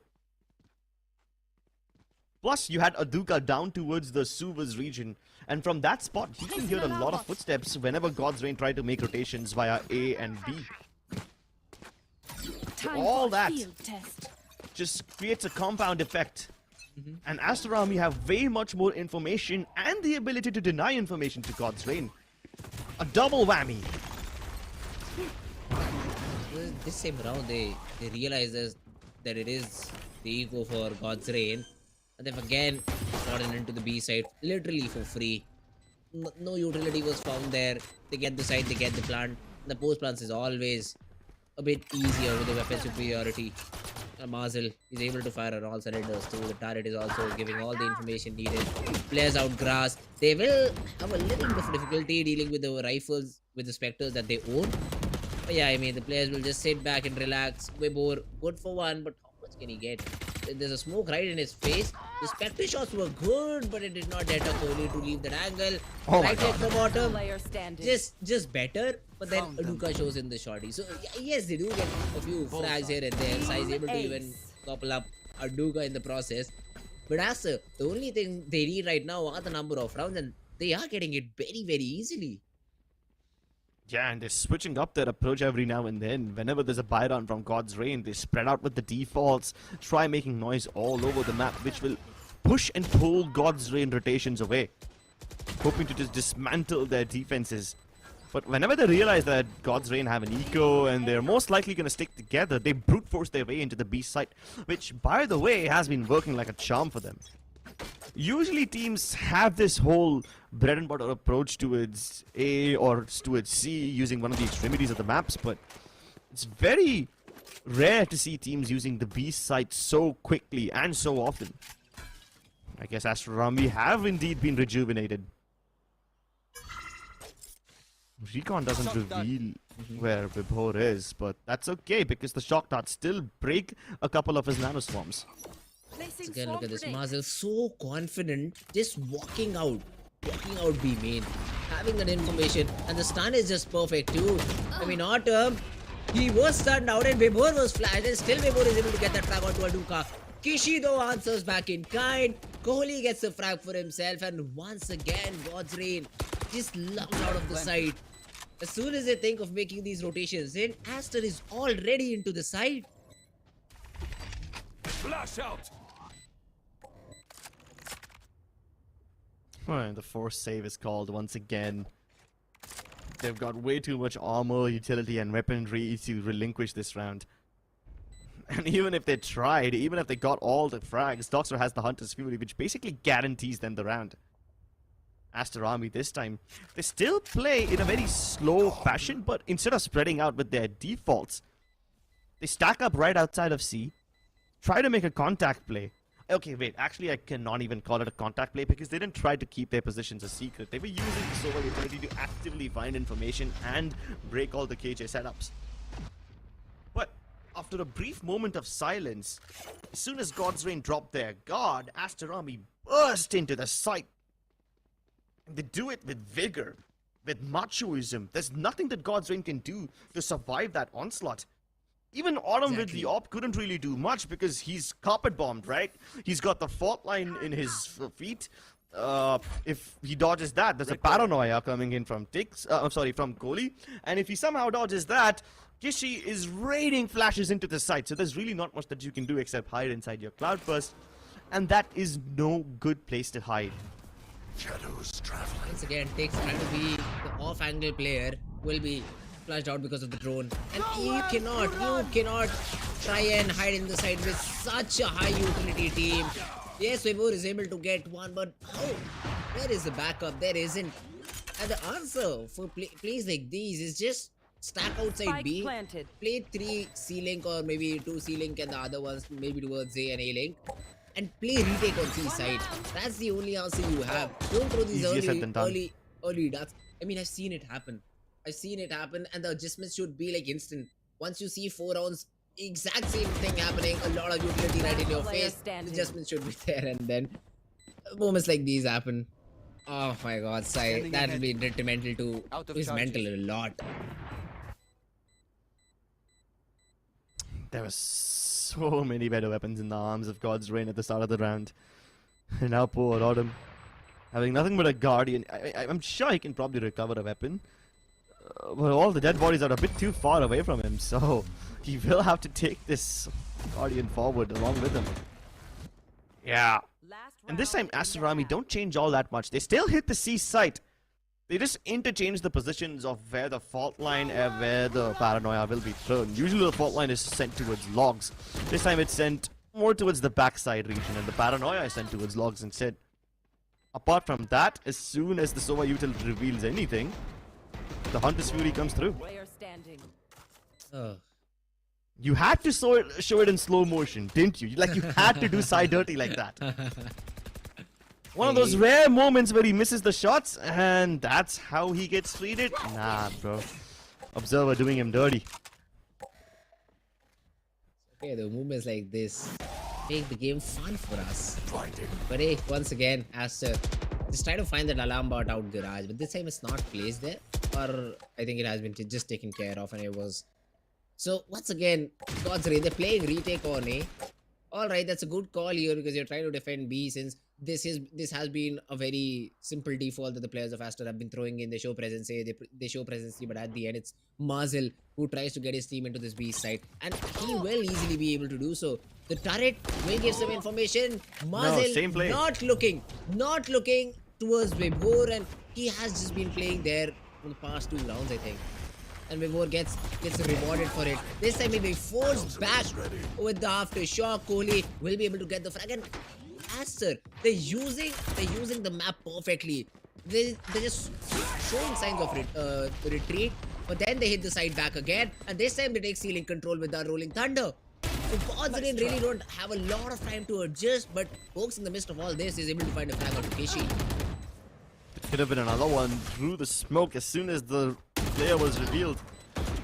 Plus, you had Aduka down towards the Suvas region, and from that spot, he can hear a lot of footsteps whenever God's Reign tried to make rotations via A and B. So all that just creates a compound effect. And Aster Army have way much more information and the ability to deny information to God's Reign. A double whammy. This same round, they realize that it is the eco for God's Reign, and they've again gotten into the B side literally for free. No utility was found there. They get the side, they get the plant. The post plants is always a bit easier with the weapon superiority. Mazel is able to fire on all cylinders too. The turret is also giving all the information needed. Players out grass. They will have a little bit of difficulty dealing with the rifles, with the specters that they own. But yeah, I mean, the players will just sit back and relax. Webor, good for one, but how much can he get? There's a smoke right in his face. The spectre shots were good, but it did not deter Kohli to leave that angle. Oh right at the bottom. Player standing. Just better. But then Aduka shows in the shorty. So yes, they do get a few frags here and there. Sai is able to even couple up Aduka in the process. But Aster, the only thing they need right now are the number of rounds, and they are getting it very, very easily. Yeah, and they're switching up their approach every now and then. Whenever there's a buy down from God's Reign, they spread out with the defaults, try making noise all over the map, which will push and pull God's Reign rotations away, hoping to just dismantle their defenses. But whenever they realize that God's Reign have an eco and they're most likely going to stick together, they brute force their way into the B site, which, by the way, has been working like a charm for them. Usually teams have this whole bread and butter approach towards A or towards C using one of the extremities of the maps, but it's very rare to see teams using the B site so quickly and so often. I guess Aster Army have indeed been rejuvenated. Recon doesn't reveal where Vibhor is, but that's okay because the shock darts still break a couple of his nanoswarms. Again, look at this. Mazel so confident, just walking out B main, having that information, and the stun is just perfect too. I mean, Autumn, he was stunned out and Vibhor was flashed, and still Vibhor is able to get that frag onto Aduka. Kishi though answers back in kind. Kohli gets the frag for himself, and once again, God's Reign just lumps out of the side. As soon as they think of making these rotations, then Aster is already into the side. Flash out. And the force save is called once again. They've got way too much armor, utility, and weaponry to relinquish this round. And even if they tried, even if they got all the frags, Doxer has the Hunter's Fury, which basically guarantees them the round. Aster Army this time, they still play in a very slow fashion, but instead of spreading out with their defaults, they stack up right outside of C, try to make a contact play. Okay, wait, actually I cannot even call it a contact play because they didn't try to keep their positions a secret. They were using the Sova utility to actively find information and break all the KJ setups. But after a brief moment of silence, as soon as God's Reign dropped their guard, Aster Army burst into the site. And they do it with vigor, with machoism. There's nothing that God's Reign can do to survive that onslaught. Even Autumn with the op couldn't really do much because he's carpet bombed, right? He's got the fault line in his feet. If he dodges that, there's a paranoia coming in from from Kohli. And if he somehow dodges that, Kishi is raining flashes into the site. So there's really not much that you can do except hide inside your cloudburst. And that is no good place to hide. Shadows traveling. Once again, takes time to be the off-angle player will be flushed out because of the drone, and you cannot try and hide in the side with such a high utility team. Yes, Vibhor is able to get one, but how? Where is the backup? There isn't. And the answer for plays like these is just stack outside B, play 3 C-Link or maybe 2 C-Link and the other ones maybe towards A and A-Link, and play retake on C side. That's the only answer you have. Don't throw these early darts. I mean, I've seen it happen, and the adjustments should be like instant. Once you see 4 rounds, exact same thing happening, a lot of utility right in your face, the adjustments should be there, and then moments like these happen. Oh my god, Sai, that will be detrimental to his mental a lot. There were so many better weapons in the arms of God's Reign at the start of the round. And now poor Autumn, having nothing but a Guardian. I'm sure he can probably recover a weapon. But all the dead bodies are a bit too far away from him, so he will have to take this Guardian forward along with him. Yeah. And this time, Aster Army don't change all that much. They still hit the C site. They just interchange the positions of where the fault line and where the paranoia will be thrown. Usually the fault line is sent towards logs. This time it's sent more towards the backside region, and the paranoia is sent towards logs instead. Apart from that, as soon as the Sova Util reveals anything, the Hunter's Fury comes through. You had to show it in slow motion, didn't you? Like, you had to do side dirty like that. One of those rare moments where he misses the shots, and that's how he gets treated? Nah, bro. Observer doing him dirty. Okay, the movements like this make the game fun for us. But hey, once again, Aster just try to find that alarm bot out garage, but this time it's not placed there, or I think it has been just taken care of, and it was. So once again, God's Ray, they're playing retake on A. Alright, that's a good call here because you're trying to defend B, since this has been a very simple default that the players of Aster have been throwing in. They show presence A, they show presence C, but at the end it's Mazel who tries to get his team into this B side, and he will easily be able to do so. The turret will give some information. Mazel not looking towards Vibhor, and he has just been playing there for the past 2 rounds, I think. And Vibhor gets rewarded for it. This time he'll be forced back with the aftershock. Kohli will be able to get the frag. And Aster, they're using the map perfectly. They're just showing signs of retreat, but then they hit the side back again, and this time they take ceiling control with the rolling thunder. So Godlike really don't have a lot of time to adjust, but folks, in the midst of all this, is able to find a frag onto Kishi. It could have been another one through the smoke as soon as the player was revealed.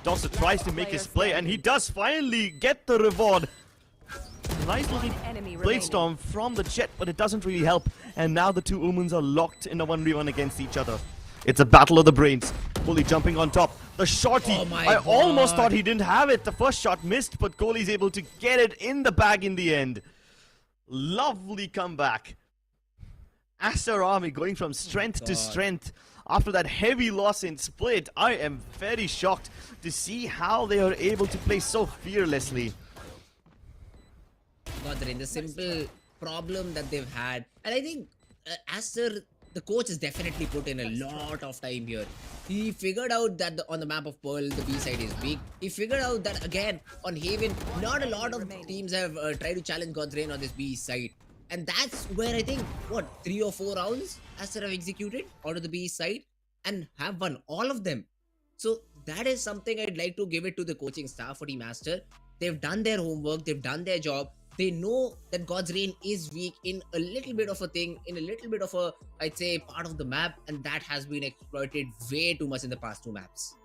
Dawson tries to make his play, and he does finally get the reward. Nice little blade storm from the Jet, but it doesn't really help. And now the two Omens are locked in a 1v1 against each other. It's a battle of the brains. Kohli jumping on top. The shorty. I almost thought he didn't have it. The first shot missed, but Kohli's able to get it in the bag in the end. Lovely comeback. Aster Army going from strength to strength. After that heavy loss in Split, I am very shocked to see how they are able to play so fearlessly. Godlike, the simple problem that they've had, and I think Aster, the coach, has definitely put in a lot of time here. He figured out that on the map of Pearl, the B side is weak. He figured out that again on Haven, not a lot of teams have tried to challenge Godlike on this B side. And that's where I think, 3 or 4 rounds Aster have executed out of the B side and have won all of them. So that is something I'd like to give it to the coaching staff for Team Aster. They've done their homework, they've done their job. They know that God's Reign is weak in a little bit of a thing, in a little bit of a, I'd say, part of the map, and that has been exploited way too much in the past 2 maps.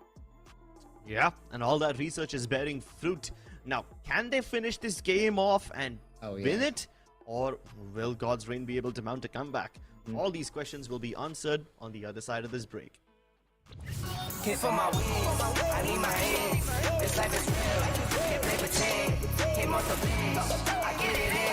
Yeah, and all that research is bearing fruit. Now, can they finish this game off and win it? Or will God's Reign be able to mount a comeback? All these questions will be answered on the other side of this break. Hit for my wins, I need my hands. This life is real, can't play pretend. Came off the bench, I get it in.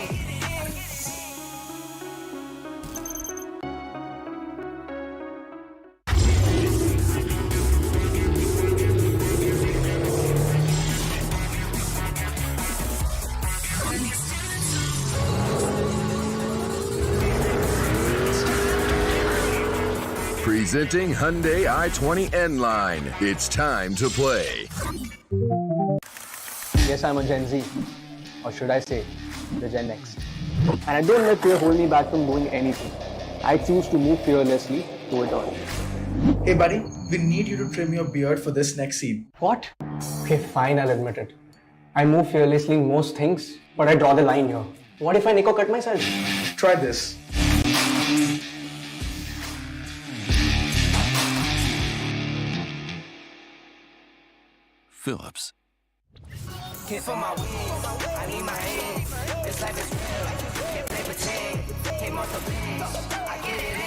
Presenting Hyundai i20 N-Line. It's time to play. Yes, I'm a Gen Z. Or should I say, the Gen X. And I don't let fear hold me back from doing anything. I choose to move fearlessly to it all. Hey buddy, we need you to trim your beard for this next scene. What? Okay, fine, I'll admit it. I move fearlessly in most things, but I draw the line here. What if I Nico cut myself? Try this. Phillips. Hit for my wins, I need my hands. This life is real, can't play pretend. Came off the bench, I get it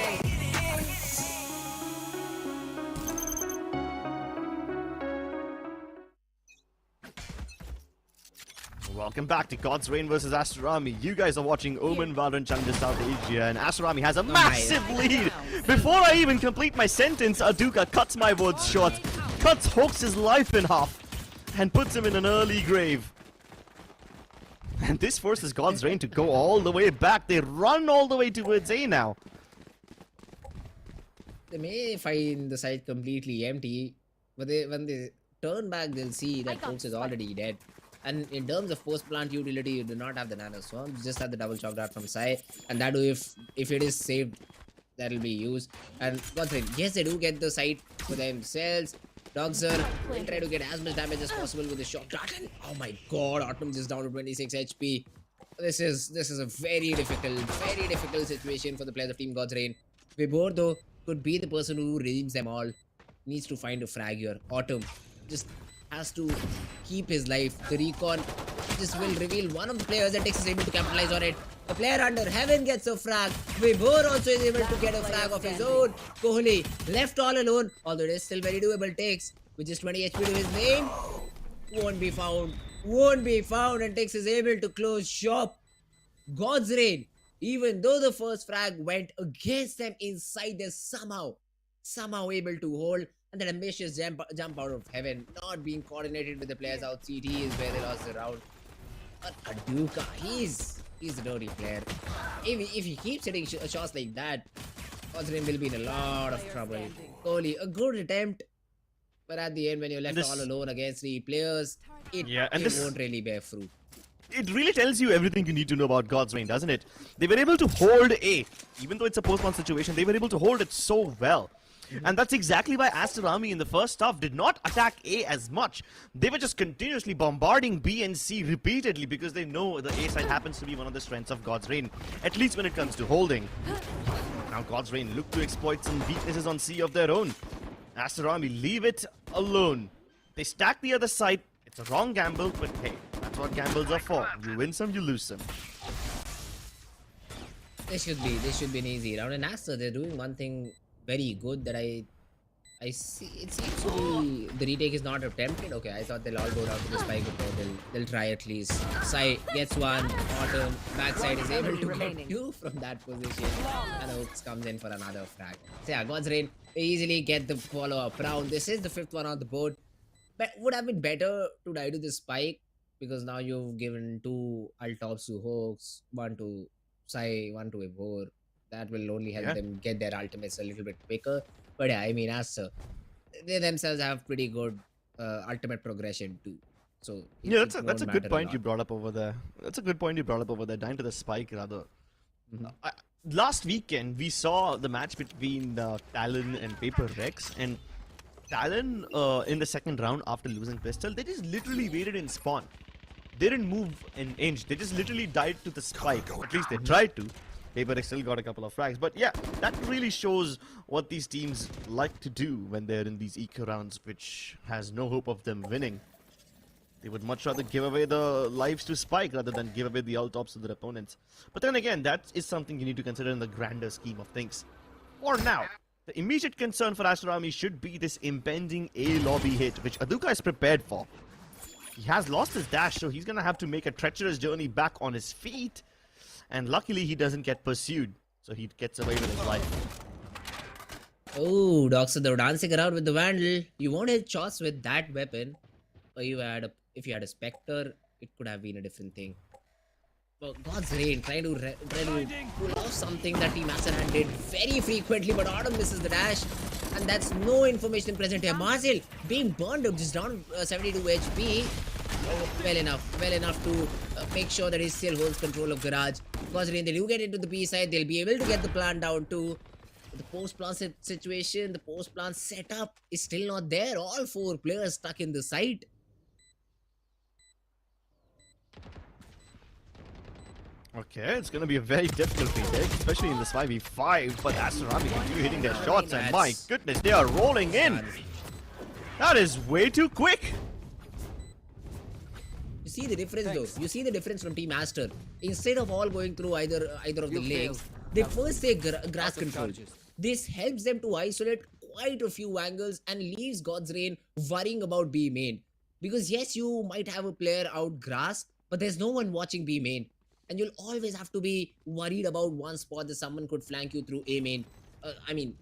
in. Welcome back to God's Reign versus Aster Army. You guys are watching Omen Valorant Challenger South Asia, and Aster Army has a massive lead. Before I even complete my sentence, Aduka cuts my words short. cuts Hawks' life in half and puts him in an early grave. And this forces God's Reign to go all the way back. They run all the way towards A now. They may find the site completely empty, but when they turn back, they'll see that Hawks is already dead. And in terms of post-plant utility, you do not have the nano swarm, you just have the double shock dart from Sai. And that if it is saved, that'll be used. And God's Reign, yes, they do get the site for themselves. Doxer will try to get as much damage as possible with the shock dart. And oh my god, Autumn just down to 26 HP. This is a very difficult situation for the players of Team God's Reign. Vibor though could be the person who redeems them all. Needs to find a frag here. Autumn just has to keep his life. The recon just will reveal one of the players that Tex is able to capitalize on it. The player under Heaven gets a frag. Vibor also is able to get a frag of his own. Kohli left all alone, although it is still very doable. Tex with just 20 HP to his name. Won't be found, and Tex is able to close shop. God's Reign, even though the first frag went against them inside, they're somehow able to hold. And that ambitious jump out of Heaven, not being coordinated with the players out CT is where they lost the round. But Aduka, he's a dirty player. If he keeps hitting shots like that, God's Reign will be in a lot of trouble. Kohli, a good attempt, but at the end, when you're left all alone against 3 players, it won't really bear fruit. It really tells you everything you need to know about God's Reign, doesn't it? They were able to hold A. Even though it's a post-plant situation, they were able to hold it so well. And that's exactly why Aster Army in the first half did not attack A as much. They were just continuously bombarding B and C repeatedly because they know the A side happens to be one of the strengths of God's Reign, at least when it comes to holding. Now God's Reign look to exploit some weaknesses on C of their own. Aster Army leave it alone. They stack the other side. It's a wrong gamble, but hey, that's what gambles are for. You win some, you lose some. This should be an easy round. And Aster, they're doing one thing very good that I see. It seems to be the retake is not attempted. Okay, I thought they'll all go down to the spike, but they'll try at least. Sai gets one. Autumn backside is able to get 2 from that position, and Oaks comes in for another frag. So yeah, God's Reign, they easily get the follow-up round. This is the 5th one on the board, but would have been better to die to the spike because now you've given 2 ult tops to Hawks, 1 to Sai, 1 to Vibor. That will only help them get their ultimates a little bit quicker. But yeah, I mean, Aster, they themselves have pretty good ultimate progression too. So yeah, that's a good point you brought up over there. Dying to the spike rather. Last weekend we saw the match between Talon and Paper Rex, and Talon in the second round after losing Pistol, they just literally waited in spawn. They didn't move an inch. They just literally died to the spike. At least they tried to. Paper still got a couple of frags, but yeah, that really shows what these teams like to do when they're in these eco rounds, which has no hope of them winning. They would much rather give away the lives to Spike rather than give away the ult tops to their opponents. But then again, that is something you need to consider in the grander scheme of things. For now, the immediate concern for Aster Army should be this impending A lobby hit, which Aduka is prepared for. He has lost his dash, so he's gonna have to make a treacherous journey back on his feet. And luckily, he doesn't get pursued, so he gets away with his life. Oh, Doxer, they're dancing around with the Vandal. You won't hit shots with that weapon. Or if you had a Spectre, it could have been a different thing. But God's Reign trying to pull off something that Team Aster did very frequently, but Autumn misses the dash. And that's no information present here. Marcel being burned up, just down 72 HP. Well enough to make sure that he still holds control of Garage. Because when they do get into the B side, they'll be able to get the plant down too. But the post-plant situation, the post-plant setup is still not there. All 4 players stuck in the site. Okay, it's going to be a very difficult retake, especially in this 5v5. But Aster Army continue hitting their shots, and my goodness, they are rolling in. That is way too quick. You see the difference though. You see the difference from Team Aster. Instead of all going through either of the lanes, they first take grass control. This helps them to isolate quite a few angles and leaves God's Reign worrying about B main. Because yes, you might have a player out grass, but there's no one watching B main. And you'll always have to be worried about one spot that someone could flank you through A main.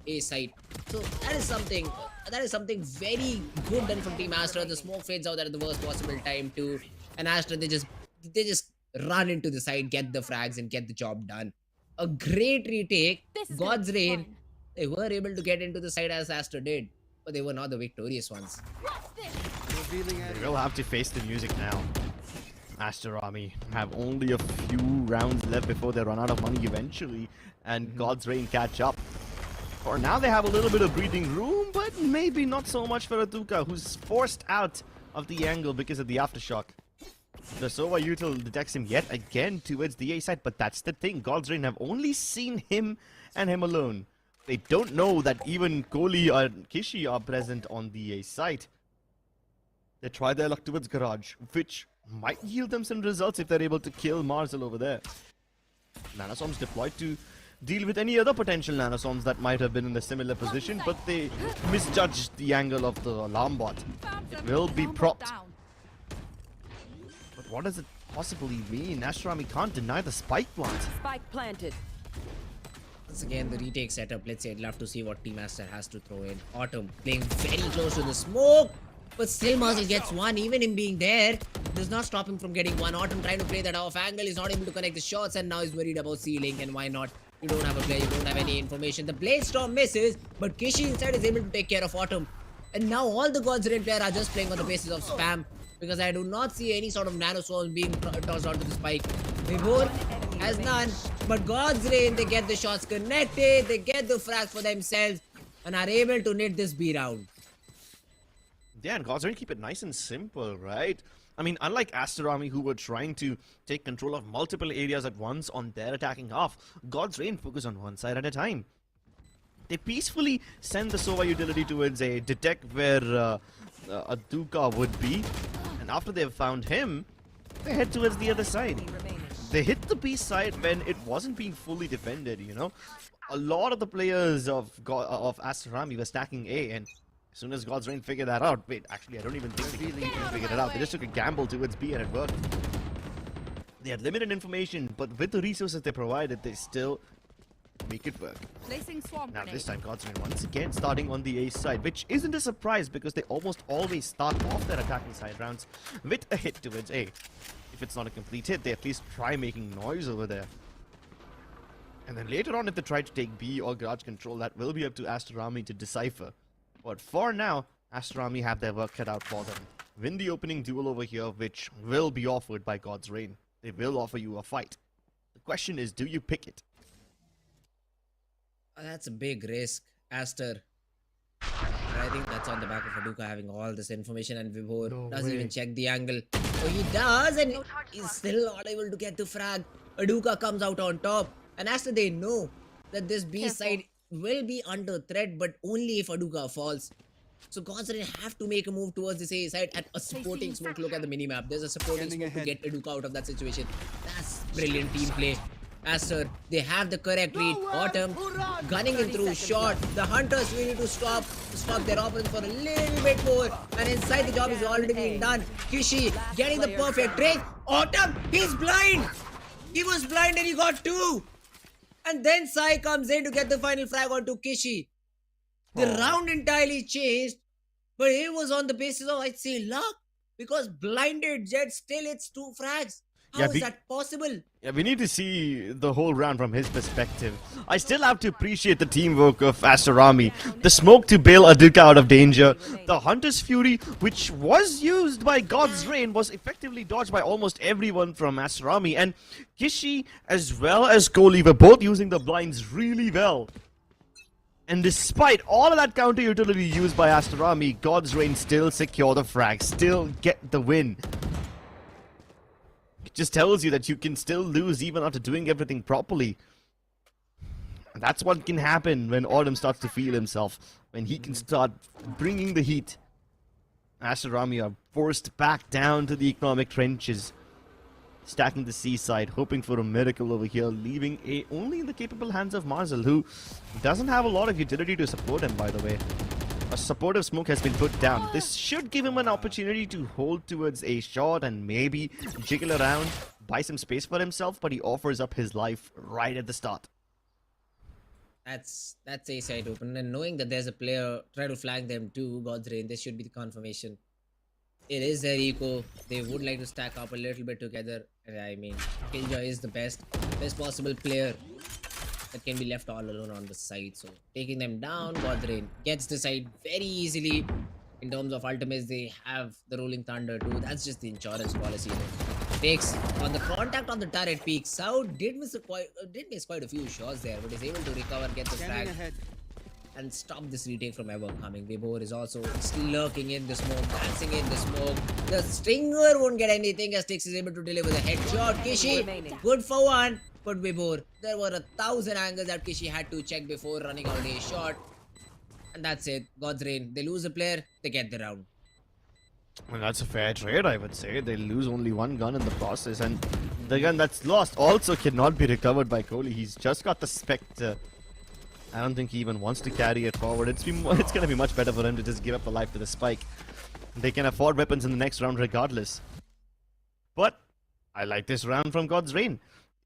A side. So that is something that is something very good done from Team Aster. The smoke fades out at the worst possible time too, and Aster they just run into the side, get the frags, and get the job done. A great retake. God's Reign. They were able to get into the side as Aster did, but they were not the victorious ones. They will have to face the music now. Aster Army have only a few rounds left before they run out of money eventually, and God's Reign catch up. For now, they have a little bit of breathing room, but maybe not so much for Aduka, who's forced out of the angle because of the aftershock. The Sova Util detects him yet again towards the A side, but that's the thing. God's Reign have only seen him and him alone. They don't know that even Kohli or Kishi are present on the A side. They try their luck towards Garage, which might yield them some results if they're able to kill Marzel over there. Nanoswarms deployed to deal with any other potential Nanoswarms that might have been in a similar position, but they misjudged the angle of the alarm bot. It will be propped. But what does it possibly mean? Aster Army can't deny the spike plant. Spike planted. Once again, the retake setup. Let's say I'd love to see what Team Aster has to throw in. Autumn playing very close to the smoke, but still Marzel gets one. Even him being there does not stop him from getting one. Autumn trying to play that off angle. He's not able to connect the shots, and now he's worried about ceiling. And why not? You don't have a player, you don't have any information. The Blade Storm misses, but Kishi instead is able to take care of Autumn. And now all the God's Reign players are just playing on the basis of spam, because I do not see any sort of Nanoswarms being tossed onto the spike. Vibhor has none, but God's Reign, they get the shots connected, they get the frags for themselves, and are able to knit this B round. Yeah, and God's Reign keep it nice and simple, right? I mean, unlike Aster Army, who were trying to take control of multiple areas at once on their attacking half, God's Reign focus on one side at a time. They peacefully send the Sova utility towards a detect where Aduka would be, and after they've found him, they head towards the other side. They hit the B side when it wasn't being fully defended, you know. A lot of the players of Aster Army were stacking A, and as soon as God's Reign figured that out, wait, actually, I don't even think they figured it out. They just took a gamble towards B and it worked. They had limited information, but with the resources they provided, they still make it work. Now this time, God's Reign once again starting on the A side, which isn't a surprise because they almost always start off their attacking side rounds with a hit towards A. If it's not a complete hit, they at least try making noise over there. And then later on, if they try to take B or Garage control, that will be up to Aster Army to decipher. But for now, Aster Army have their work cut out for them. Win the opening duel over here, which will be offered by God's Reign. They will offer you a fight. The question is, do you pick it? That's a big risk, Aster. And I think that's on the back of Aduka having all this information, and Vibhor doesn't even check the angle. Oh, he does, and he's still not able to get the frag. Aduka comes out on top, and Aster, they know that this B side will be under threat, but only if Aduka falls. So God's Reign have to make a move towards this A side and a supporting smoke. Look at the minimap. There's a supporting smoke to get Aduka out of that situation. That's brilliant team play. Aster, they have the correct read. Autumn gunning in through shot. The hunters really need to stop their opponents for a little bit more. And inside the job is already being done. Kishi getting the perfect trick. Autumn, he's blind. He was blind and he got two. And then Sai comes in to get the final frag onto Kishi. The round entirely changed, but it was on the basis of, I'd say, luck. Because blinded Jet still hits two frags. How is that possible? Yeah, we need to see the whole round from his perspective. I still have to appreciate the teamwork of Aster Army. The smoke to bail Aduka out of danger. The Hunter's Fury, which was used by God's Reign, was effectively dodged by almost everyone from Aster Army. And Kishi as well as Kohli were both using the blinds really well. And despite all of that counter utility used by Aster Army, God's Reign still secure the frag, still get the win. It just tells you that you can still lose even after doing everything properly. And that's what can happen when Autumn starts to feel himself, when he can start bringing the heat. Aster Army are forced back down to the economic trenches, stacking the seaside, hoping for a miracle over here, leaving A only in the capable hands of Marzel, who doesn't have a lot of utility to support him, by the way. A supportive smoke has been put down. This should give him an opportunity to hold towards a shot and maybe jiggle around, buy some space for himself, but he offers up his life right at the start. That's a side open, and knowing that there's a player try to flank them too, God's Rain, this should be the confirmation. It is their eco. They would like to stack up a little bit together. And I mean, Killjoy is the best possible player that can be left all alone on the side. So taking them down, God's Rain gets the side very easily. In terms of ultimates, they have the Rolling Thunder too. That's just the insurance policy. Takes on the contact on the turret peak. South did miss quite a few shots there, but is able to recover, get the frag, and stop this retake from ever coming. Vibor is also still lurking in the smoke, dancing in the smoke. The Stinger won't get anything as Tix is able to deliver the headshot. Kishi, good for one, but Vibor, there were 1,000 angles that Kishi had to check before running out a shot. And that's it. God's Rain. They lose a player, they get the round. Well, that's a fair trade, I would say. They lose only one gun in the process, and the gun that's lost also cannot be recovered by Kohli. He's just got the Spectre. I don't think he even wants to carry it forward. It's going to be much better for him to just give up the life to the Spike. They can afford weapons in the next round regardless. But I like this round from God's Rain.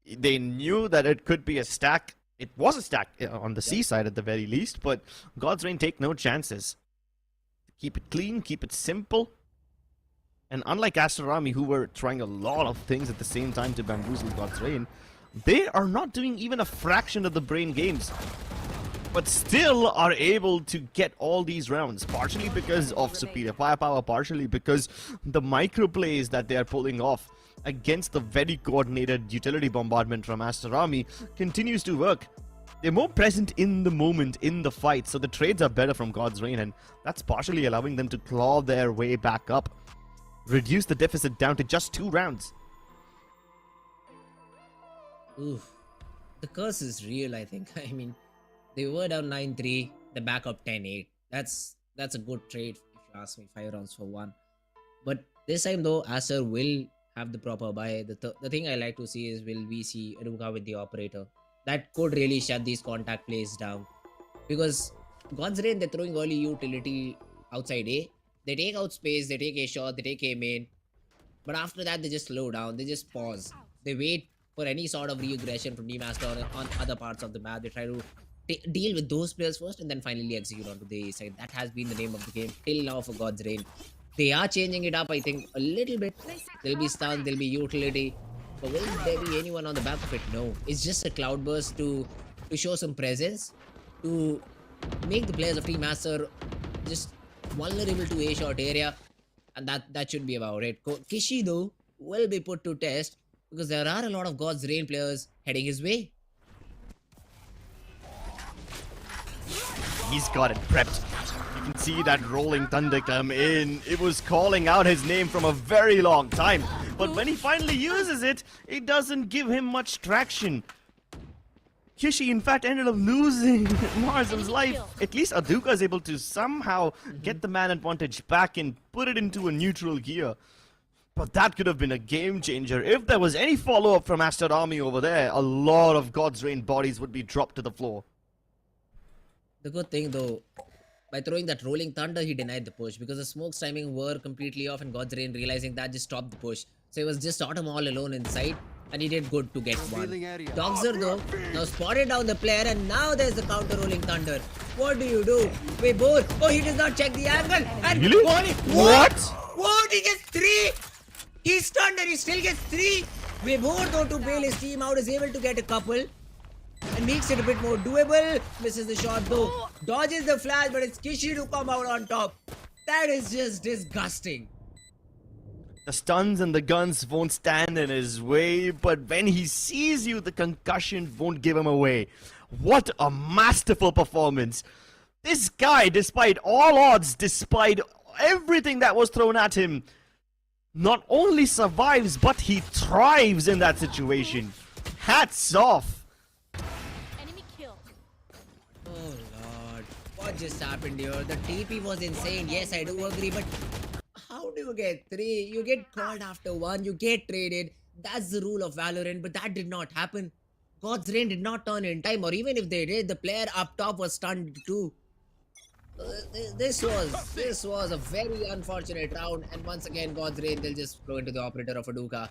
They knew that it could be a stack. It was a stack on the C side at the very least, but God's Rain take no chances. Keep it clean, keep it simple. And unlike Aster Army, who were trying a lot of things at the same time to bamboozle God's Rain, they are not doing even a fraction of the brain games, but still are able to get all these rounds, partially because of superior firepower, partially because the microplays that they are pulling off against the very coordinated utility bombardment from Aster Army continues to work. They're more present in the moment, in the fight, so the trades are better from God's Rain, and that's partially allowing them to claw their way back up, reduce the deficit down to just 2 rounds. Oof. The curse is real, I think. I mean, they were down 9-3, they back up 10-8. That's a good trade, if you ask me, 5 rounds for 1. But this time though, Aster will have the proper buy. The thing I like to see is, will we see Aduka with the operator? That could really shut these contact plays down. Because God's Rain, they're throwing early utility outside A. They take out space, they take a shot, they take a main. But after that, they just slow down, they just pause. They wait for any sort of re-aggression from Master on other parts of the map. They try to deal with those players first and then finally execute onto the A side. That has been the name of the game till now for God's Rain. They are changing it up, I think, a little bit. There'll be stun, there'll be utility. But will there be anyone on the back of it? No. It's just a cloudburst to show some presence, to make the players of Team Master just vulnerable to a short area, and that should be about it. Kishi though will be put to test because there are a lot of God's Rain players heading his way. He's got it prepped. You can see that Rolling Thunder come in. It was calling out his name from a very long time, but when he finally uses it, it doesn't give him much traction. Kishi, in fact, ended up losing Marzel's life. At least Aduka is able to somehow get the man advantage back and put it into a neutral gear. But that could have been a game changer. If there was any follow-up from Aster Army over there, a lot of God's Rain bodies would be dropped to the floor. The good thing though, by throwing that Rolling Thunder, he denied the push because the smoke's timing were completely off, and God's Rain realizing that just stopped the push. So it was just Autumn all alone inside, and he did good to get one. Doxer though now spotted down the player, and now there's the counter Rolling Thunder. What do you do? Wait, both. Oh, he does not check the angle. And really? What? What? He gets 3. He's stunned and he still gets 3. Vibor though, to bail his team out, is able to get a couple and makes it a bit more doable. Misses the shot though. Dodges the flash, but it's Kishi to come out on top. That is just disgusting. The stuns and the guns won't stand in his way, but when he sees you, the concussion won't give him away. What a masterful performance. This guy, despite all odds, despite everything that was thrown at him, not only survives, but he thrives in that situation. Hats off. Enemy killed. Oh lord, what just happened here? The TP was insane. Yes, I do agree, but how do you get 3? You get called after 1, you get traded. That's the rule of Valorant, but that did not happen. God's Rain did not turn in time, or even if they did, the player up top was stunned too. This was a very unfortunate round, and once again God's Rain, they'll just throw into the operator of Aduka.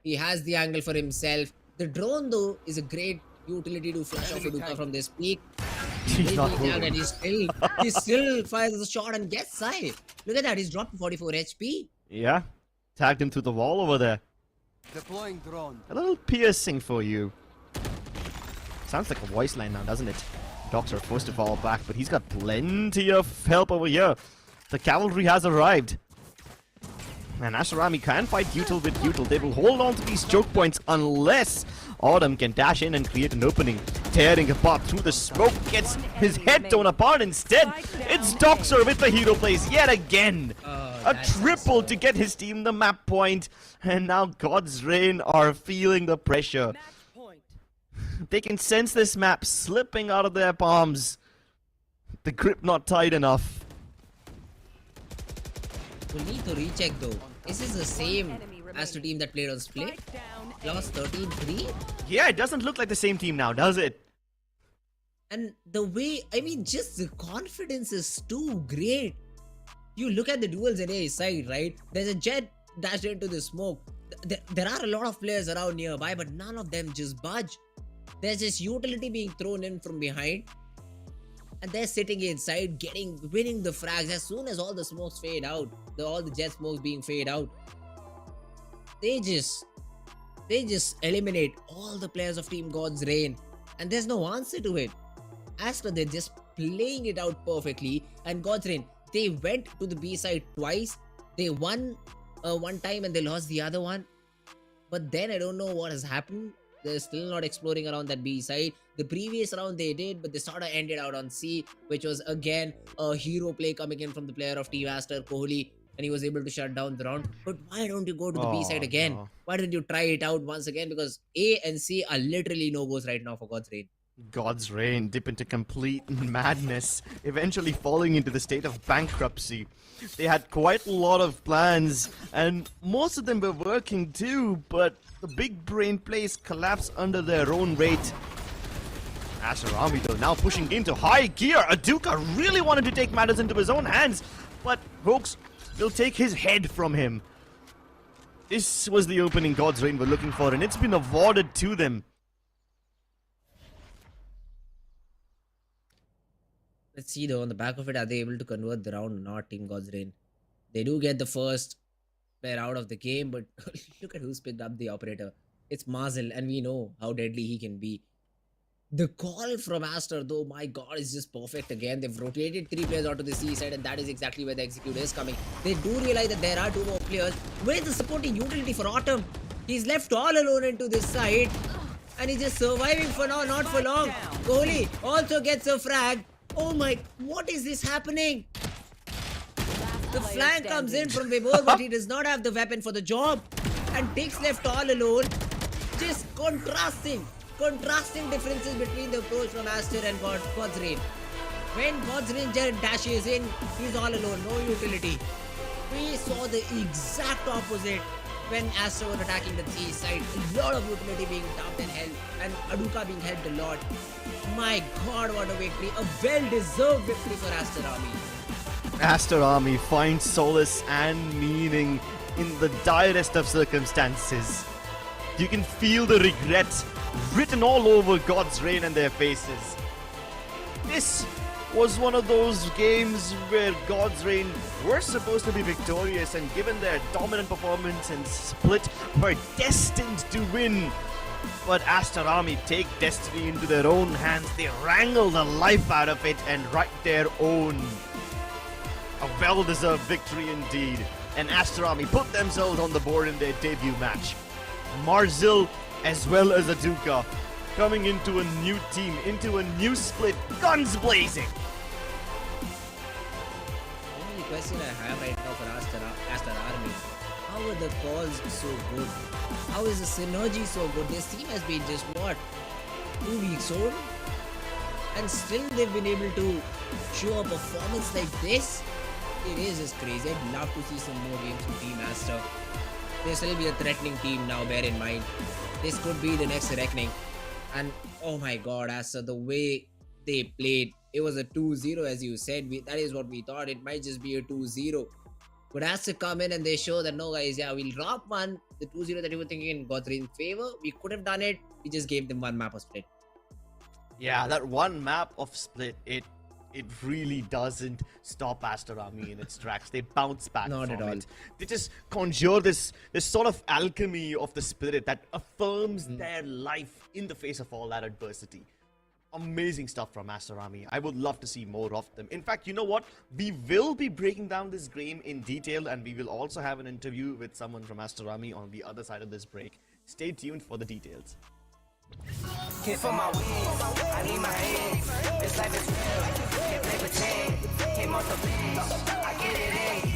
He has the angle for himself. The drone though is a great Utility to flash off Aduka from this peak. He's not Maybe moving. and he still fires the shot and gets side. Look at that, he's dropped to 44 HP. Yeah. Tagged him through the wall over there. Deploying drone. A little piercing for you. Sounds like a voice line now, doesn't it? Docs are forced to fall back, but he's got plenty of help over here. The cavalry has arrived. And Aster Army can fight Util with Util. They will hold on to these choke points unless Autumn can dash in and create an opening. Tearing apart through the smoke, gets his head torn apart instead. It's Doxer with the hero plays yet again. A triple to get his team the map point. And now God's Reign are feeling the pressure. Match point. They can sense this map slipping out of their palms. The grip not tight enough. We'll need to recheck though. Is this the same as the team that played on Split? Spike down A. Lost 13-3? Yeah, it doesn't look like the same team now, does it? And the way, I mean, just the confidence is too great. You look at the duels in A side, right? There's a jet dashed into the smoke. There are a lot of players around nearby, but none of them just budge. There's this utility being thrown in from behind. And they're sitting inside, winning the frags as soon as all the smokes fade out. All the jet smokes being fade out. They just eliminate all the players of Team God's Reign. And there's no answer to it. Aster, they're just playing it out perfectly. And God's Reign, they went to the B side twice. They won one time and they lost the other one. But then I don't know what has happened. They're still not exploring around that B side. The previous round they did, but they sort of ended out on C, which was again a hero play coming in from the player of Team Aster, Kohli, and he was able to shut down the round. But why don't you go to the B side again? No. Why don't you try it out once again? Because A and C are literally no-goes right now for God's Reign. God's Reign dip into complete madness, eventually falling into the state of bankruptcy. They had quite a lot of plans, and most of them were working too, but the big brain plays collapse under their own weight. Aster Army though now pushing into high gear. Aduka really wanted to take matters into his own hands, but Hoax will take his head from him. This was the opening God's Reign were looking for, and it's been awarded to them. Let's see though, on the back of it, are they able to convert the round or not, Team God's Reign? They do get the first player out of the game, but look at who's picked up the operator. It's Mazel, and we know how deadly he can be. The call from Aster though, my god, is just perfect again. They've rotated 3 players out to the C side, and that is exactly where the execute is coming. They do realize that there are 2 more players. Where's the supporting utility for Autumn? He's left all alone into this side, and he's just surviving for now, not for long. Kohli also gets a frag. Oh my, what is this happening? The flank comes in from Vibor, but he does not have the weapon for the job. And Dix left all alone. Just contrasting differences between the approach from Aster and God's Reign. When God's Reign dashes in, he's all alone, no utility. We saw the exact opposite when Aster was attacking the C side. A lot of utility being dumped and held, and Aduka being helped a lot. My god, what a victory. A well-deserved victory for Aster Army. Aster Army finds solace and meaning in the direst of circumstances. You can feel the regret written all over God's Reign and their faces. This was one of those games where God's Reign were supposed to be victorious, and given their dominant performance and Split, were destined to win. But Aster Army take destiny into their own hands. They wrangle the life out of it and write their own. A well-deserved victory indeed. And Aster Army put themselves on the board in their debut match. Marzil as well as Aduka coming into a new team, into a new Split, guns blazing. The only question I have right now for Aster Army, how are the calls so good? How is the synergy so good? This team has been just what, 2 weeks old? And still they've been able to show a performance like this? It is just crazy. I'd love to see some more games from Team Aster. They'll still be a threatening team now, bear in mind. This could be the next reckoning. And oh my god, Aster, the way they played, it was a 2-0 as you said. That is what we thought. It might just be a 2-0. But Aster come in and they show that no guys, yeah, we'll drop one. The 2-0 that you were thinking in God's Reign's favor, we could have done it. We just gave them one map of Split. Yeah, that one map of Split, it really doesn't stop Aster Army in its tracks. They bounce back Not from at all. it. They just conjure this sort of alchemy of the spirit that affirms their life in the face of all that adversity. Amazing stuff from Aster Army. I would love to see more of them. In fact, you know what? We will be breaking down this game in detail, and we will also have an interview with someone from Aster Army on the other side of this break. Stay tuned for the details. Hit for my wins, I need my hands. This life is real, can't play pretend. Came off the bench, I get it in.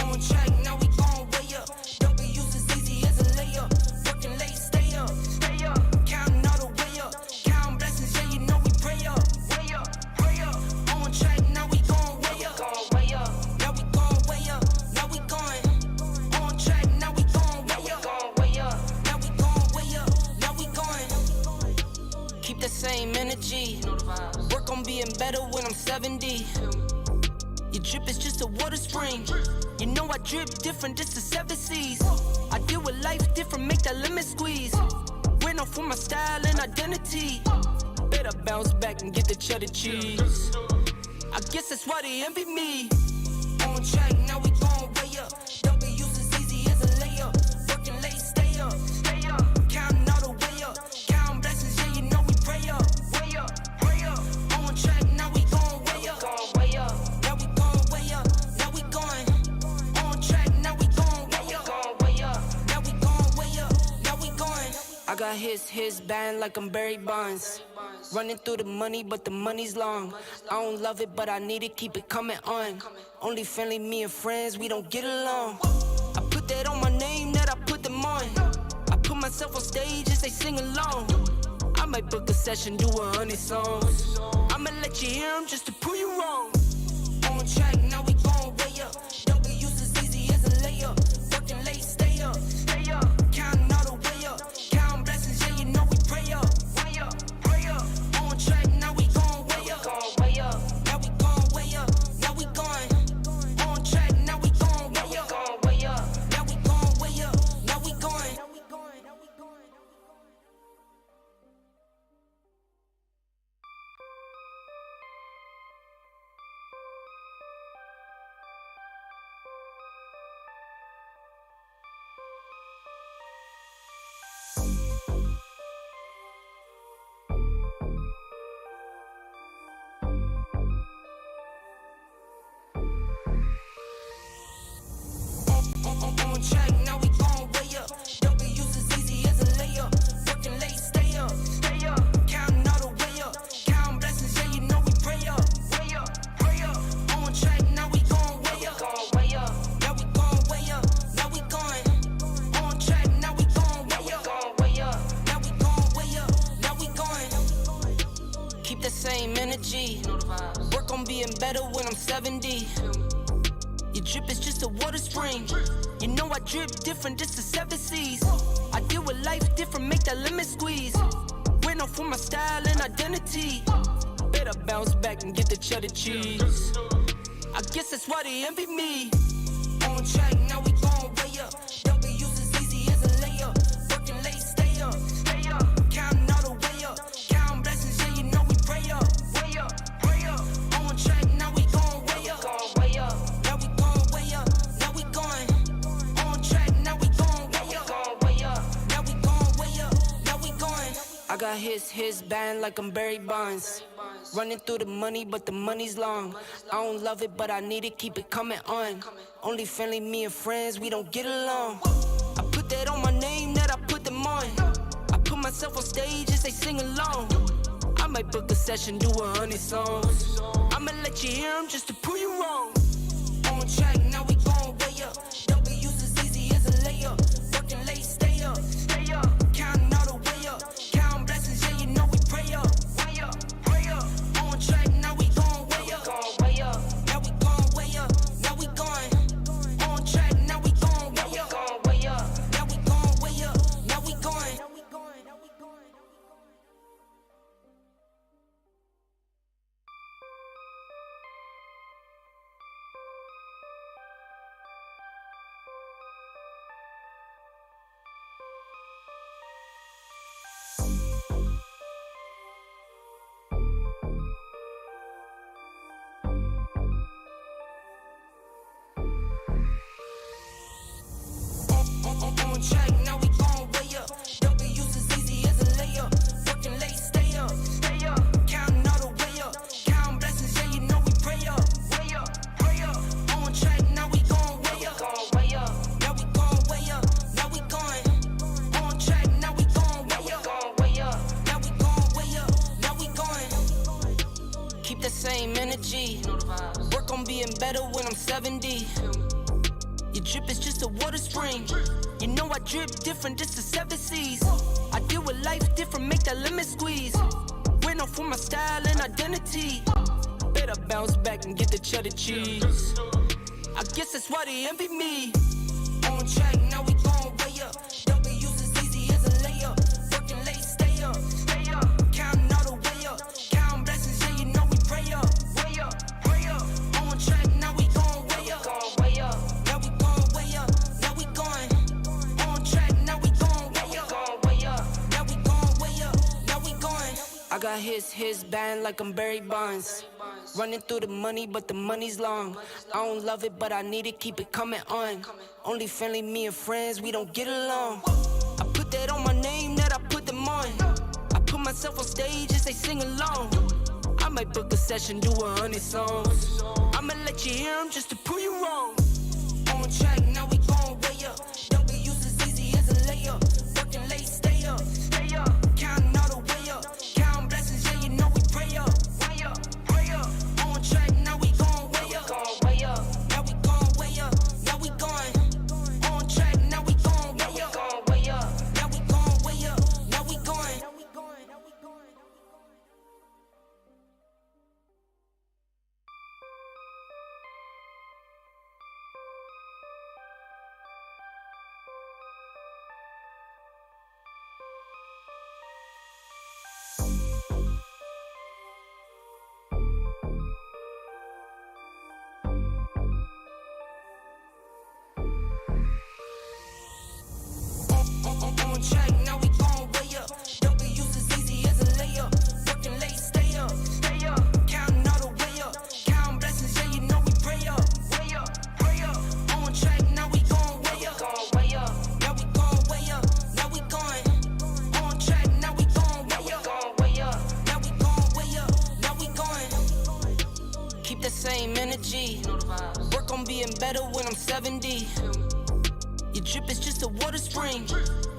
On track, now we gon' way up. W's as easy as a layup. Working late, stay up, stay up. Counting all the way up. Counting blessings, yeah, you know we pray up, way up, pray up. On track, now we gon' way up, way up. Now we gon' way up, now we going. On track, now we gon' way up, way up. Now we gon' way up, now we going. Keep the same energy. Work on being better when I'm 70. Your drip is just a water spring. You know I drip different, just the 7 seas. I deal with life different, make that lemon squeeze. Went off for my style and identity. Better bounce back and get the cheddar cheese. I guess that's why they envy me. On track, now we gon' way up. W's as easy as a layup. Working late, stay up, stay up. Counting all the way up. Counting blessings, yeah, you know we pray up, way up, pray up. On track, now we gon' way up, way up. Now we gon' way up, now we going. On track, now we gon' way up, way up. Now we gon' way up, now we going. I got his band like I'm Barry Bonds. Running through the money, but the money's long. I don't love it, but I need it, keep it coming on. Only friendly, me and friends, we don't get along. I put that on my name, that I put them on. I put myself on stage as they sing along. I might book a session, do 100 songs. I'ma let you hear them just to prove you wrong. On track, now we gon' way up. W's as easy as a layup. Working late, stay up, stay up. Counting all the way up. Counting blessings, yeah, you know we pray up, way up, pray up. On track, now we gon' way up, way up. Now we gon' way up, now we going. On track, now we gon' way up, way up. Now we gon' way up, now we going. On track, now we gon' way up. W's as easy as a layup. Working late, stay up, stay up. Counting all the way up. Counting blessings, yeah, you know we pray up, way up, pray up. On track, now we gon' way up, way up. Now we gon' way up, now we going. On track, now we gon' way up, way up. Now we gon' way up, now we going. Keep the same energy. Work on being better when I'm 70. Your drip is just a water spring. You know I drip different, just the 7 seas. I deal with life different, make that lemon squeeze. Went off for my style and identity. Better bounce back and get the cheddar cheese. I guess that's why they envy me. On track, now we gon' way up. W's as easy as a layup. Working late, stay up, stay up. Counting all the way up. Counting blessings, yeah, you know we pray up, way up, pray up. On track, now we gon' way up, way up. Now we gon' way up, now we going. On track, now we gon' way up, way up. Now we gon' way up, now we going. I got his band like I'm Barry Bonds. Running through the money, but the money's long. I don't love it, but I need it, keep it coming on. Only friendly, me and friends, we don't get along. I put that on my name, that I put them on. I put myself on stage as they sing along. I might book a session, do 100 songs. I'ma let you hear them just to prove you wrong. On track, now we gon' way up. W's as easy as a layup. Working late, stay up, stay up. Counting all the way up. Counting blessings, yeah, you know we pray up, way up, pray up. On track, now we gon' way up, way up. Now we On track, now we going way up. W's as easy as a layup. Working late, stay up. Counting all the way up. Counting blessings, yeah, you know we pray up. Way up, pray up. On track, now we going way up. Now we going way up. Now we going. On track, now we going way up. Now we going way up. Now we going. Keep the same energy. Work on being better when I'm 70. Your drip is just a water spring. You know I drip different, just the 7 seas. I deal with life different, make that lemon squeeze. We're known for my style and identity. Better bounce back and get the cheddar cheese. I guess that's why they envy me. On track, now we going way up. W's as easy as a layup. Working late, stay up. Counting all the way up. Counting blessings, yeah, you know we pray up. Way up, pray up. On track, now we going way up. Now we going way up. Now we going. On track, now we going way up. Now we going way up. Now we going. I got his band like I'm Barry Bonds. Running through the money, but the money's long. I don't love it, but I need it, keep it coming on. Only friendly, me and friends, we don't get along. I put that on my name, that I put them on. I put myself on stage as they sing along. I might book a session, do 100 songs. I'ma let you hear them just to prove you wrong. On track, now we going way up. W's as easy as a layup. Working late, stay up. Counting all the way up. Counting blessings, yeah, you know we pray up. Way up, pray up. On track, now we going way up. Now we going way up. Now we going. On track, now we going way up. Now we going way up. Now we going. On track, now we going way up. W's as easy as a layup. Working late, stay up. Counting all the way up. Counting blessings, yeah, you know we pray up. Way up, pray up. On track, now we going way up. Now we going way up. Now we going. On track, now we going way up. Now we going way up. Now we going. Keep the same energy. Work on being better when I'm 70. Your drip is just a water spring.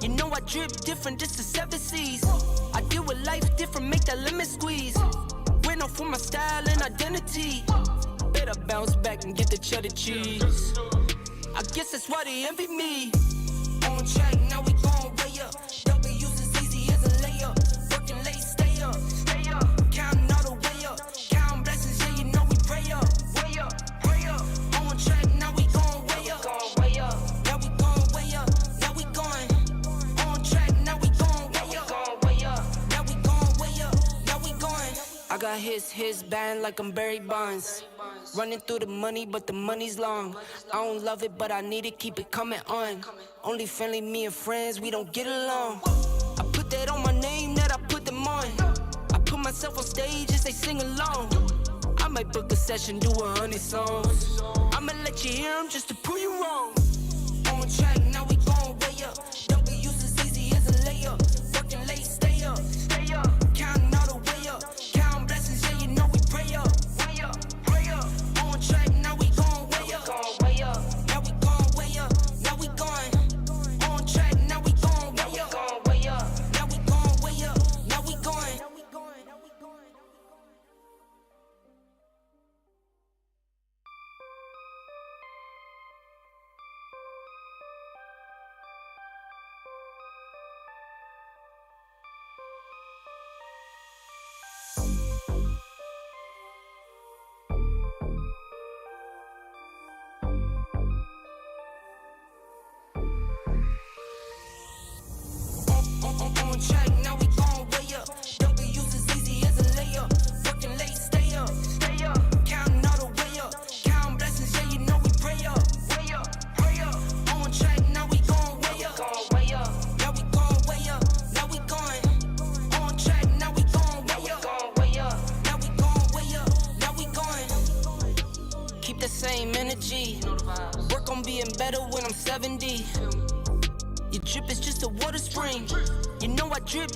You know I drip different, just the 7 seas. I deal with life different, make that lemon squeeze. We're known for my style and identity. Better bounce back and get the cheddar cheese. I guess that's why they envy me. On track, now we going way up. W's as easy as a layup. Working late, stay up. Counting all the way up. Counting blessings, yeah, you know we pray up. Way up, pray up. On track, now we going way up. Now we going way up. Now we going. On track, now we going way up. Now we going way up. Now we going. I got his band like I'm Barry Bonds. Running through the money, but the money's long. I don't love it, but I need it, keep it coming on. Only friendly, me and friends, we don't get along. I put that on my name, that I put them on. I put myself on stage as they sing along. I might book a session, do 100 songs. I'ma let you hear them just to prove you wrong. On track, now we going way up. W's as easy as a layup. Working late, stay up. Counting all the way up. Counting blessings, yeah, you know we pray up. Way up, pray up. On track, now we going way up. Now we going way up. Now we going. On track, now we going way up. Now we going way up. Now we going. On track, now we going way up. W's as easy as a layup. Working late, stay up. Counting all the way up. Counting blessings, yeah, you know we pray up. Way up, pray up. On track, now we going way up. Now we going way up. Now we going. On track, now we going way up. Now we going way up. Now we going. Keep the same energy. Work on being better when I'm 70. Your drip is just a water spring. You know I drip